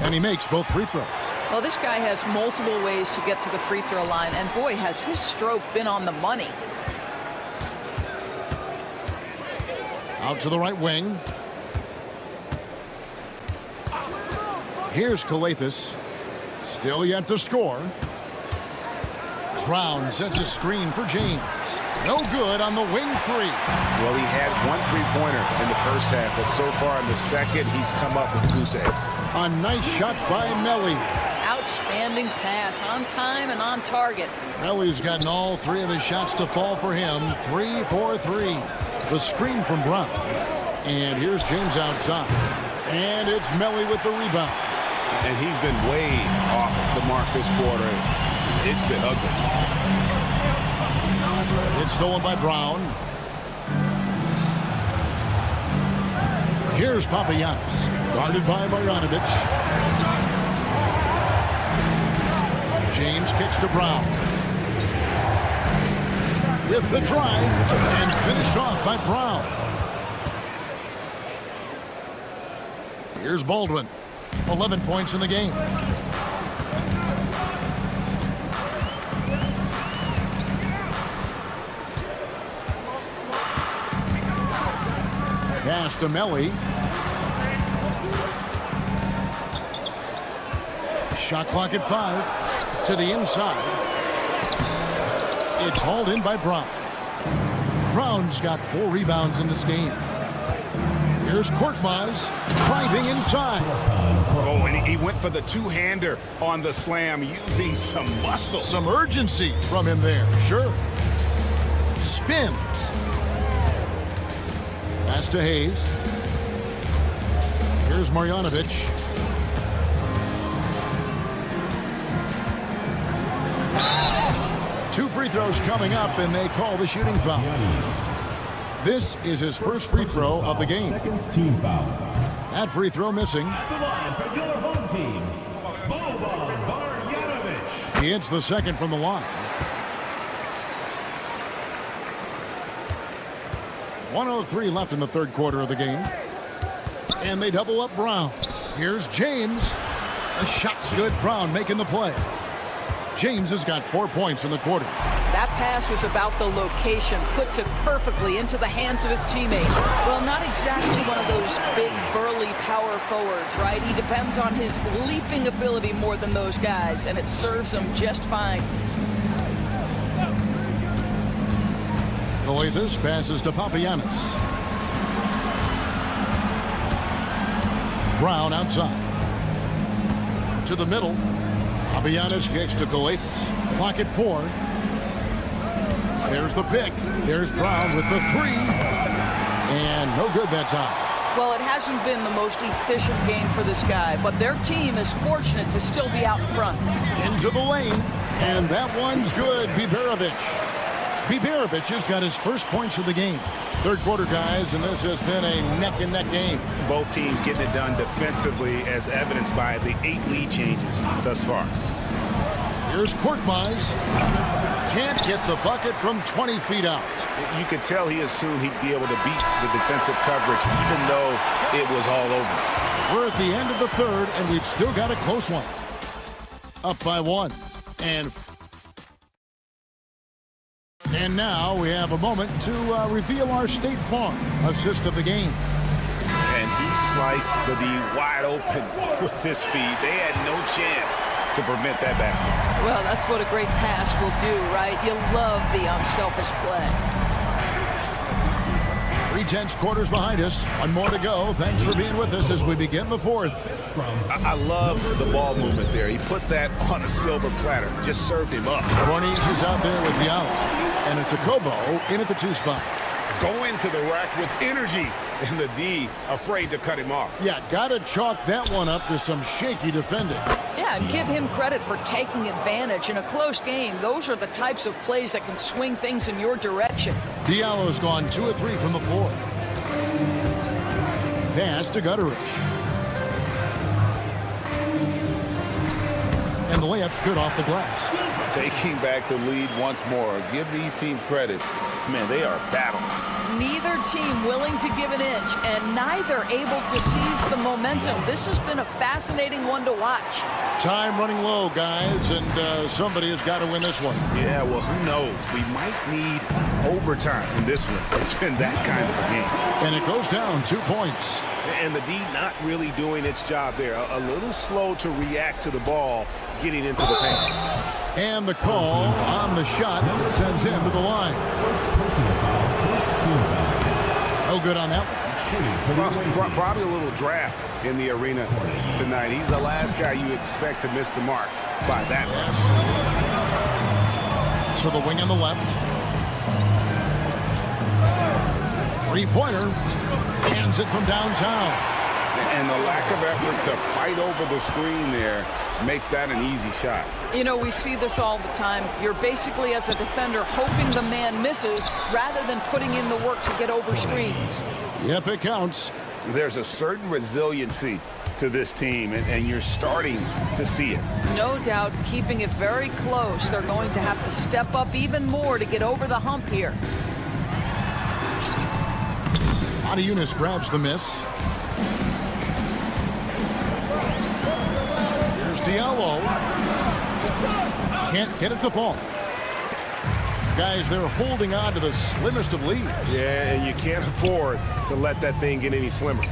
And he makes both free throws.
Well, this guy has multiple ways to get to the free throw line, and boy, has his stroke been on the money.
Out to the right wing. Here's Calathes. Still yet to score. Brown sets a screen for James. No good on the wing 3.
Well, he had one three-pointer in the first half, but so far in the second, he's come up with goose eggs.
A nice shot by Melli.
Outstanding pass, on time and on target.
Melli's gotten all 3 of his shots to fall for him. 3 for 3. The screen from Brown. And here's James outside. And it's Melli with the rebound.
And he's been way off the mark this quarter. It's been ugly.
It's stolen by Brown. Here's Papagiannis. Guarded by Marjanovic. James kicks to Brown. With the drive, and finished off by Brown. Here's Baldwin. 11 points in the game. Pass to Melli. Shot clock at 5. To the inside. It's hauled in by Brown. Brown's got 4 rebounds in this game. Here's Korkmaz driving inside.
Oh, and he went for the two-hander on the slam using some muscle.
Some urgency from him there, sure. Spins. Pass to Hayes. Here's Marjanovic. Two free throws coming up, and they call the shooting foul. This is his first free throw of the game.
Team foul.
That free throw missing.
At the line for your home team, Marjanovic.
He hits the second from the line. 1:03 left in the third quarter of the game. And they double up Brown. Here's James. The shot's good. Brown making the play. James has got 4 points in the quarter.
That pass was about the location, puts it perfectly into the hands of his teammate. Well, not exactly one of those big, burly power forwards, right? He depends on his leaping ability more than those guys, and it serves him just fine.
This passes to Papagiannis. Brown outside. To the middle. Papagiannis kicks to Goethas. Clock at 4. There's the pick. There's Brown with the 3. And no good that time.
Well, it hasn't been the most efficient game for this guy, but their team is fortunate to still be out in front.
Into the lane. And that one's good. Biberovic. Biberovic has got his first points of the game. Third quarter, guys, and this has been a neck-and-neck game.
Both teams getting it done defensively, as evidenced by the 8 lead changes thus far.
Here's Korkmaz. Can't get the bucket from 20 feet out.
You could tell he assumed he'd be able to beat the defensive coverage, even though it was all over.
We're at the end of the third, and we've still got a close one. Up by 1. And now we have a moment to reveal our State Farm assist of the game.
And he sliced the D wide open with his feet. They had no chance to prevent that basket.
Well, that's what a great pass will do, right? You love the unselfish play.
3/10 quarters behind us. One more to go. Thanks for being with us as we begin the fourth.
I love the ball movement there. He put that on a silver platter. Just served him up.
Cornish is out there with Diallo. And it's a Kobo in at the 2 spot.
Go into the rack with energy. And the D afraid to cut him off.
Yeah, got to chalk that one up to some shaky defending.
Yeah, and give him credit for taking advantage. In a close game, those are the types of plays that can swing things in your direction.
Diallo's gone 2 of 3 from the floor. Pass to Gutterich. And the layup's good off the glass.
Taking back the lead once more. Give these teams credit. Man, they are battling.
Neither team willing to give an inch, and neither able to seize the momentum. This has been a fascinating one to watch.
Time running low, guys, and somebody has got to win this one.
Yeah, well, who knows? We might need overtime in this one. It's been that kind of a game.
And it goes down 2 points.
And the D not really doing its job there. A little slow to react to the ball getting into the paint.
And the call on the shot sends him to the line. No good on that one.
Probably a little draft in the arena tonight. He's the last guy you expect to miss the mark by that much.
So the wing on the left. 3-pointer. Hands it from downtown.
And the lack of effort to fight over the screen there makes that an easy shot.
You know, we see this all the time. You're basically, as a defender, hoping the man misses rather than putting in the work to get over screens.
Yep, it counts.
There's a certain resiliency to this team, and you're starting to see it.
No doubt, keeping it very close. They're going to have to step up even more to get over the hump here.
Adiunas grabs the miss. Here's Diallo. Can't get it to fall. Guys, they're holding on to the slimmest of leads.
Yeah, and you can't afford to let that thing get any slimmer.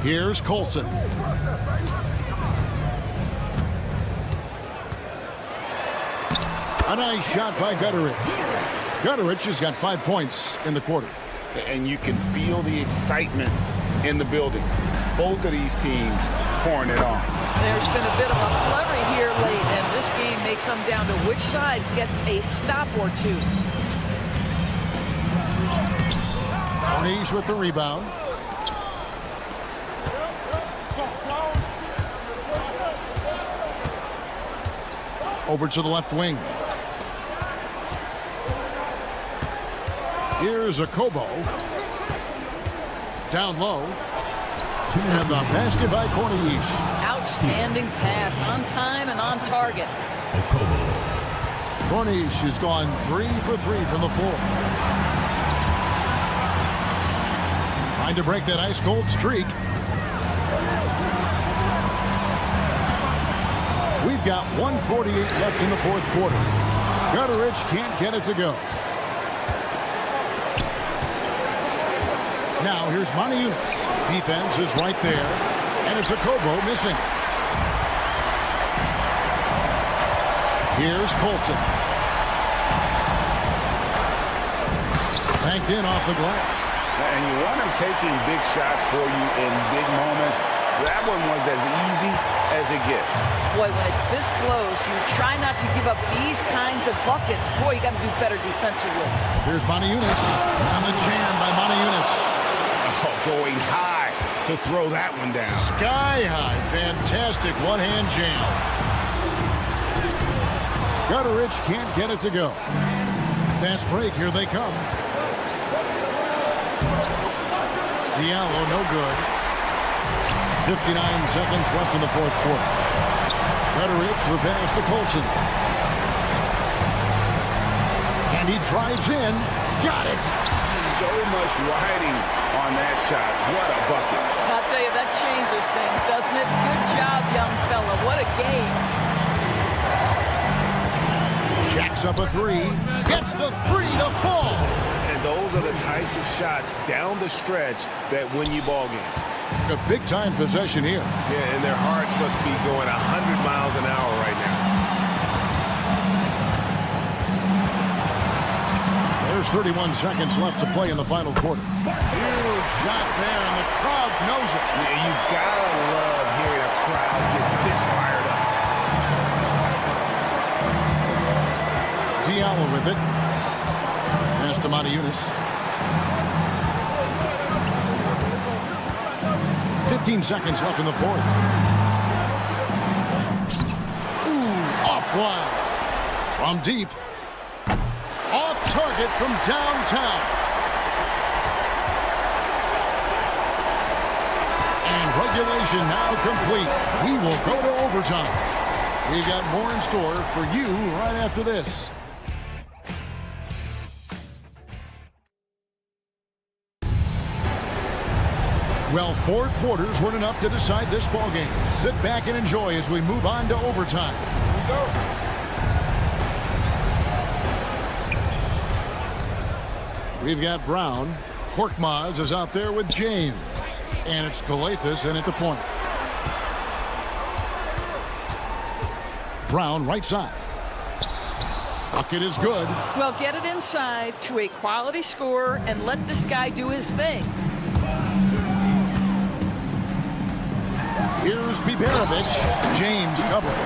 Here's Colson. A nice shot by Gutterich. Gutterich has got 5 points in the quarter.
And you can feel the excitement in the building. Both of these teams pouring it on.
There's been a bit of a flurry here late, and this game may come down to which side gets a stop or two.
Cornish with the rebound. Over to the left wing. Here's a Kobo. Down low. And the basket by Cornish.
Outstanding pass, on time and on target.
Cornish has gone 3 for 3 from the floor. Trying to break that ice-cold streak. We've got 1:48 left in the fourth quarter. Gutteridge can't get it to go. Now here's Moniunas. Defense is right there. And it's a Kobo missing. Here's Colson. Banked in off the glass.
And you want him taking big shots for you in big moments. That one was as easy as it gets.
Boy, when it's this close, you try not to give up these kinds of buckets. Boy, you got to do better defensively.
Here's Moniunas. On the jam by Moniunas.
Oh, going high to throw that one down.
Sky high. Fantastic one-hand jam. Gutteridge can't get it to go. Fast break. Here they come. Diallo, no good. 59 seconds left in the fourth quarter. Gutteridge, the pass to Colson. And he drives in. Got it.
So much riding on that shot. What a bucket.
I'll tell you, that changes things, doesn't it? Good job, young fella. What a game.
Jacks up a three. Gets the three to fall.
And those are the types of shots down the stretch that win you ball games.
A big-time possession here.
Yeah, and their hearts must be going 100 miles an hour right now.
There's 31 seconds left to play in the final quarter. Huge shot there, and the crowd knows it.
Yeah, you've got to love hearing a crowd get this fired up.
Diallo with it. Pass to Moniunas. 15 seconds left in the fourth. Ooh, offline. From deep. Off target from downtown. And regulation now complete. We will go to overtime. We've got more in store for you right after this. Well, 4 quarters weren't enough to decide this ball game. Sit back and enjoy as we move on to overtime. Here we go. We've got Brown. Korkmaz is out there with James. And it's Kalathis in at the point. Brown right side. Bucket is good.
Well, get it inside to a quality scorer and let this guy do his thing.
Here's Biberovic. James covering.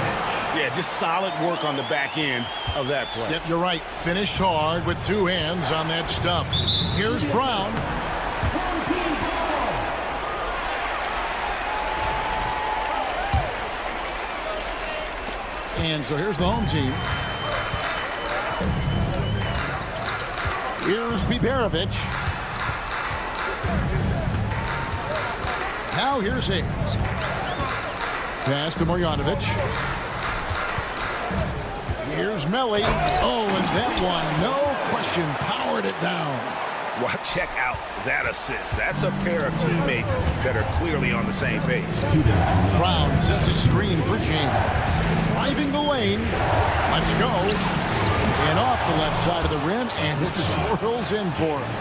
Yeah, just solid work on the back end of that play.
Yep, you're right. Finished hard with 2 hands on that stuff. Here's Brown. And so here's the home team. Here's Biberovic. Now here's Hayes. Pass to Marjanovic. Here's Melly. Oh, and that one, no question, powered it down.
Well, check out that assist. That's a pair of teammates that are clearly on the same page.
Brown sets a screen for James. Driving the lane. Let's go. And off the left side of the rim, and it swirls in for us.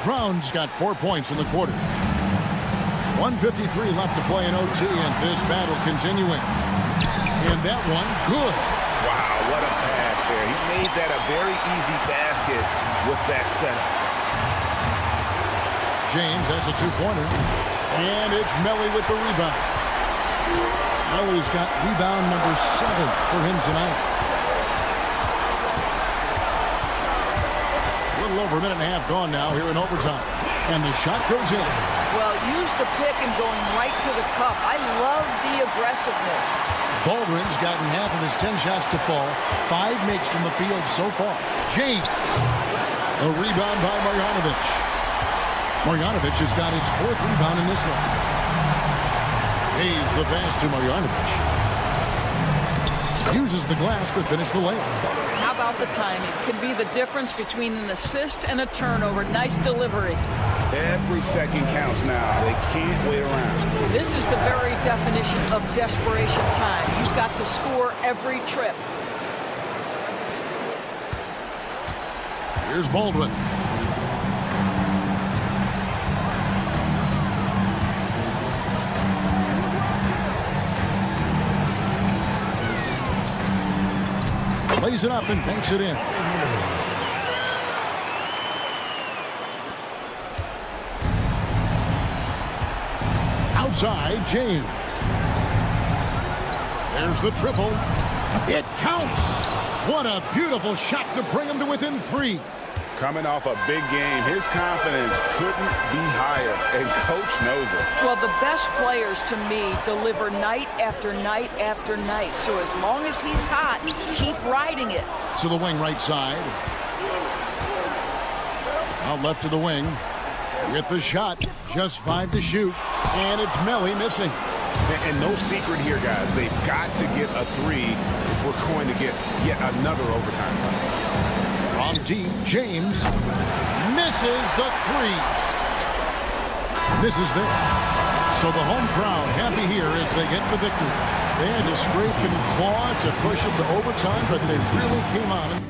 Brown's got 4 points in the quarter. 1:53 left to play in OT, and this battle continuing. And that one, good.
Wow, what a pass there. He made that a very easy basket with that setup.
James has a 2-pointer. And it's Melly with the rebound. Melly's got rebound number 7 for him tonight. A little over a minute and a half gone now here in overtime. And the shot goes in.
Well, use the pick and going right to the cup. I love the aggressiveness.
Baldwin's gotten half of his 10 shots to fall. 5 makes from the field so far. James. A rebound by Marjanovic. Marjanovic has got his 4th rebound in this one. Hayes the pass to Marjanovic. Uses the glass to finish the layup.
How about the timing? Can be the difference between an assist and a turnover. Nice delivery.
Every second counts now. They can't wait around.
This is the very definition of desperation time. You've got to score every trip.
Here's Baldwin. Plays it up and banks it in. Outside, James. There's the triple. It counts. What a beautiful shot to bring him to within 3.
Coming off a big game, his confidence couldn't be higher, and Coach knows it.
Well, the best players, to me, deliver night after night after night. So as long as he's hot, keep riding it.
To the wing right side. Out left to the wing. With the shot, just 5 to shoot. And it's Melly missing.
And no secret here, guys. They've got to get a 3 if we're going to get yet another overtime.
From deep, James misses the 3. Misses there. So the home crowd happy here as they get the victory. They had to scrape and claw to push it to overtime, but they really came on.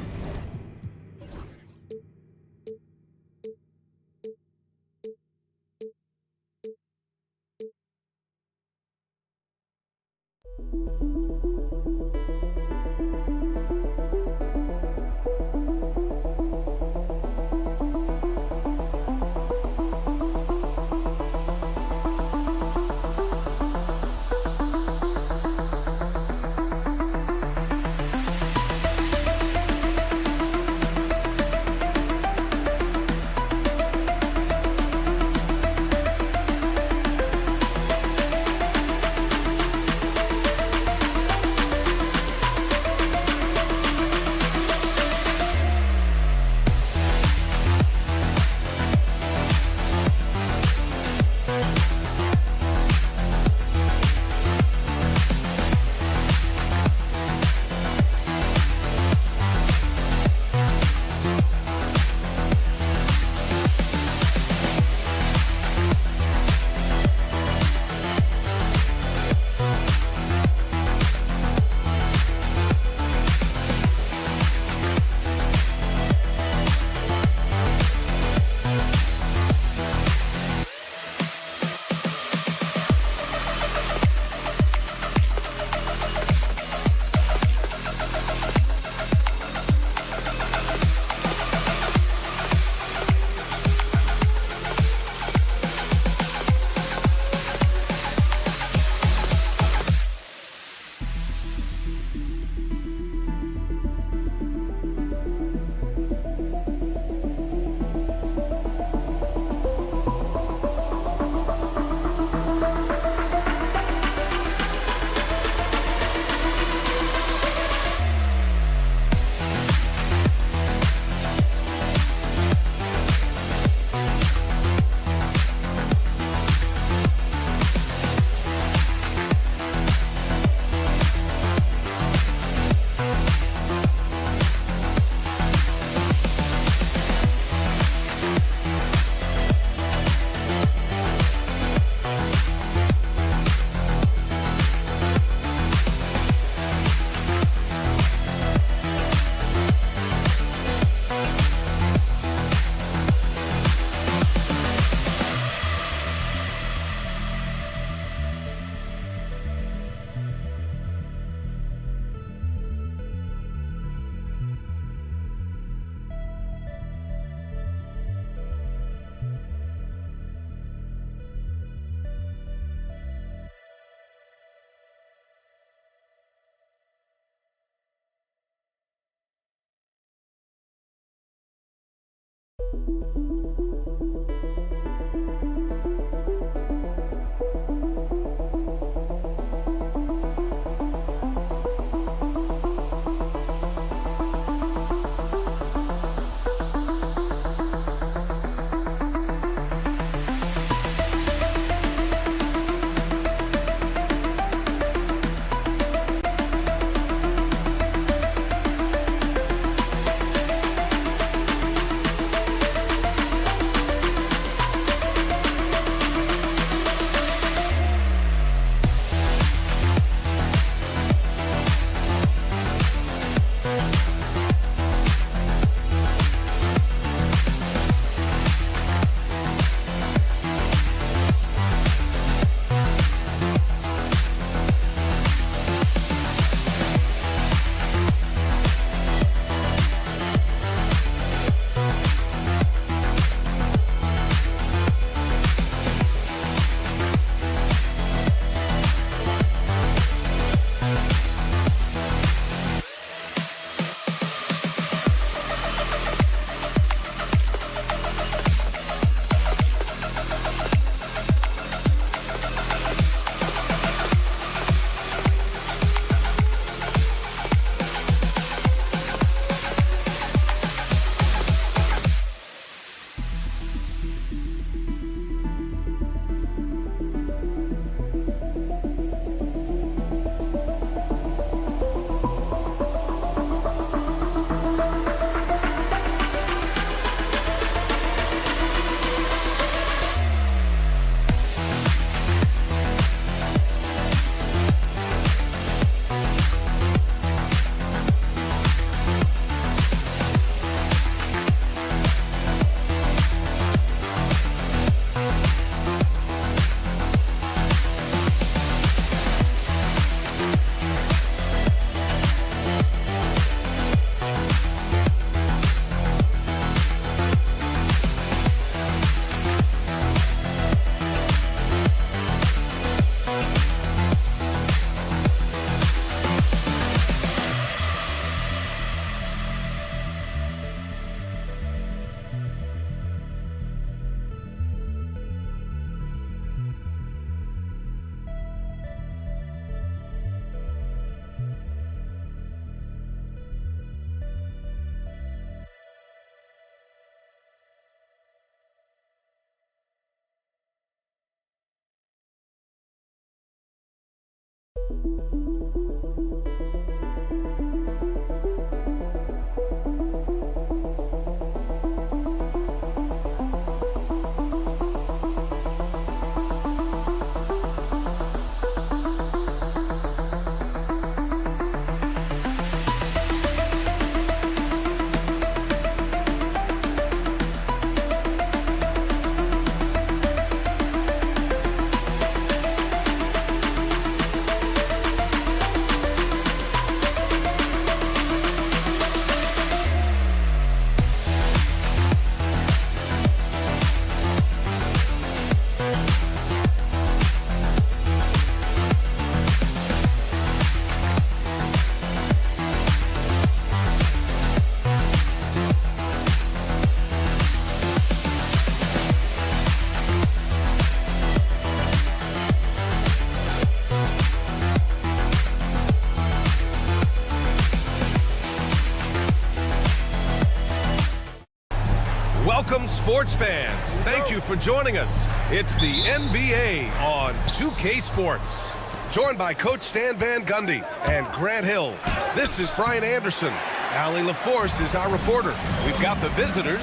Welcome, sports fans. Thank you for joining us. It's the NBA on 2K Sports. Joined by Coach Stan Van Gundy and Grant Hill. This is Brian Anderson. Allie LaForce is our reporter. We've got the visitors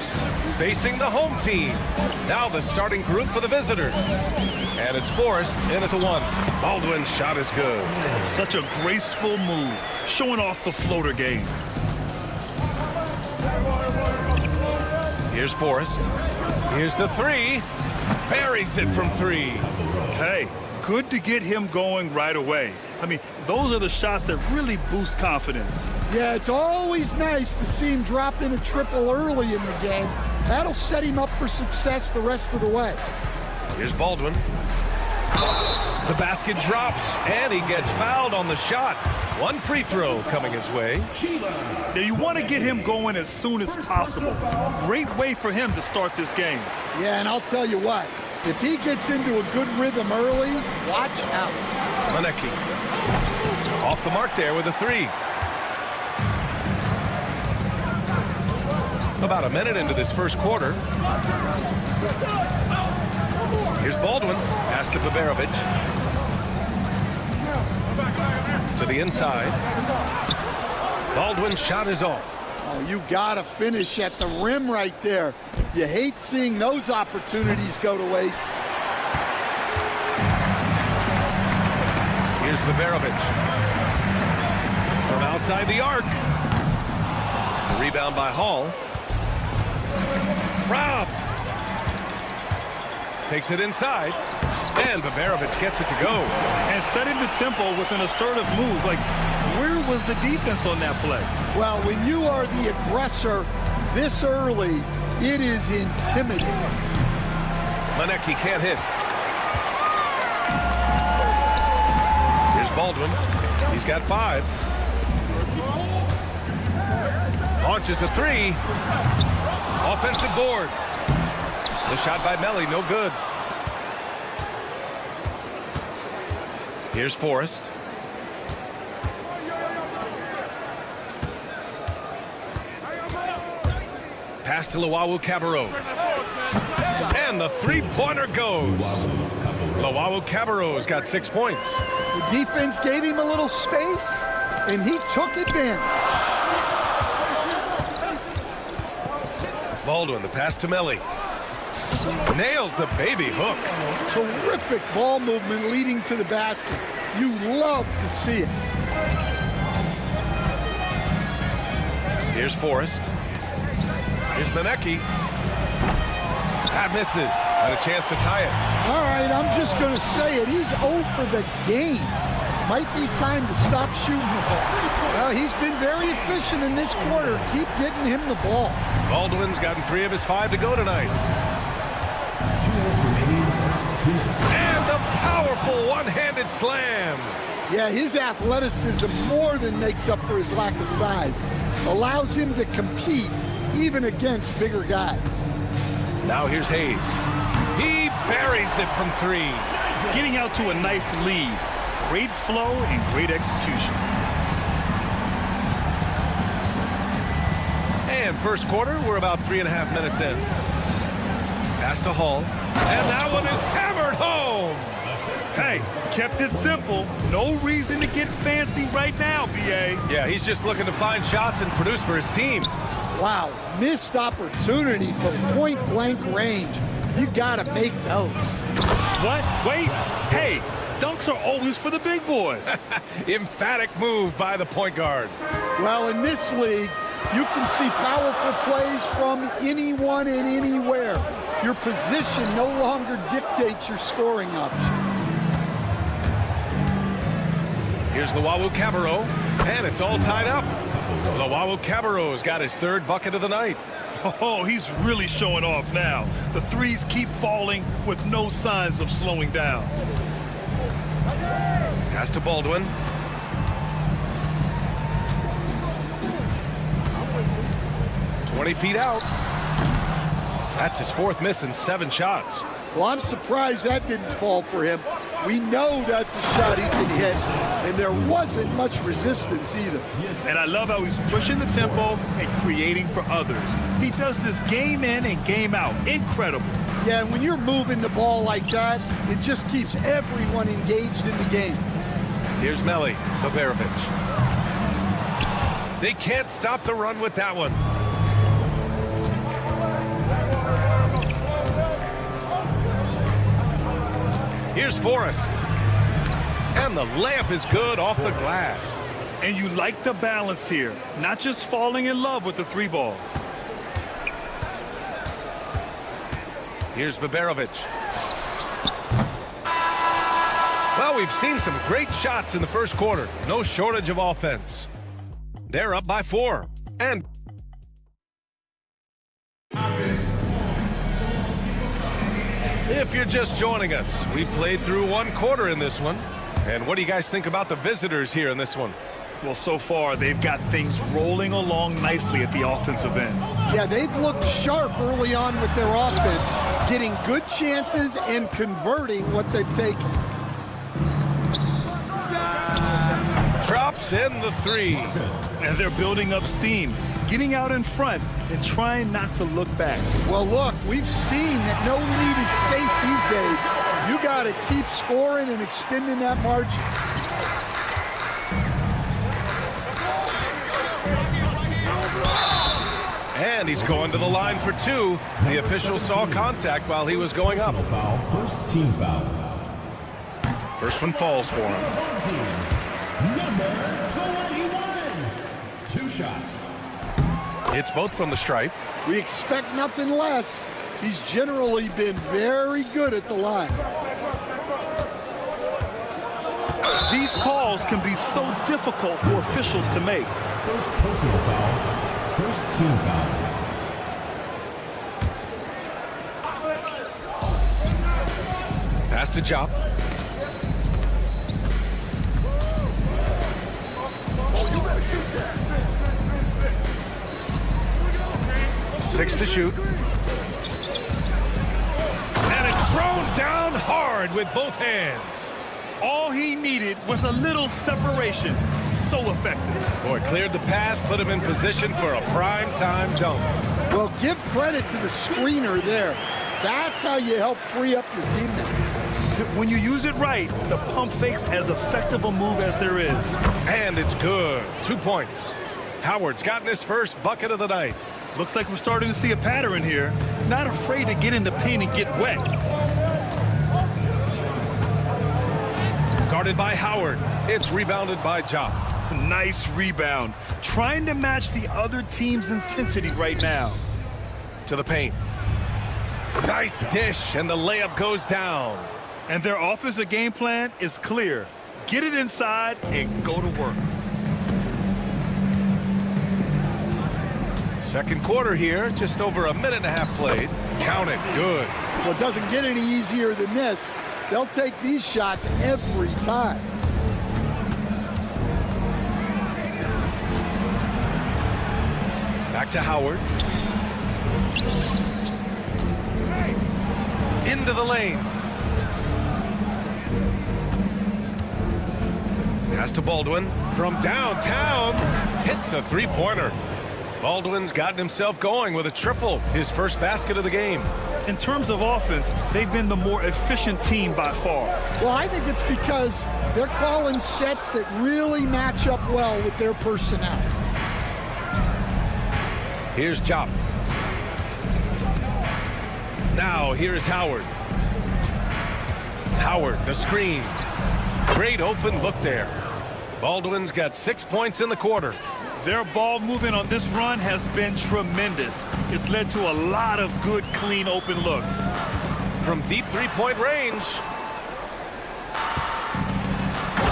facing the home team. Now the starting group for the visitors. And it's Forrest, and it's a 1. Baldwin's shot is good.
Such a graceful move, showing off the floater game.
Here's Forrest. Here's the 3. Buries it from 3.
Hey, good to get him going right away. I mean, those are the shots that really boost confidence.
Yeah, it's always nice to see him drop in a triple early in the game. That'll set him up for success the rest of the way.
Here's Baldwin. The basket drops, and he gets fouled on the shot. 1 free throw coming his way.
Now, you want to get him going as soon as possible. Great way for him to start this game.
Yeah, and I'll tell you what, if he gets into a good rhythm early, watch out.
Monaco off the mark there with a 3. About a minute into this first quarter. Here's Baldwin. Pass to Baberovic. To the inside. Baldwin's shot is off.
Oh, you gotta finish at the rim right there. You hate seeing those opportunities go to waste.
Here's Baberovic. From outside the arc. The rebound by Hall. Robbed. Takes it inside. And Baberovic gets it to go.
And setting the tempo with an assertive move. Like, where was the defense on that play?
Well, when you are the aggressor this early, it is intimidating.
Monaco can't hit. Here's Baldwin. He's got 5. Launches a 3. Offensive board. The shot by Melly, no good. Here's Forrest. Pass to Luwawu-Cabarrot. And the 3-pointer goes. Luwawu-Cabarrot's got 6 points.
The defense gave him a little space, and he took advantage.
Baldwin, the pass to Melly. Nails the baby hook.
Terrific ball movement leading to the basket. You love to see it.
Here's Forrest. Here's Monaco. That misses. Had a chance to tie it.
All right, I'm just going to say it. He's 0 for the game. Might be time to stop shooting the ball. Well, he's been very efficient in this quarter. Keep getting him the ball.
Baldwin's gotten 3 of his 5 to go tonight. And the powerful one-handed slam.
Yeah, his athleticism more than makes up for his lack of size. Allows him to compete even against bigger guys.
Now here's Hayes. He buries it from 3.
Getting out to a nice lead. Great flow and great execution.
And first quarter, we're about 3.5 minutes in. Pass to Hall. And that one is hammered home.
Hey, kept it simple. No reason to get fancy right now, BA.
Yeah, he's just looking to find shots and produce for his team.
Wow, missed opportunity from point-blank range. You gotta make those.
What? Wait. Hey, dunks are always for the big boys.
Emphatic move by the point guard.
Well, in this league, you can see powerful plays from anyone and anywhere. Your position no longer dictates your scoring options.
Here's Luwawu-Cabarrot, and it's all tied up. Luwawu-Cabarrot's got his 3rd bucket of the night.
Oh, he's really showing off now. The threes keep falling with no signs of slowing down.
Pass to Baldwin. "20 feet out." That's his 4th miss in 7 shots.
Well, I'm surprised that didn't fall for him. We know that's a shot he can hit, and there wasn't much resistance either.
And I love how he's pushing the tempo and creating for others. He does this game in and game out. Incredible.
Yeah, and when you're moving the ball like that, it just keeps everyone engaged in the game.
Here's Melli, Baberovic. They can't stop the run with that one. Here's Forrest. And the layup is good off the glass.
And you like the balance here, not just falling in love with the three ball.
Here's Baberovic. Well, we've seen some great shots in the first quarter. No shortage of offense. They're up by 4. And if you're just joining us, we played through 1 quarter in this one. And what do you guys think about the visitors here in this one?
Well, so far, they've got things rolling along nicely at the offensive end.
Yeah, they've looked sharp early on with their offense, getting good chances and converting what they've taken.
Drops in the 3.
And they're building up steam, getting out in front and trying not to look back.
Well, look, we've seen that no lead is safe these days. You got to keep scoring and extending that margin.
And he's going to the line for 2. The official saw contact while he was going up.
First team foul.
First one falls for him.
Number 21. 2 shots.
It's both from the stripe.
We expect nothing less. He's generally been very good at the line.
These calls can be so difficult for officials to make.
First personal foul. First team foul.
Pass to Jop. Six to shoot. And it's thrown down hard with both hands.
All he needed was a little separation. So effective.
Boy, cleared the path, put him in position for a prime-time dunk.
Well, give credit to the screener there. That's how you help free up your teammates.
When you use it right, the pump fake's as effective a move as there is.
And it's good. 2 points. Howard's gotten his first bucket of the night.
Looks like we're starting to see a pattern here. Not afraid to get in the paint and get wet.
Guarded by Howard. It's rebounded by Jop.
Nice rebound. Trying to match the other team's intensity right now.
To the paint. Nice dish, and the layup goes down.
And their offensive game plan is clear. Get it inside and go to work.
Second quarter here, just over a minute and a half played. Count it, good.
Well, it doesn't get any easier than this. They'll take these shots every time.
Back to Howard. Into the lane. Pass to Baldwin from downtown. Hits a three-pointer. Baldwin's gotten himself going with a triple, his first basket of the game.
In terms of offense, they've been the more efficient team by far.
Well, I think it's because they're calling sets that really match up well with their personnel.
Here's Jop. Now here's Howard. Howard, the screen. Great open look there. Baldwin's got 6 points in the quarter.
Their ball movement on this run has been tremendous. It's led to a lot of good, clean, open looks.
From deep three-point range.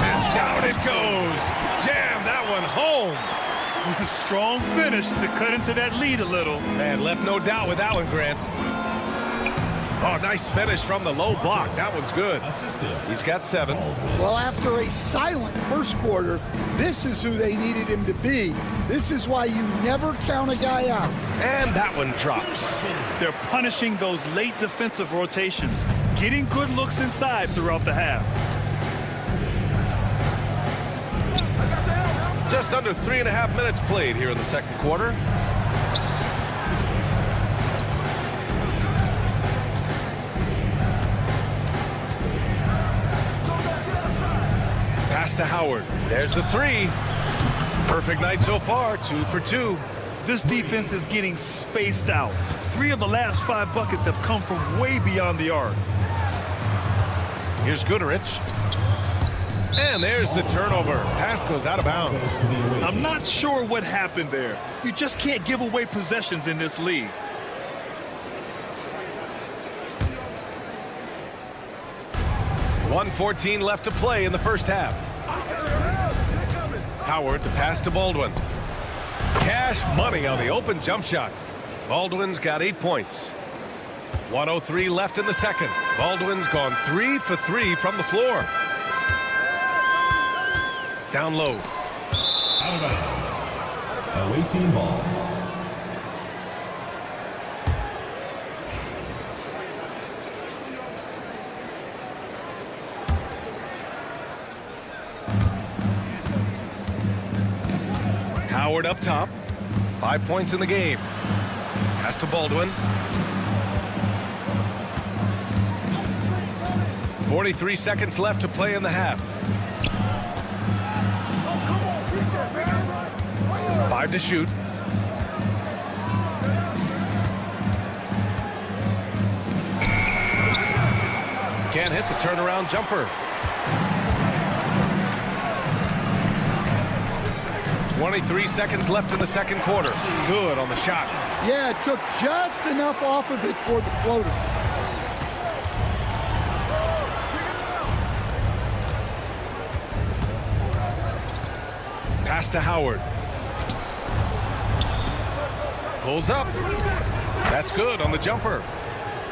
And down it goes. Jam that one home.
Strong finish to cut into that lead a little.
Man, left no doubt with that one, Grant. Oh, nice finish from the low block. That one's good. He's got 7.
Well, after a silent first quarter, this is who they needed him to be. This is why you never count a guy out.
And that one drops.
They're punishing those late defensive rotations, getting good looks inside throughout the half.
Just under 3.5 minutes played here in the second quarter. Pass to Howard. There's the 3. Perfect night so far, 2 for 2.
This defense is getting spaced out. 3 of the last 5 buckets have come from way beyond the arc.
Here's Goodrich. And there's the turnover. Pass goes out of bounds.
I'm not sure what happened there. You just can't give away possessions in this league.
.114 left to play in the first half. Howard, the pass to Baldwin. Cash money on the open jump shot. Baldwin's got 8 points. 1:03 left in the second. Baldwin's gone 3 for 3 from the floor. Down low.
Out of bounds. Away team ball.
Howard up top. 5 points in the game. Pass to Baldwin. 43 seconds left to play in the half. 5 to shoot. Can't hit the turnaround jumper. 23 seconds left in the second quarter. Good on the shot.
Yeah, it took just enough off of it for the floater.
Pass to Howard. Pulls up. That's good on the jumper.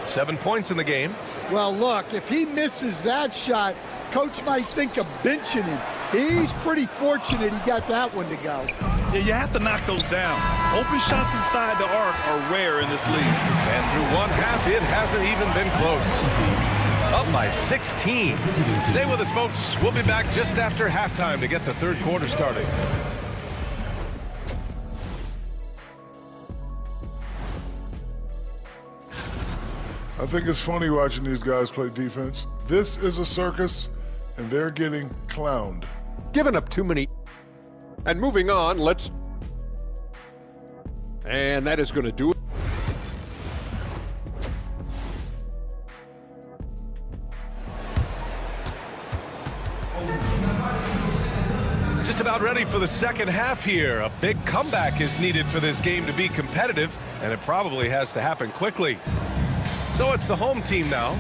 7 points in the game.
Well, look, if he misses that shot, coach might think of benching him. He's pretty fortunate he got that one to go.
Yeah, you have to knock those down. Open shots inside the arc are rare in this league.
And through one half, it hasn't even been close. Up by 16. Stay with us, folks. We'll be back just after halftime to get the third quarter started.
I think it's funny watching these guys play defense. This is a circus, and they're getting clowned.
Giving up too many. And moving on, let's... And that is going to do it.
Just about ready for the second half here. A big comeback is needed for this game to be competitive, and it probably has to happen quickly. So it's the home team now.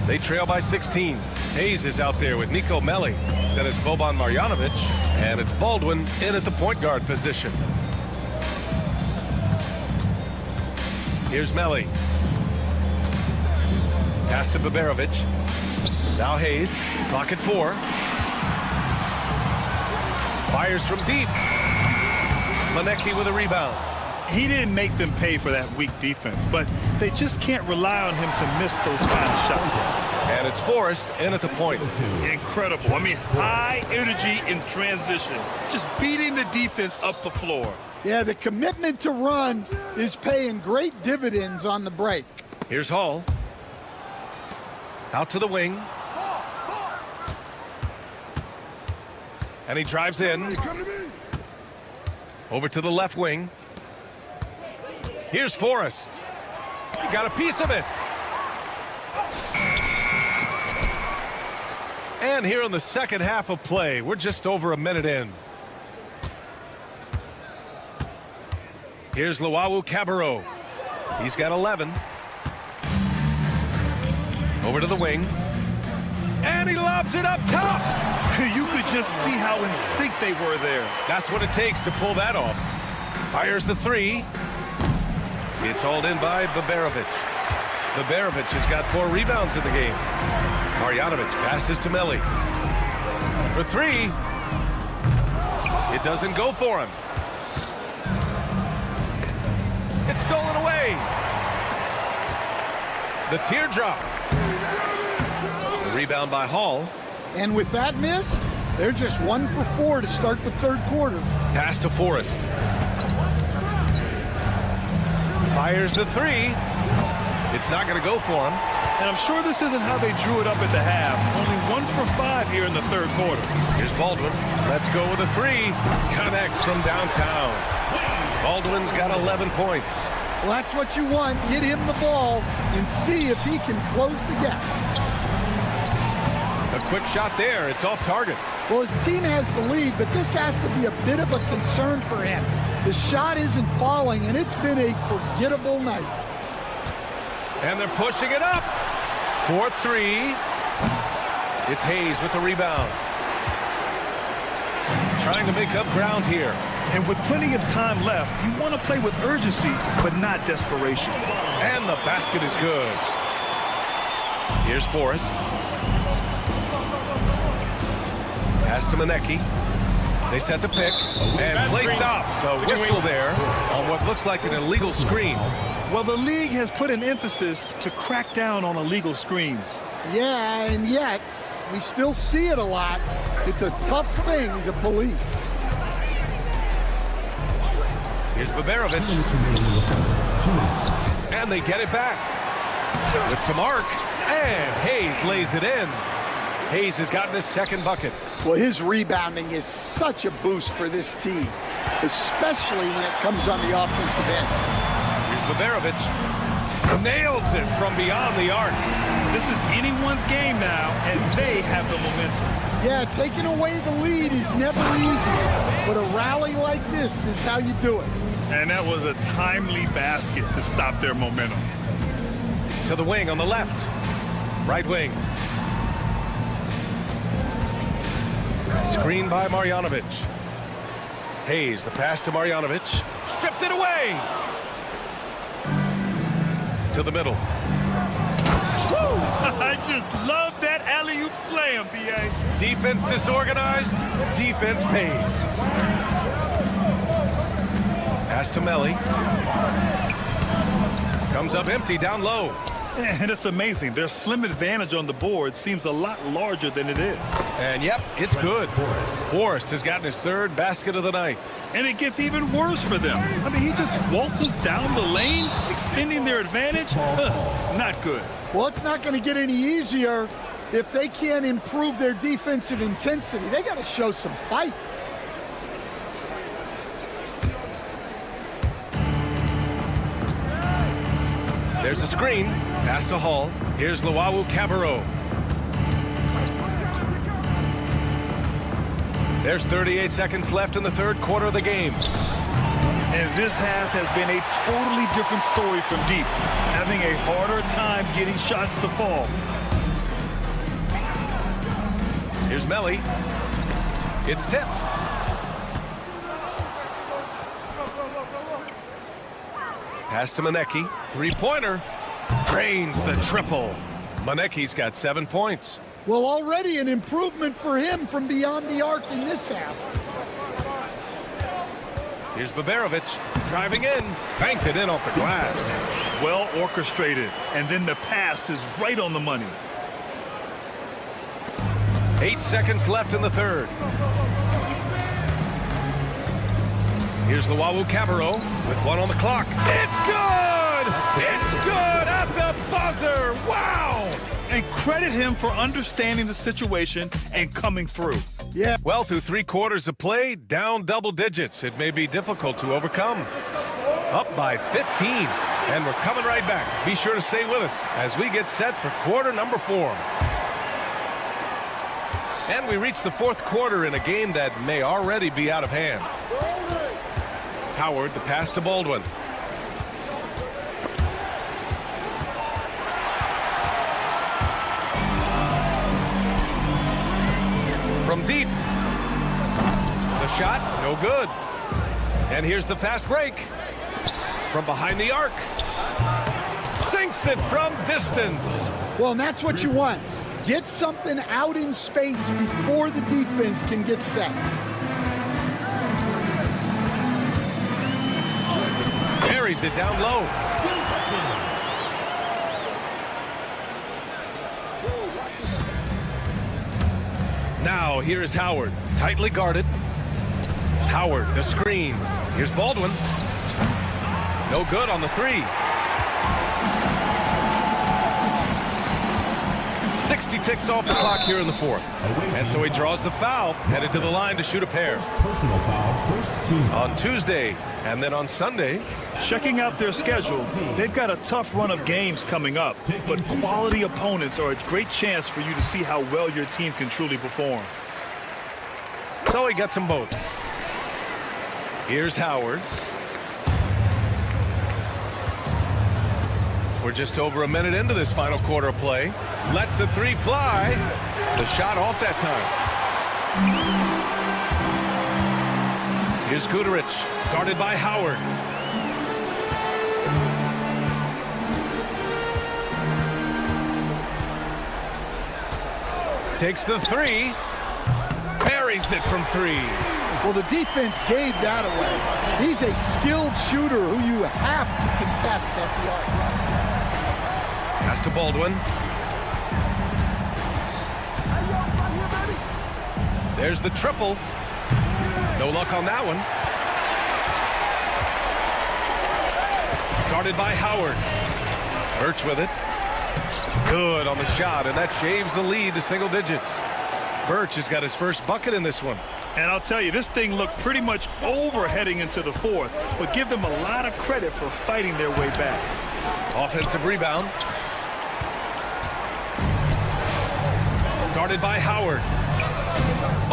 They trail by 16. Hayes is out there with Nico Melli. Then it's Boban Marjanovic, and it's Baldwin in at the point guard position. Here's Melli. Pass to Baberovic. Now Hayes. Clock at 4. Fires from deep. Manecki with a rebound.
He didn't make them pay for that weak defense, but they just can't rely on him to miss those kind of shots.
And it's Forrest in at the point.
Incredible. I mean, high energy in transition. Just beating the defense up the floor.
Yeah, the commitment to run is paying great dividends on the break.
Here's Hall. Out to the wing. And he drives in. Over to the left wing. Here's Forrest. He got a piece of it. And here in the second half of play, we're just over a minute in. Here's Luau Cabarro. He's got 11. Over to the wing. And he lobs it up top.
You could just see how in sync they were there.
That's what it takes to pull that off. Fires the 3. It's hauled in by Baberovic. Baberovic has got 4 rebounds in the game. Marjanovic passes to Melli. For 3. It doesn't go for him. It's stolen away. The teardrop. Rebound by Hall.
And with that miss, they're just 1 for 4 to start the third quarter.
Pass to Forrest. Fires the 3. It's not going to go for him.
And I'm sure this isn't how they drew it up at the half. Only 1 for 5 here in the third quarter.
Here's Baldwin. Let's go with a 3. Connects from downtown. Baldwin's got 11 points.
Well, that's what you want. Get him the ball and see if he can close the gap.
A quick shot there. It's off target.
Well, his team has the lead, but this has to be a bit of a concern for him. The shot isn't falling, and it's been a forgettable night.
And they're pushing it up. 4-3. It's Hayes with the rebound. Trying to make up ground here.
And with plenty of time left, you want to play with urgency, but not desperation.
And the basket is good. Here's Forrest. Pass to Manecki. They set the pick, and play stops. A whistle there on what looks like an illegal screen.
Well, the league has put an emphasis to crack down on illegal screens.
Yeah, and yet, we still see it a lot. It's a tough thing to police.
Here's Baberovic. And they get it back. With some arc, and Hayes lays it in. Hayes has gotten his second bucket.
Well, his rebounding is such a boost for this team, especially when it comes on the offensive end.
Here's Baberovic. Nails it from beyond the arc.
This is anyone's game now, and they have the momentum.
Yeah, taking away the lead is never easy, but a rally like this is how you do it.
And that was a timely basket to stop their momentum.
To the wing on the left. Right wing. Screen by Marjanovic. Hayes, the pass to Marjanovic. Stripped it away. To the middle.
Woo! I just love that alley-oop slam, B.A.
Defense disorganized. Defense pays. Pass to Melli. Comes up empty down low.
And it's amazing. Their slim advantage on the board seems a lot larger than it is.
And yep, it's good. Forrest has gotten his third basket of the night.
And it gets even worse for them. I mean, he just waltzes down the lane, extending their advantage. Not good.
Well, it's not going to get any easier if they can't improve their defensive intensity. They got to show some fight.
There's a screen. Pass to Hall. Here's Luau Cabarro. There's 38 seconds left in the third quarter of the game.
And this half has been a totally different story from deep, having a harder time getting shots to fall.
Here's Melli. It's tipped. Pass to Manecki. Three-pointer. Drains the triple. Manecki's got 7 points.
Well, already an improvement for him from beyond the arc in this half.
Here's Baberovic driving in. Banked it in off the glass.
Well orchestrated. And then the pass is right on the money.
8 seconds left in the third. Here's Luau Cabarro with 1 on the clock. It's good! It's good at the buzzer! Wow!
And credit him for understanding the situation and coming through.
Yeah.
Well, through 3 quarters of play, down double digits. It may be difficult to overcome. Up by 15. And we're coming right back. Be sure to stay with us as we get set for quarter number 4. And we reach the fourth quarter in a game that may already be out of hand. Howard, the pass to Baldwin. From deep. The shot, no good. And here's the fast break. From behind the arc. Sink sinks it from distance.
Well, and that's what you want. Get something out in space before the defense can get set.
Buries it down low. Now, here is Howard. Tightly guarded. Howard, the screen. Here's Baldwin. No good on the three. 60 ticks off the clock here in the fourth. And so he draws the foul, headed to the line to shoot a pair.
Personal foul, first team.
On Tuesday, and then on Sunday.
Checking out their schedule, they've got a tough run of games coming up, but quality opponents are a great chance for you to see how well your team can truly perform.
So he gets them both. Here's Howard. We're just over a minute into this final quarter of play. Lets the three fly. The shot off that time. Here's Guterich, guarded by Howard. Takes the three. Buries it from three.
Well, the defense gave that away. He's a skilled shooter who you have to contest at the arc.
Pass to Baldwin. There's the triple. No luck on that one. Guarded by Howard. Birch with it. Good on the shot, and that shaves the lead to single digits. Birch has got his first bucket in this one.
And I'll tell you, this thing looked pretty much over heading into the fourth, but give them a lot of credit for fighting their way back.
Offensive rebound. Guarded by Howard.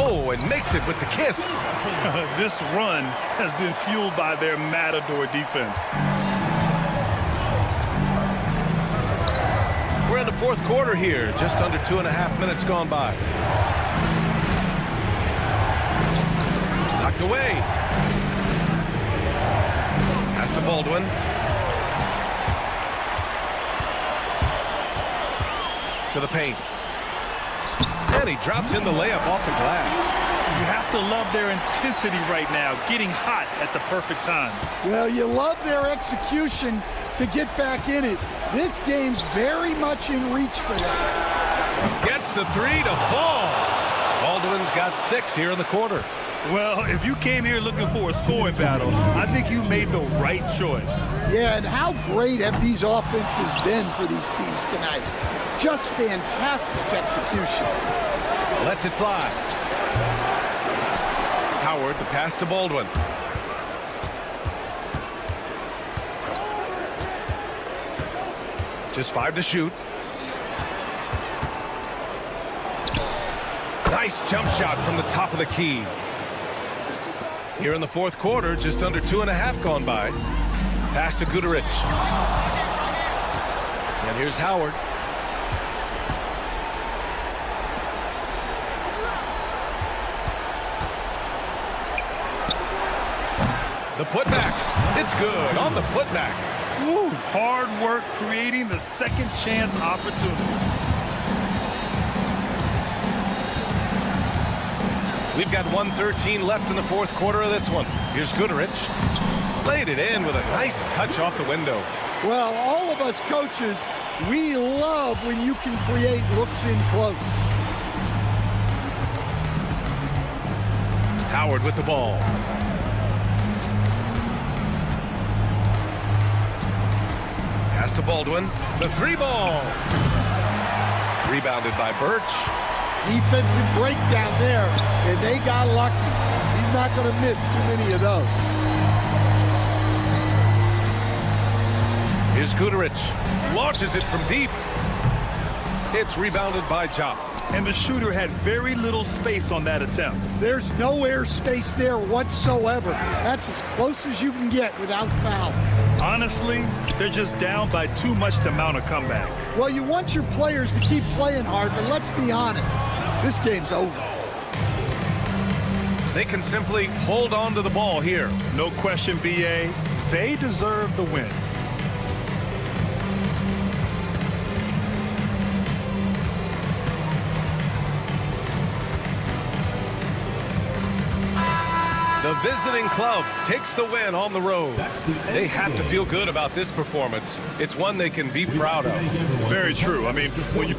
Oh, and makes it with the kiss.
This run has been fueled by their Matador defense.
We're in the fourth quarter here, just under 2.5 minutes gone by. Knocked away. Pass to Baldwin. To the paint. And he drops in the layup off the glass.
You have to love their intensity right now, getting hot at the perfect time.
Well, you love their execution to get back in it. This game's very much in reach for them.
Gets the three to fall. Baldwin's got 6 here in the quarter.
Well, if you came here looking for a scoring battle, I think you made the right choice.
Yeah, and how great have these offenses been for these teams tonight? Just fantastic execution.
Lets it fly. Howard, the pass to Baldwin. Just 5 to shoot. Nice jump shot from the top of the key. Here in the fourth quarter, just under 2.5 gone by. Pass to Guterich. And here's Howard. The putback. It's good on the putback.
Woo, hard work creating the second chance opportunity.
We've got 1:13 left in the fourth quarter of this one. Here's Guterich. Laid it in with a nice touch off the window.
Well, all of us coaches, we love when you can create looks in close.
Howard with the ball. Pass to Baldwin. The three ball. Rebounded by Birch.
Defensive breakdown there, and they got lucky. He's not going to miss too many of those.
Here's Guterich. Launches it from deep. It's rebounded by Chop.
And the shooter had very little space on that attempt.
There's no air space there whatsoever. That's as close as you can get without foul.
Honestly, they're just down by too much to mount a comeback.
Well, you want your players to keep playing hard, but let's be honest. This game's over.
They can simply hold on to the ball here.
No question, BA. They deserve the win.
The visiting club takes the win on the road. They have to feel good about this performance. It's one they can be proud of.
Very true. I mean, when you...